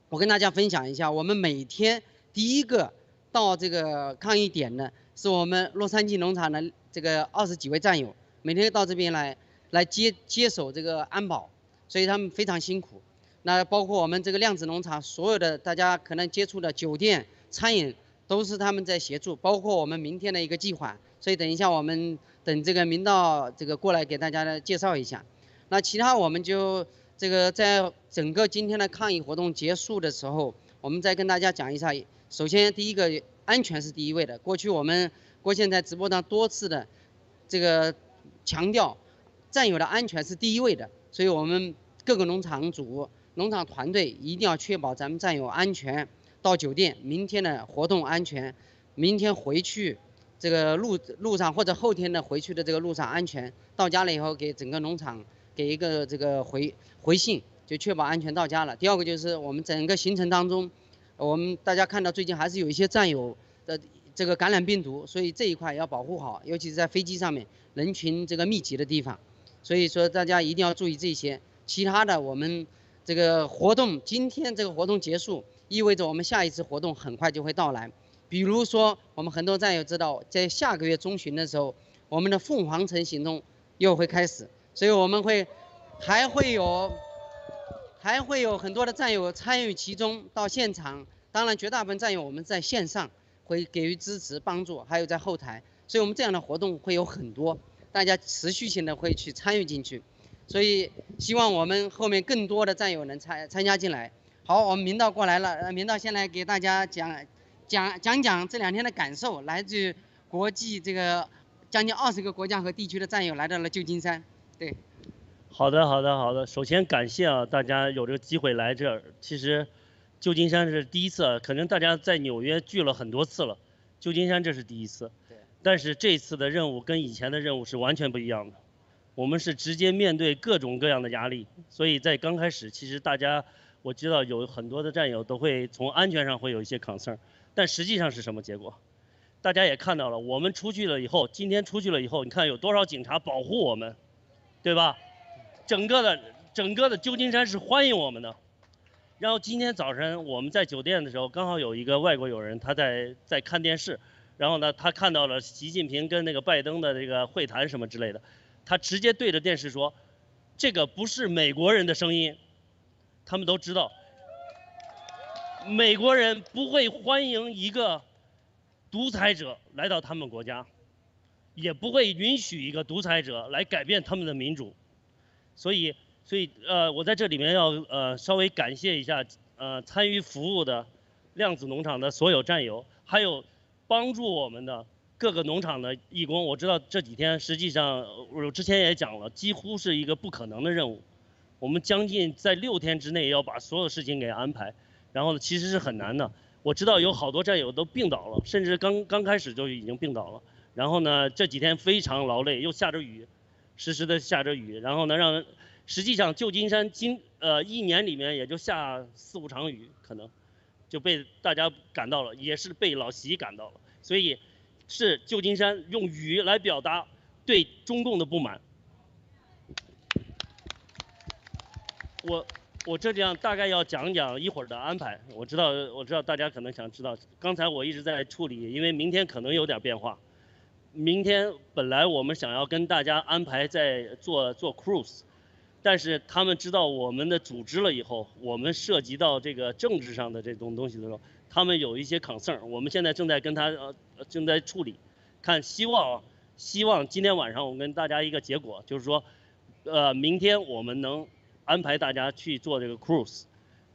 我跟大家分享一下，我们每天第一个到这个抗议点的是我们洛杉矶农场的这个20几位战友。每天到这边来接手这个安保，所以他们非常辛苦。那包括我们这个量子农场所有的大家可能接触的酒店、餐饮，都是他们在协助，包括我们明天的一个计划。所以等一下我们等这个明道这个过来给大家来介绍一下。那其他我们就这个在整个今天的抗议活动结束的时候，我们再跟大家讲一下。首先第一个，安全是第一位的。过去我们郭宪在直播上多次的这个强调战友的安全是第一位的，所以我们各个农场主、农场团队一定要确保咱们战友安全到酒店，明天的活动安全，明天回去这个路上或者后天的回去的这个路上安全，到家了以后给整个农场给一个这个回信，就确保安全到家了。第二个就是我们整个行程当中，我们大家看到最近还是有一些战友的这个感染病毒，所以这一块要保护好，尤其是在飞机上面人群这个密集的地方，所以说大家一定要注意这些。其他的我们这个活动，今天这个活动结束，意味着我们下一次活动很快就会到来。比如说，我们很多战友知道，在下个月中旬的时候，我们的凤凰城行动又会开始，所以我们还会有很多的战友参与其中到现场。当然，绝大部分战友我们在线上会给予支持帮助，还有在后台，所以我们这样的活动会有很多，大家持续性的会去参与进去，所以希望我们后面更多的战友能参加进来。好，我们明道过来了，明道先来给大家讲这2天的感受，来自于国际这个将近20个国家和地区的战友来到了旧金山。对，好的。首先感谢大家有这个机会来这儿。其实旧金山是第一次，可能大家在纽约聚了很多次了，旧金山这是第一次。但是这次的任务跟以前的任务是完全不一样的，我们是直接面对各种各样的压力，所以在刚开始，其实大家我知道有很多的战友都会从安全上会有一些 concern， 但实际上是什么结果？大家也看到了，我们出去了以后，今天出去了以后，你看有多少警察保护我们，对吧？整个的整个的旧金山是欢迎我们的。然后今天早晨我们在酒店的时候，刚好有一个外国友人，他在看电视，然后呢，他看到了习近平跟那个拜登的这个会谈什么之类的，他直接对着电视说，这个不是美国人的声音，他们都知道，美国人不会欢迎一个独裁者来到他们国家，也不会允许一个独裁者来改变他们的民主，所以我在这里面要稍微感谢一下参与服务的量子农场的所有战友，还有帮助我们的各个农场的义工。我知道这几天实际上我之前也讲了，几乎是一个不可能的任务，我们将近在6天之内要把所有事情给安排，然后呢其实是很难的。我知道有好多战友都病倒了，甚至刚开始就已经病倒了。然后呢这几天非常劳累，又下着雨，时时的下着雨，然后呢实际上旧金山1年里面也就下4、5场雨，可能就被大家感到了，也是被老习感到了，所以是旧金山用雨来表达对中共的不满。我这样大概要讲讲一会儿的安排，我知道大家可能想知道，刚才我一直在处理，因为明天可能有点变化。明天本来我们想要跟大家安排在做 cruise。但是他们知道我们的组织了以后，我们涉及到这个政治上的这种东西的时候，他们有一些 concern， 我们现在正在跟他正在处理，看希望今天晚上我跟大家一个结果，就是说，明天我们能安排大家去做这个 cruise，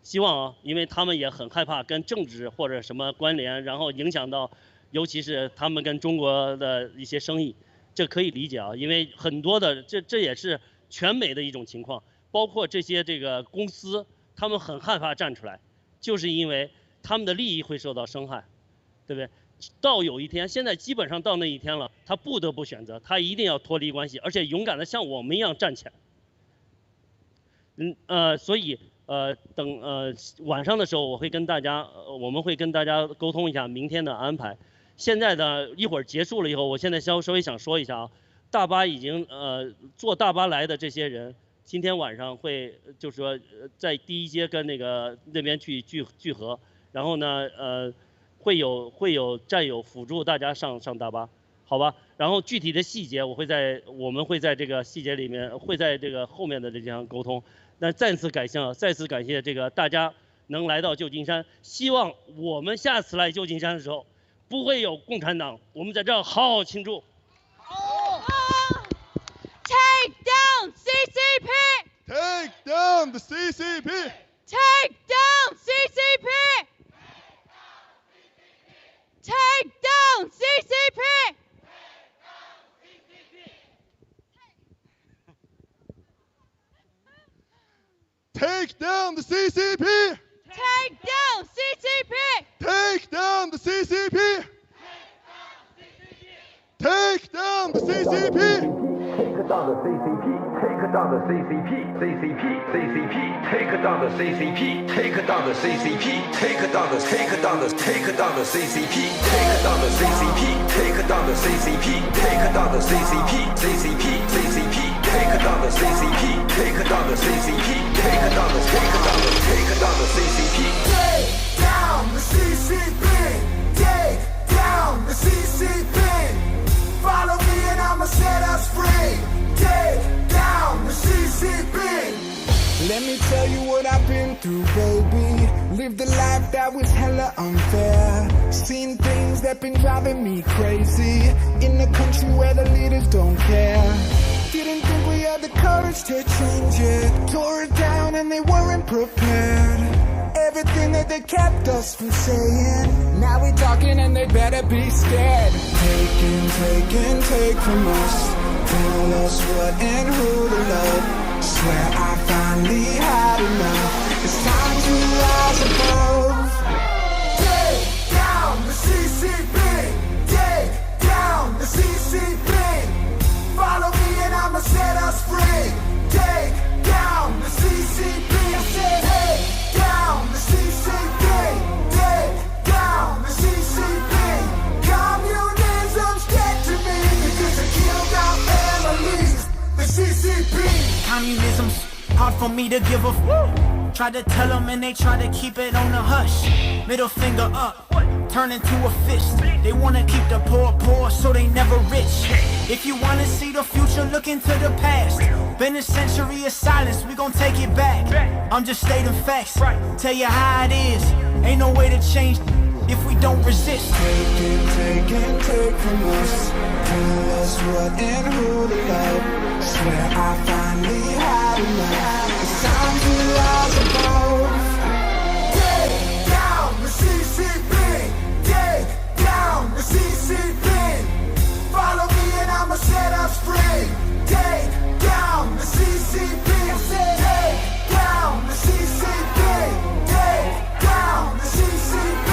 希望因为他们也很害怕跟政治或者什么关联，然后影响到，尤其是他们跟中国的一些生意，这可以理解因为很多的这也是。全美的一种情况，包括这个公司，他们很害怕站出来，就是因为他们的利益会受到伤害，对不对？到有一天，现在基本上到那一天了，他不得不选择，他一定要脱离关系，而且勇敢的像我们一样站起来。所以等晚上的时候，我们会跟大家沟通一下明天的安排。现在呢，一会儿结束了以后，我现在稍微想说一下大巴已经坐大巴来的这些人，今天晚上会就是说在第一街跟那边去聚合，然后呢会有战友辅助大家上大巴，好吧？然后具体的细节我们会在这个细节里面会在这个后面的这项沟通。那再次感谢大家能来到旧金山，希望我们下次来旧金山的时候不会有共产党，我们在这儿好好庆祝。Take down CCP! Take down the CCP! Take down CCP! Take down CCP! Take down the CCP! Take down CCP! Take down the CCP! Take down the CCP! Take down the CCP, take down the CCP, CCP, take down the CCP, take down the CCP, take down the CCP, take down the CCP, take down the CCP, take down the CCP, take down the CCP, CCP, take down the CCP, take down the CCP, take down the CCP. Take down the CCP, take down the CCP. Follow me and I'ma set us free. Take down the CCP. Let me tell you what I've been through, baby. Lived a life that was hella unfair. Seen things that been driving me crazy. In a country where the leaders don't care. Didn't think we had the courage to change it. Tore it down and they weren't prepared. Everything that they kept us from saying. Now we talking and they better be scared. Take from us. Tell us what and who to love. Swear I finally had enough. It's time to rise above. Take down the CCP. Take down the CCP. Follow me and I'ma set us free. Take down the CCP. I said, hey, down the CCP. Take down the CCP. Communism's dead to me because it killed our families. The CCP. Communism's hard for me to give a f. Try to tell them and they try to keep it on the hush. Middle finger up, turn into a fist. They wanna keep the poor poor so they never rich. If you wanna see the future, look into the past. Been a century of silence, we gon' take it back. I'm just stating facts, tell you how it is. Ain't no way to change if we don't resist. Take from us. Tell us what and who to love. Swear I finally had enough. It's time to rise above. Take down the CCP. Take down the CCP. Follow me and I'ma set us free. Take down the CCP. Take down the CCP. Take down the CCP.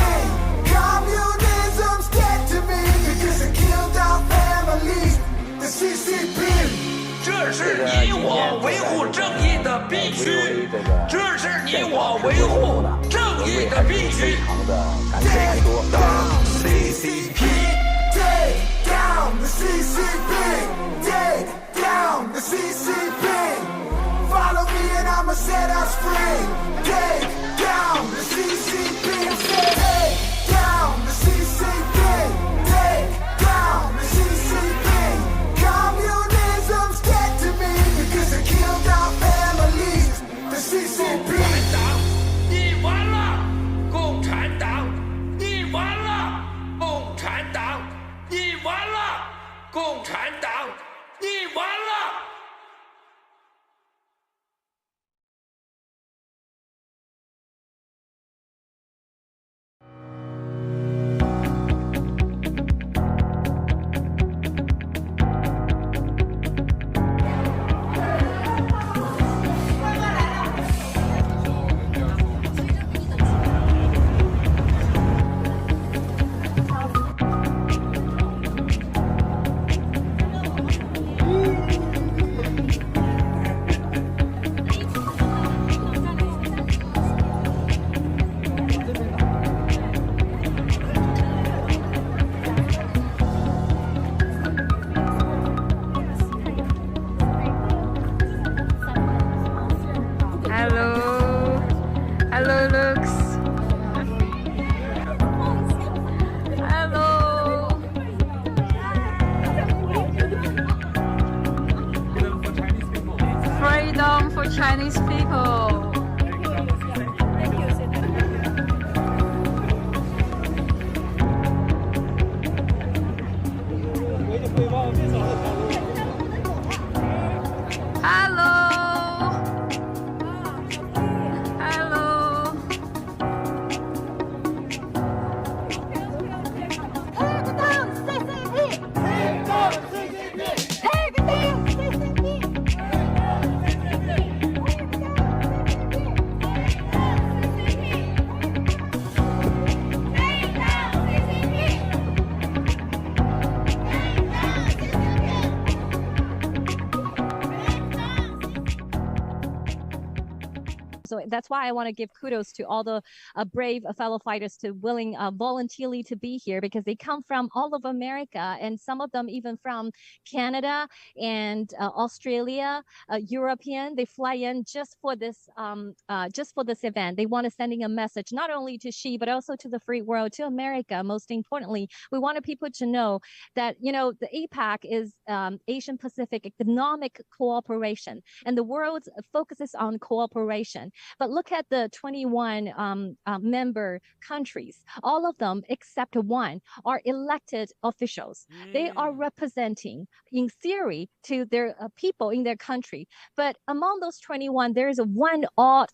Communism's dead to me because it killed our families. The CCP. 这是你我维护正义的必须，这是你我维护正义的必须。Take down the CCP. Take down the CCP. Take down the CCP. Follow me and I'ma set us free. Take down the CCP. Take down the CCP. Take down the CCP. Communism's dead to me because it killed our families. The CCP. 你完了，共产党！你完了，共产党！你完了，共产党！你完了。Hello, Lux. Hello. Freedom for Chinese people. So that's why I want to give kudos to all the brave fellow fighters to willing voluntarily to be here, because they come from all of America, and some of them even from Canada and Australia, European. They fly in just for this event. They want to sending a message not only to Xi but also to the free world, to America. Most importantly, we wanted people to know that, you know, the APEC is Asian Pacific Economic Cooperation, and the world focuses on cooperation. But look at the 21 member countries. All of them, except one, are elected officials. They are representing, in theory, to their people in their country. But among those 21, there is one odd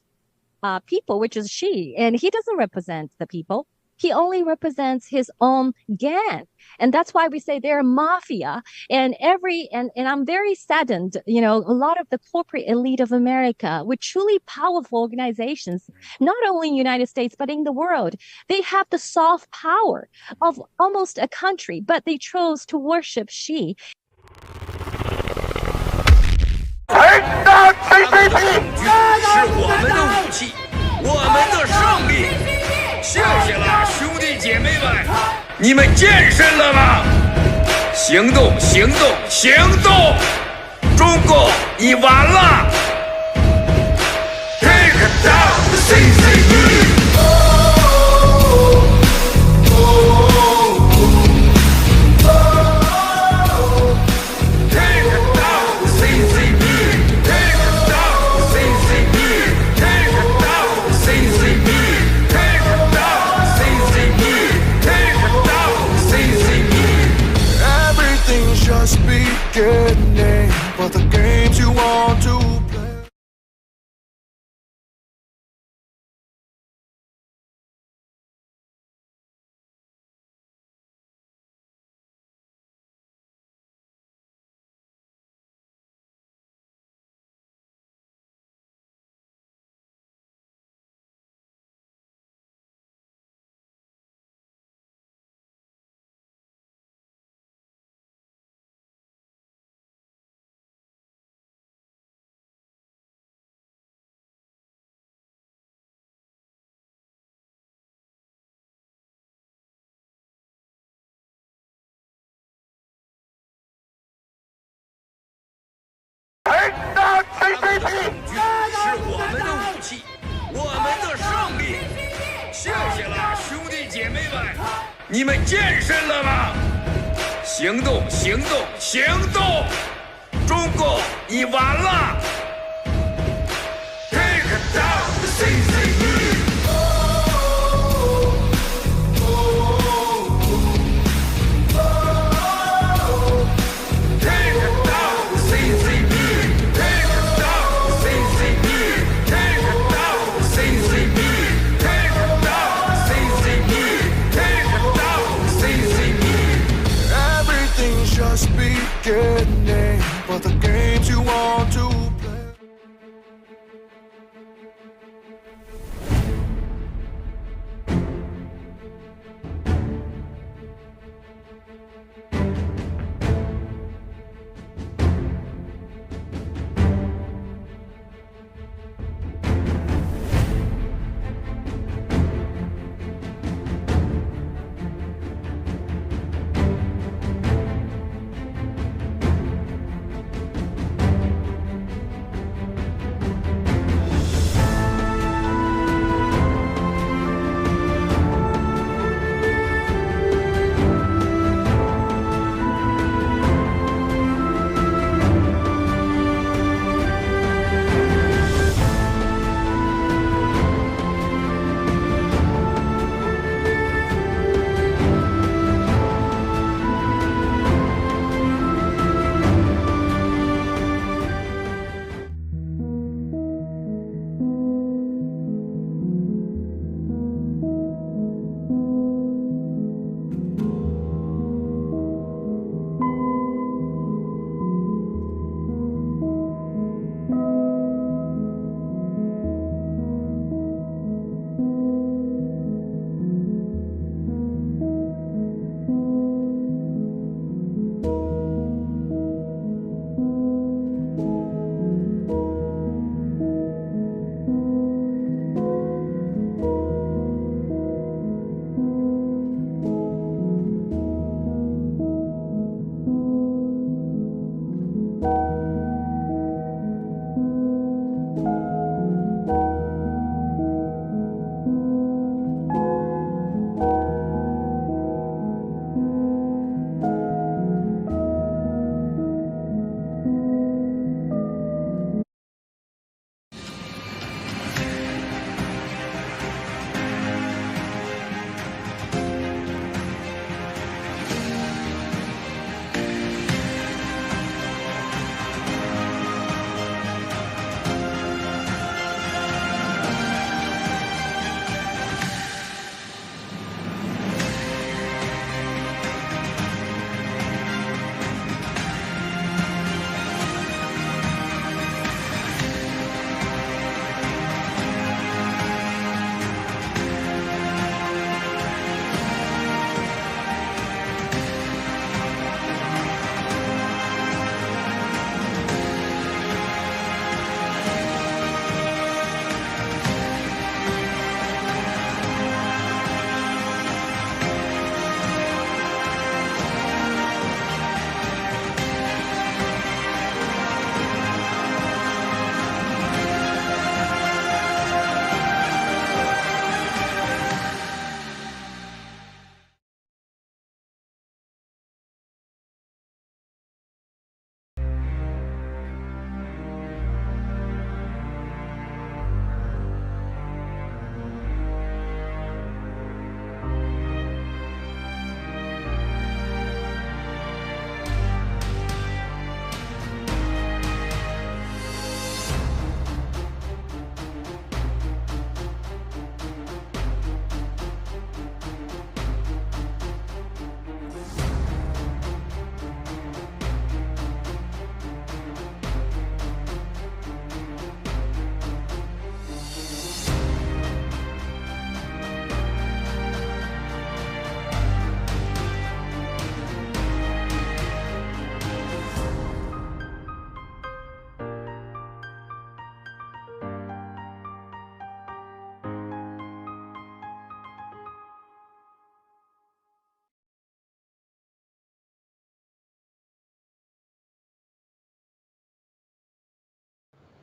people, which is Xi, and he doesn't represent the people. He only represents his own gang. And that's why we say they're a mafia. And I'm very saddened, you know, a lot of the corporate elite of America, with truly powerful organizations, not only in the United States, but in the world, they have the soft power of almost a country, but they chose to worship Xi. 是我们的武器，我们的胜利。谢谢了，兄弟姐妹们，你们健身了吗？行动，行动，行动！中共，你完了！ down the CCP. Just beginning, but the games you want to play. Take down CCP. 是我们的武器，我们的胜利。谢谢了，兄弟姐妹们，你们健身了吗？行动，行动，行动！中共，你完了 ！Take down the CCP. Just beginning, but the games you want to play.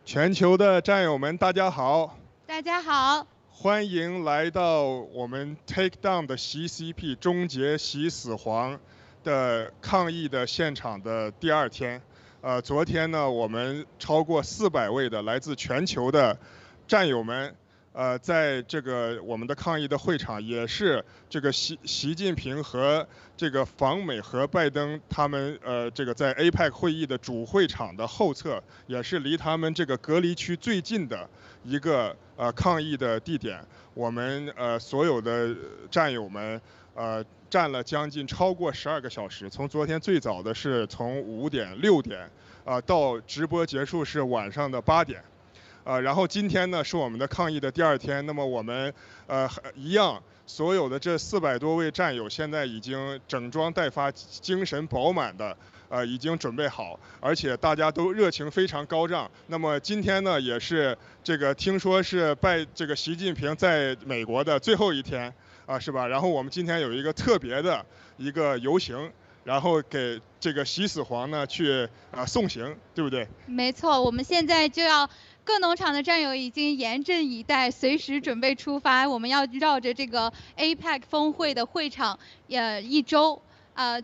全球的战友们，大家好！大家好，欢迎来到我们 Take Down 的 CCP 终结习死黄的抗议的现场的第2天。昨天呢，我们超过400位的来自全球的战友们，在这个我们的抗议的会场，也是这个习近平和这个访美和拜登他们这个在 APEC 会议的主会场的后侧，也是离他们这个隔离区最近的一个抗议的地点。我们所有的战友们站了将近超过12个小时，从昨天最早的是从5点6点到直播结束是晚上的8点。然后今天呢是我们的抗议的第2天，那么我们一样，所有的这400多位战友现在已经整装待发，精神饱满的已经准备好，而且大家都热情非常高涨。那么今天呢也是这个听说是这个习近平在美国的最后一天是吧？然后我们今天有一个特别的一个游行，然后给这个习死黄呢去送行，对不对？没错，我们现在就要。各农场的战友已经严阵以待，随时准备出发。我们要绕着这个 APEC 峰会的会场，1周，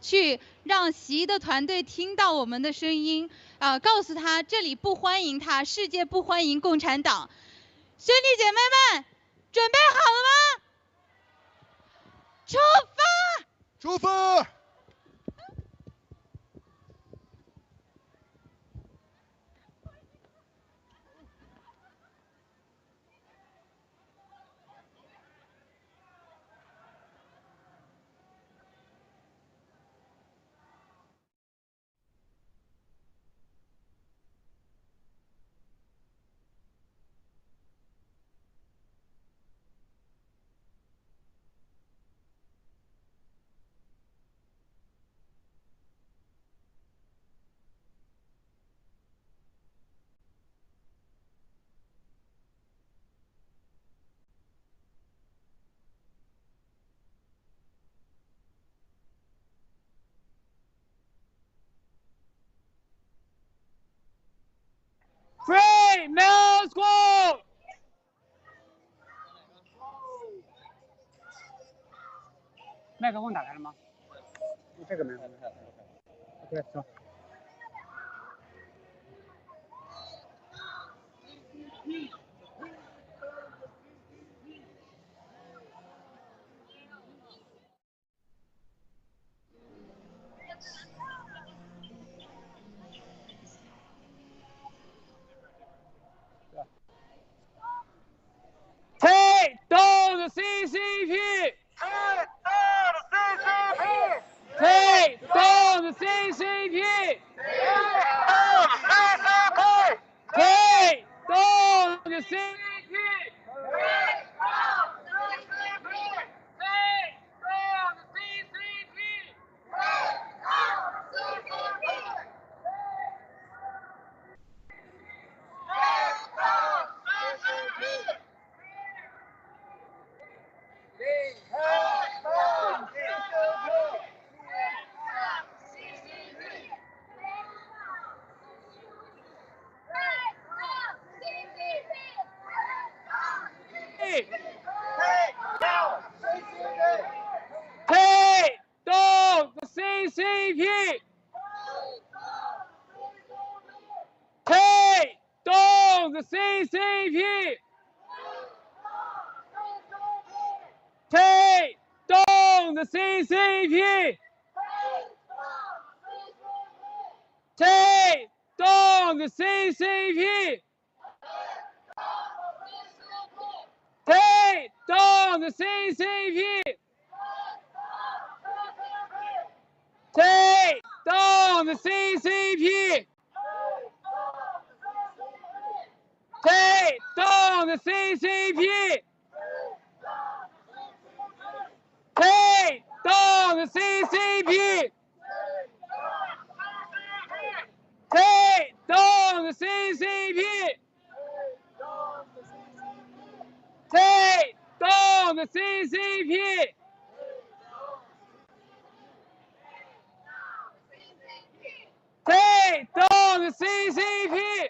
去让习的团队听到我们的声音，告诉他这里不欢迎他，世界不欢迎共产党。兄弟姐妹们，准备好了吗？出发！出发！Free Middle School！ 麦克风打开了吗？这个没有。OK， 行。Take down the CCP! Take down the CCP! Take down the CCP! Take down the CCP! Take down the CCP! Take down the CCP! Take down the CCP! Take down the CCP! Take down the CCP! Take down the CCP! Take down the CCP! Take down the CCP! Take down the CCP! Take down the CCP!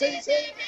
CCP!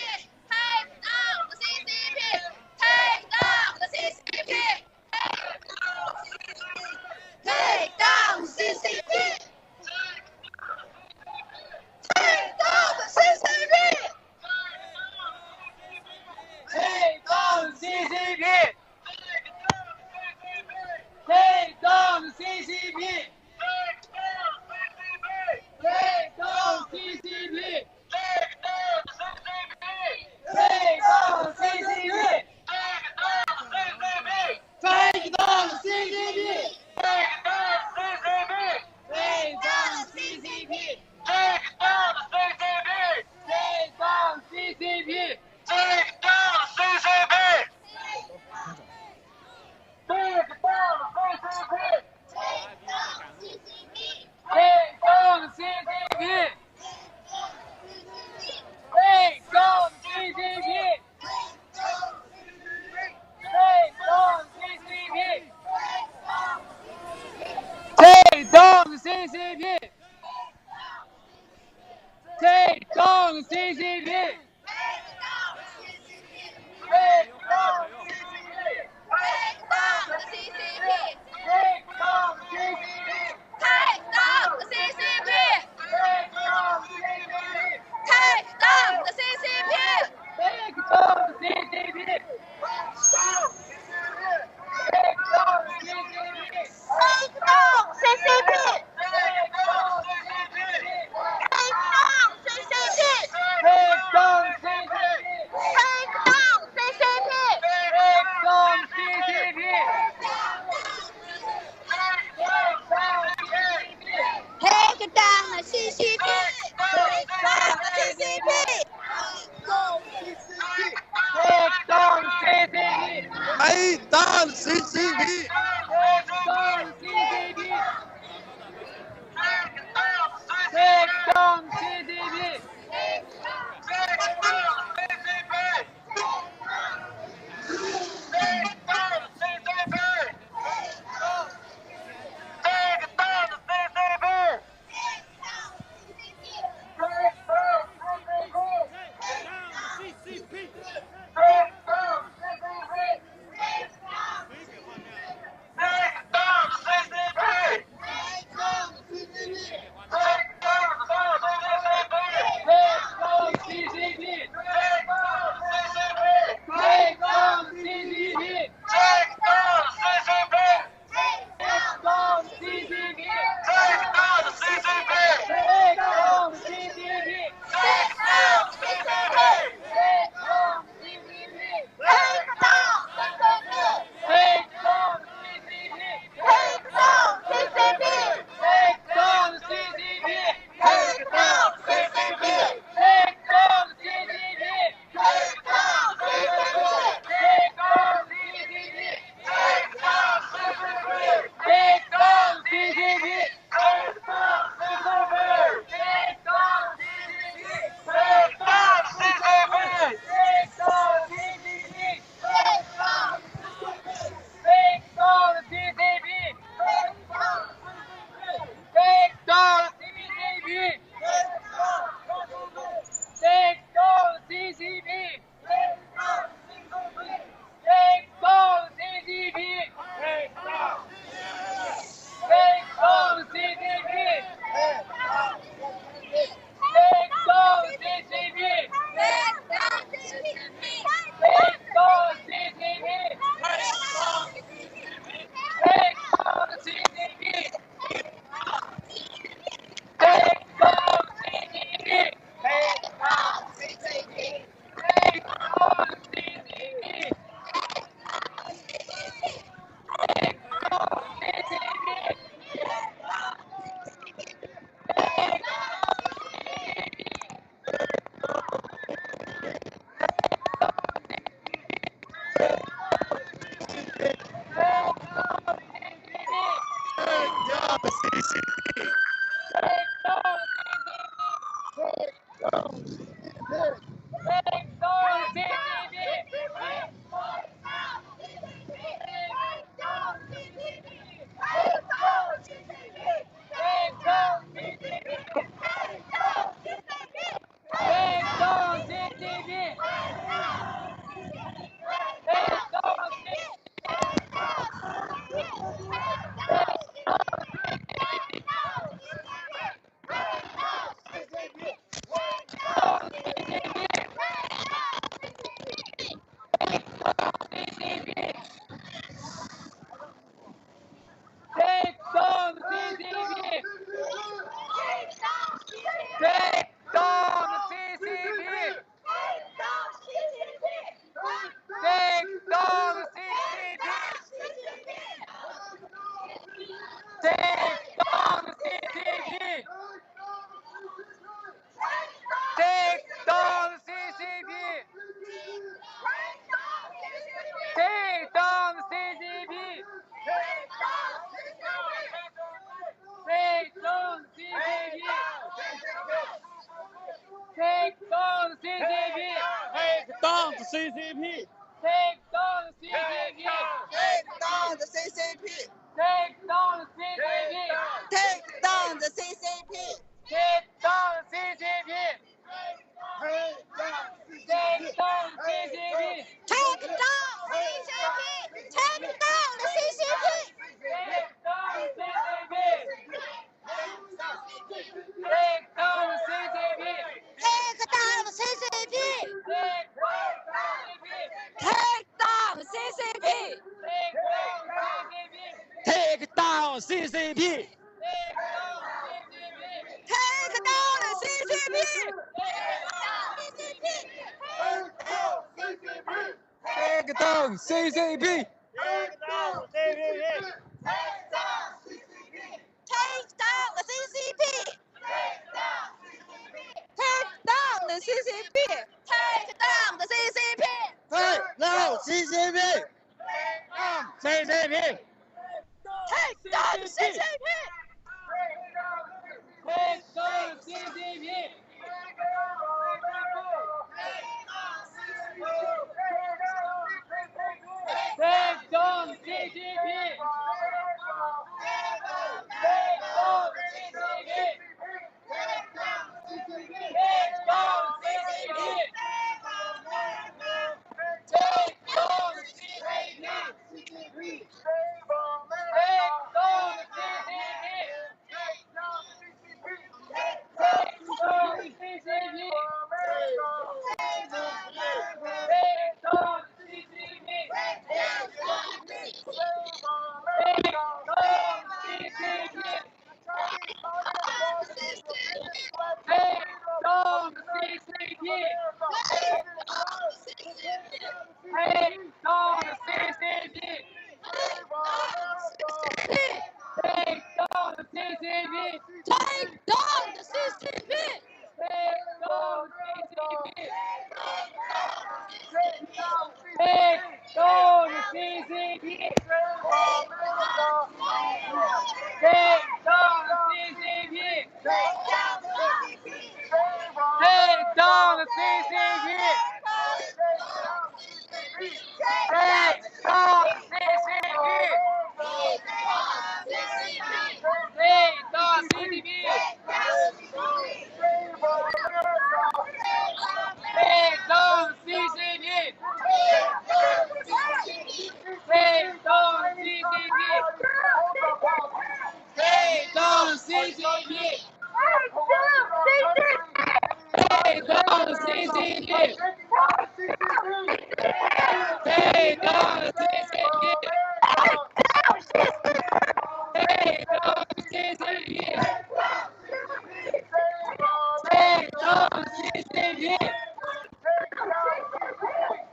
CCP! Take down the CCP! Take down the CCP! Take down the CCP! Take down the CCP! Take down the CCP! Take down the CCP! Take down CCP! Take down the CCP! Take down CCP! Take down CCP! Take down CCP! Take down CCP! Take down CCP! Take down CCP! Take down CCP! Take down the CCP! Take down the CCP! Take down the CCP! Take down CCP! CCP! Take down the CCP!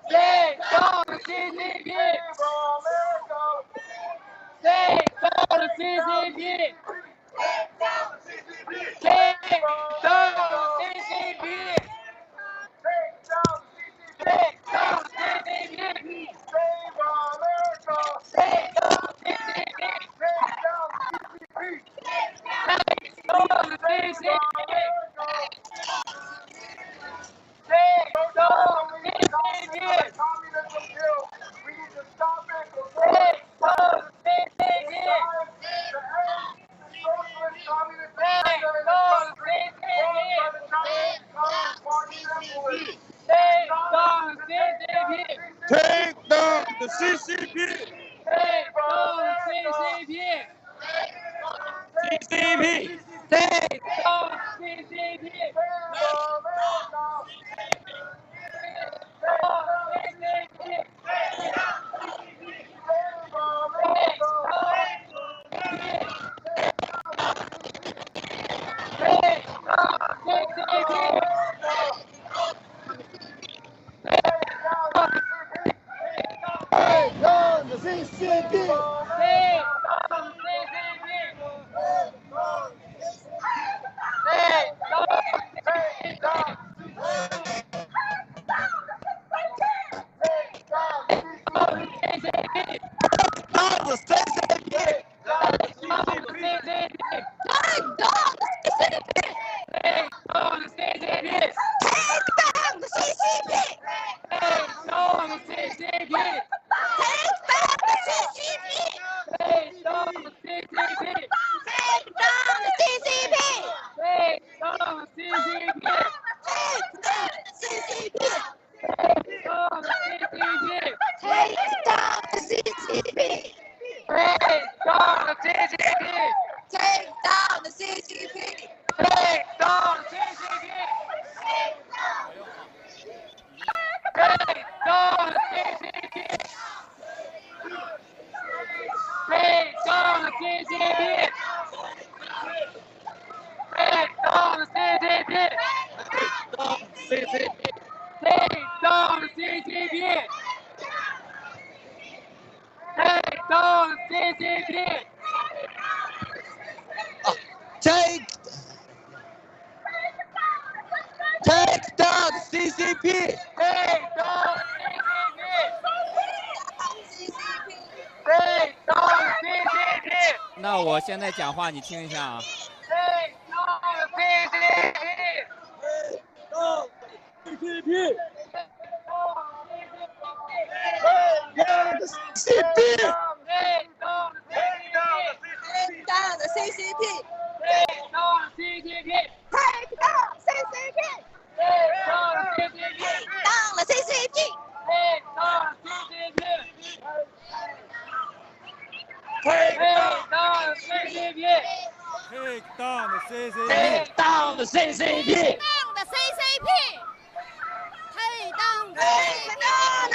Take down the CCP! Take down the CCP! Take down the CCP! CCP! Take down CCP! down the CCP! Take down the CCP! Take down the CCP! Take down the CCP! 那我现在讲话，你听一下啊。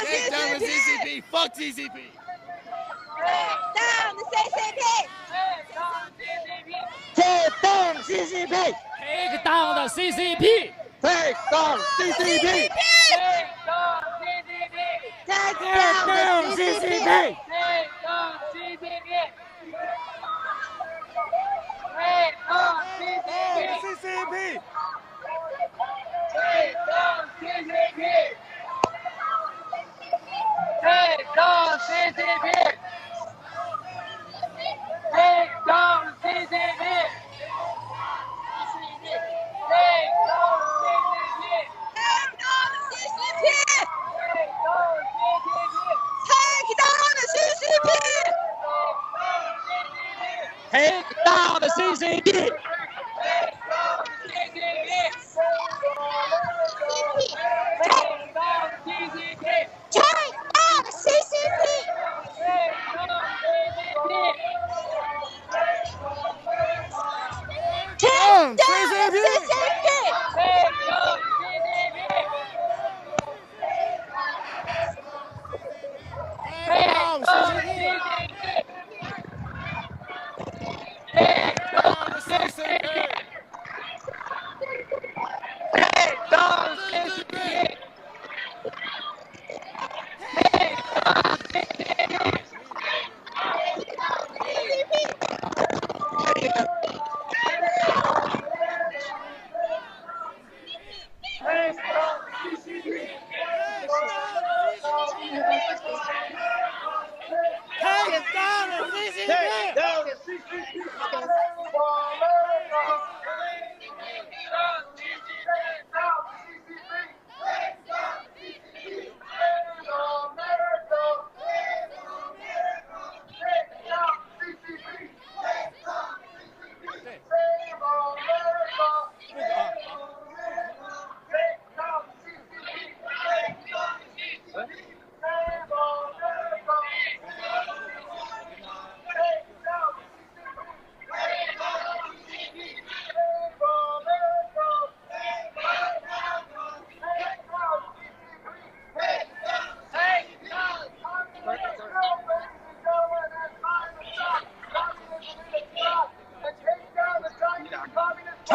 Take down the CCP! Fuck CCP! Down the CCP! Take down the CCP! Take down the CCP! Take down the CCP! Take down the CCP! CCP! Take down CCP! Take down CCP! Take down CCP! Take down the CCP! Take down the CCP!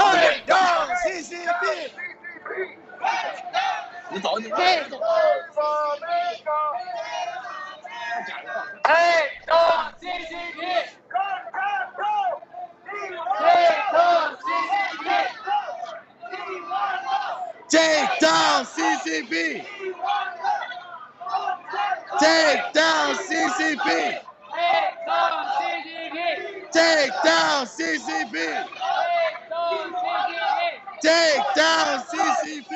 Take down CCP! 你走，你别走。Take down CCP! Take down CCP! Take down CCP! Take down CCP! Take down CCP! Take down CCP!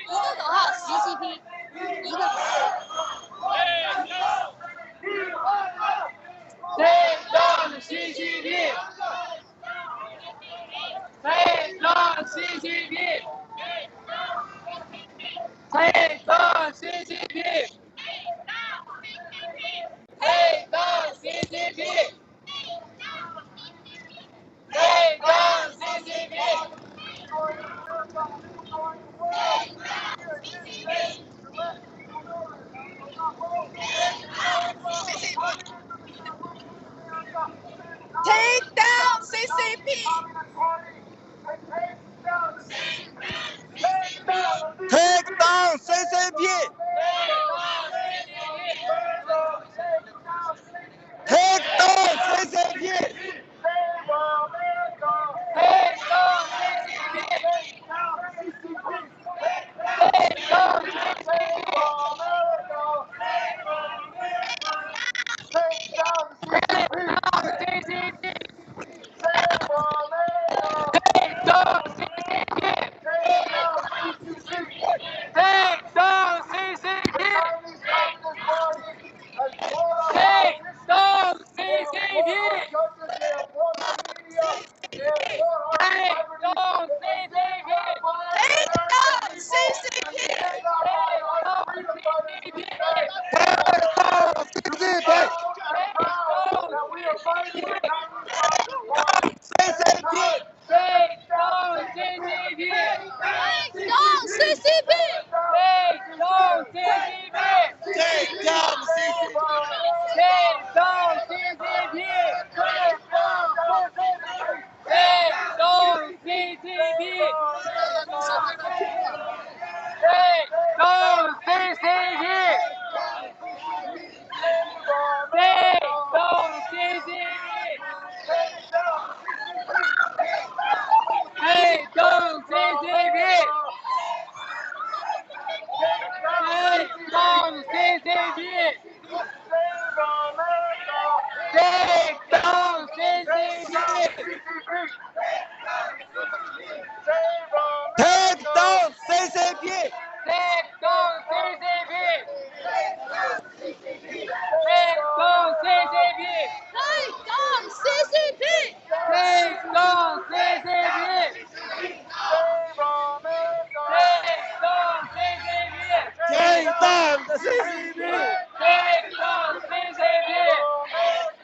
一个口号 CCP， 一个口号。Take down CCP! Take down CCP! Take down CCP! Take down CCP! Take down CCP! Take down CCP! Take down CCP! Take down CCP! Take down CCP! Take down CCP! Take down the CCP! Take down CCP! Take down the CCP! Take down CCP! Take down the CCP! Take down CCP! Take down CCP!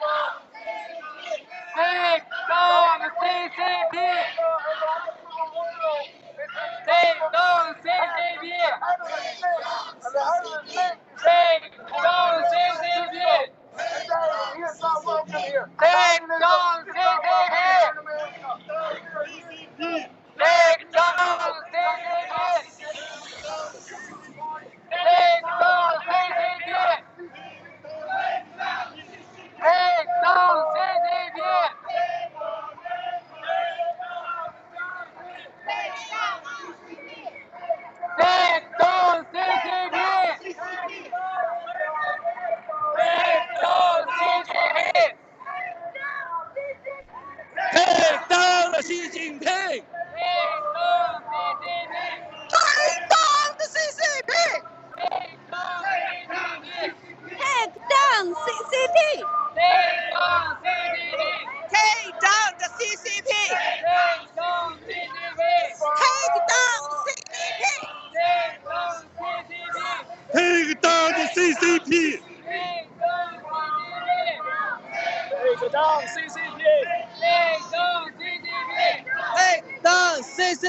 Take down CCP! Take down the CCP! Take down CCP! Take down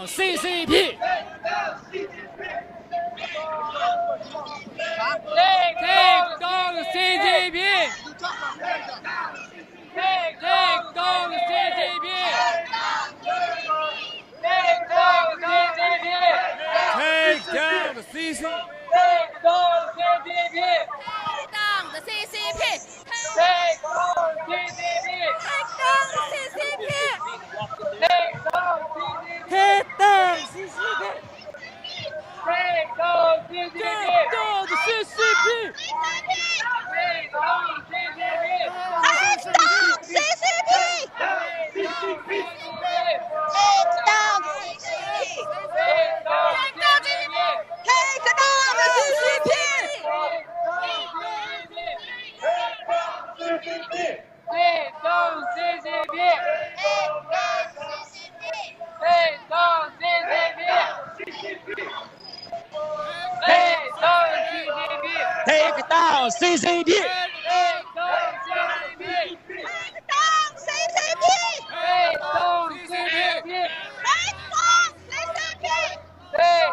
CCP! Take down CCP! Take down the CCP! Take down CCP! Take down CCP! Take down CCP! Take down CCP! Take down CCP!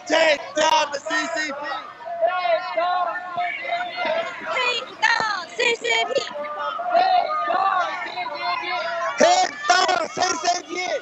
Take down the CCP. Take down CCP. Take down CCP.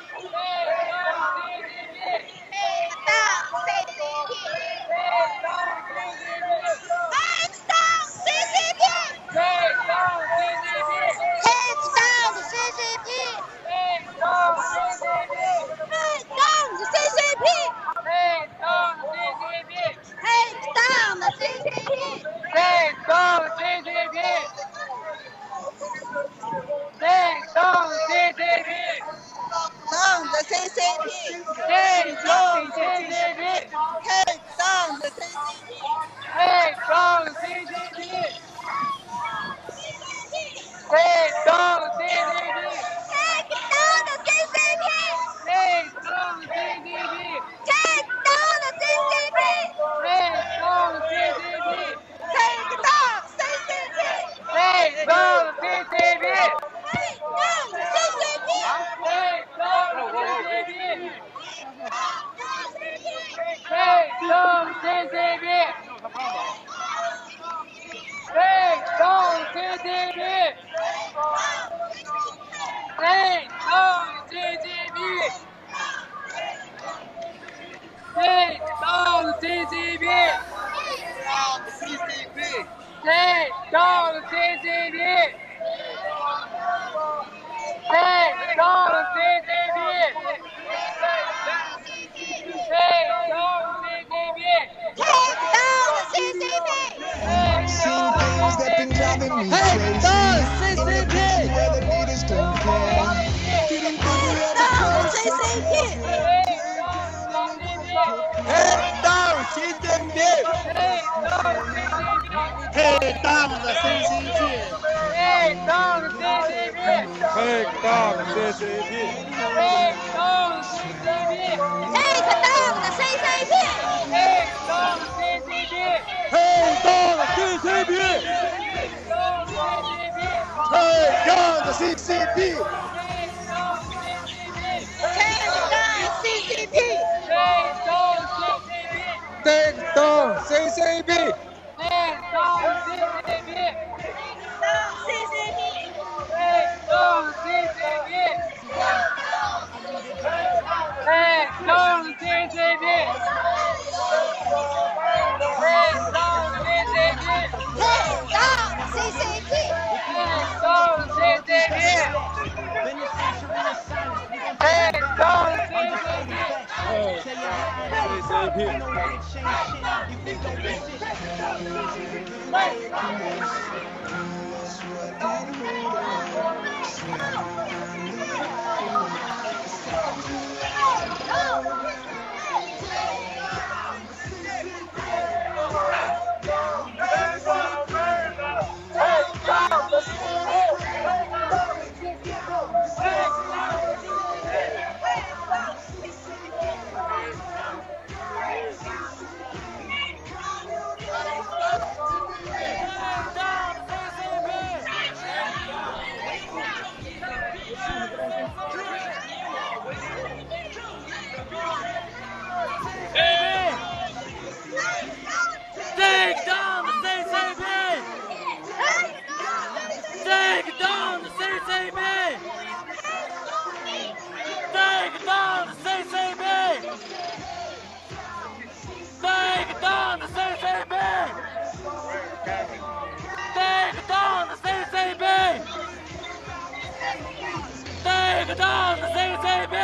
Take down the CCP!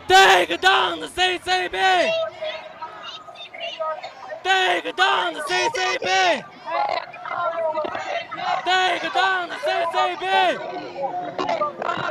Take down the CCP! Take down the CCP! Take down the CCP! Take down the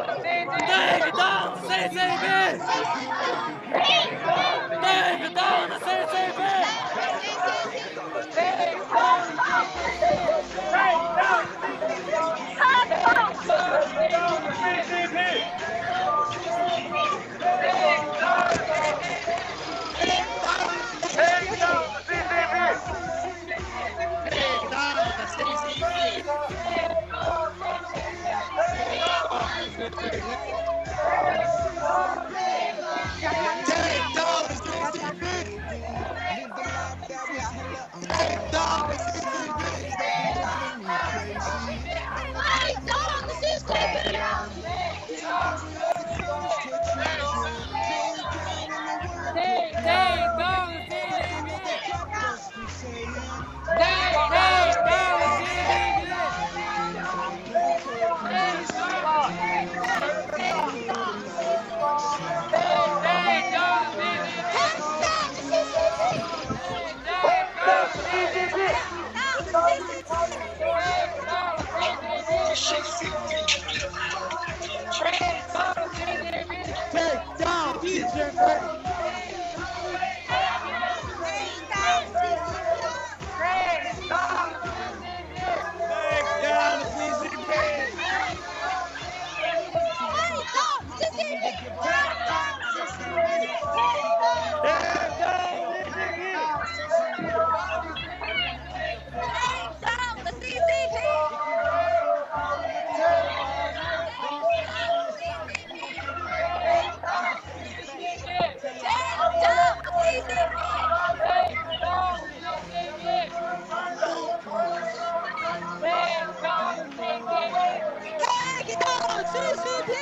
CCP!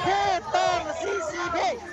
Take down the CCP!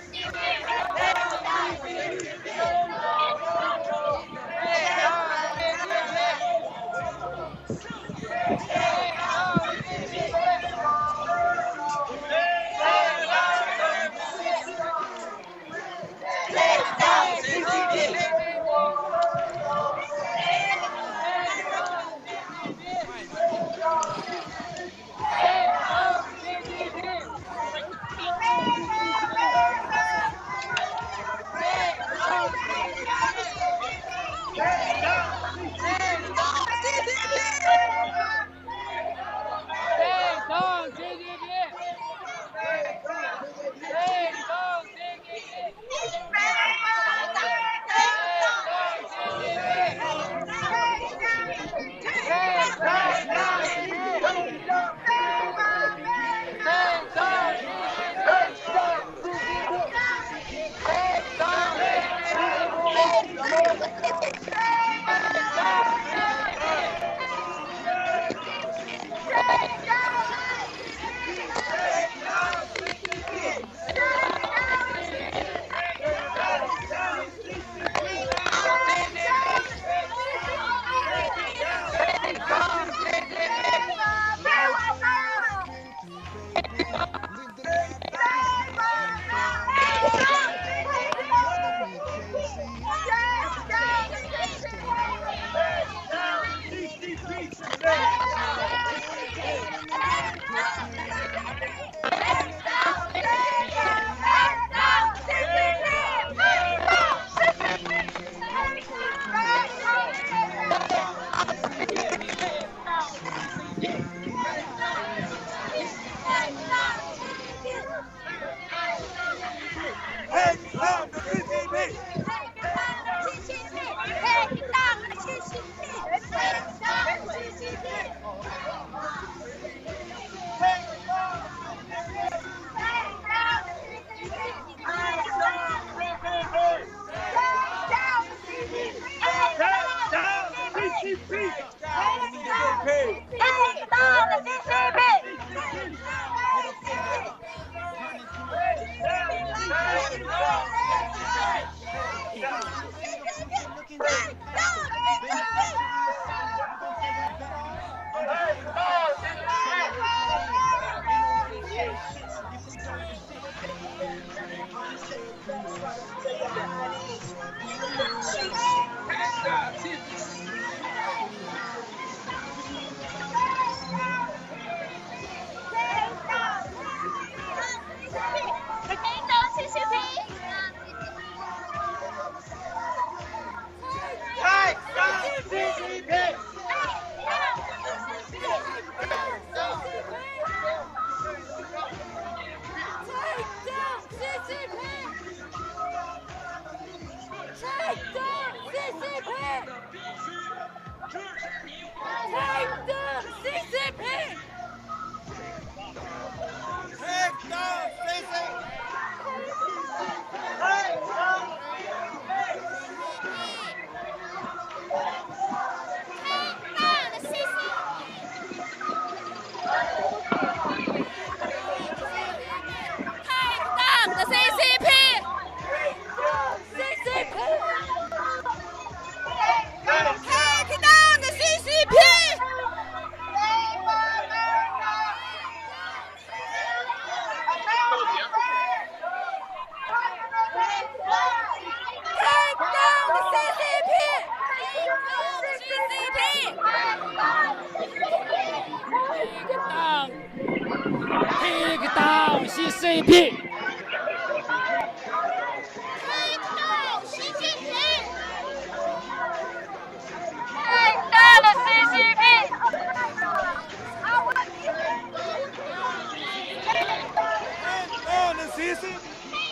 CCP。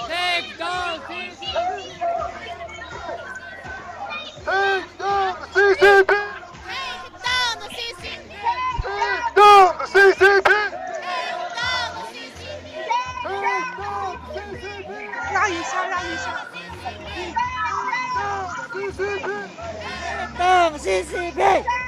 Take down CCP。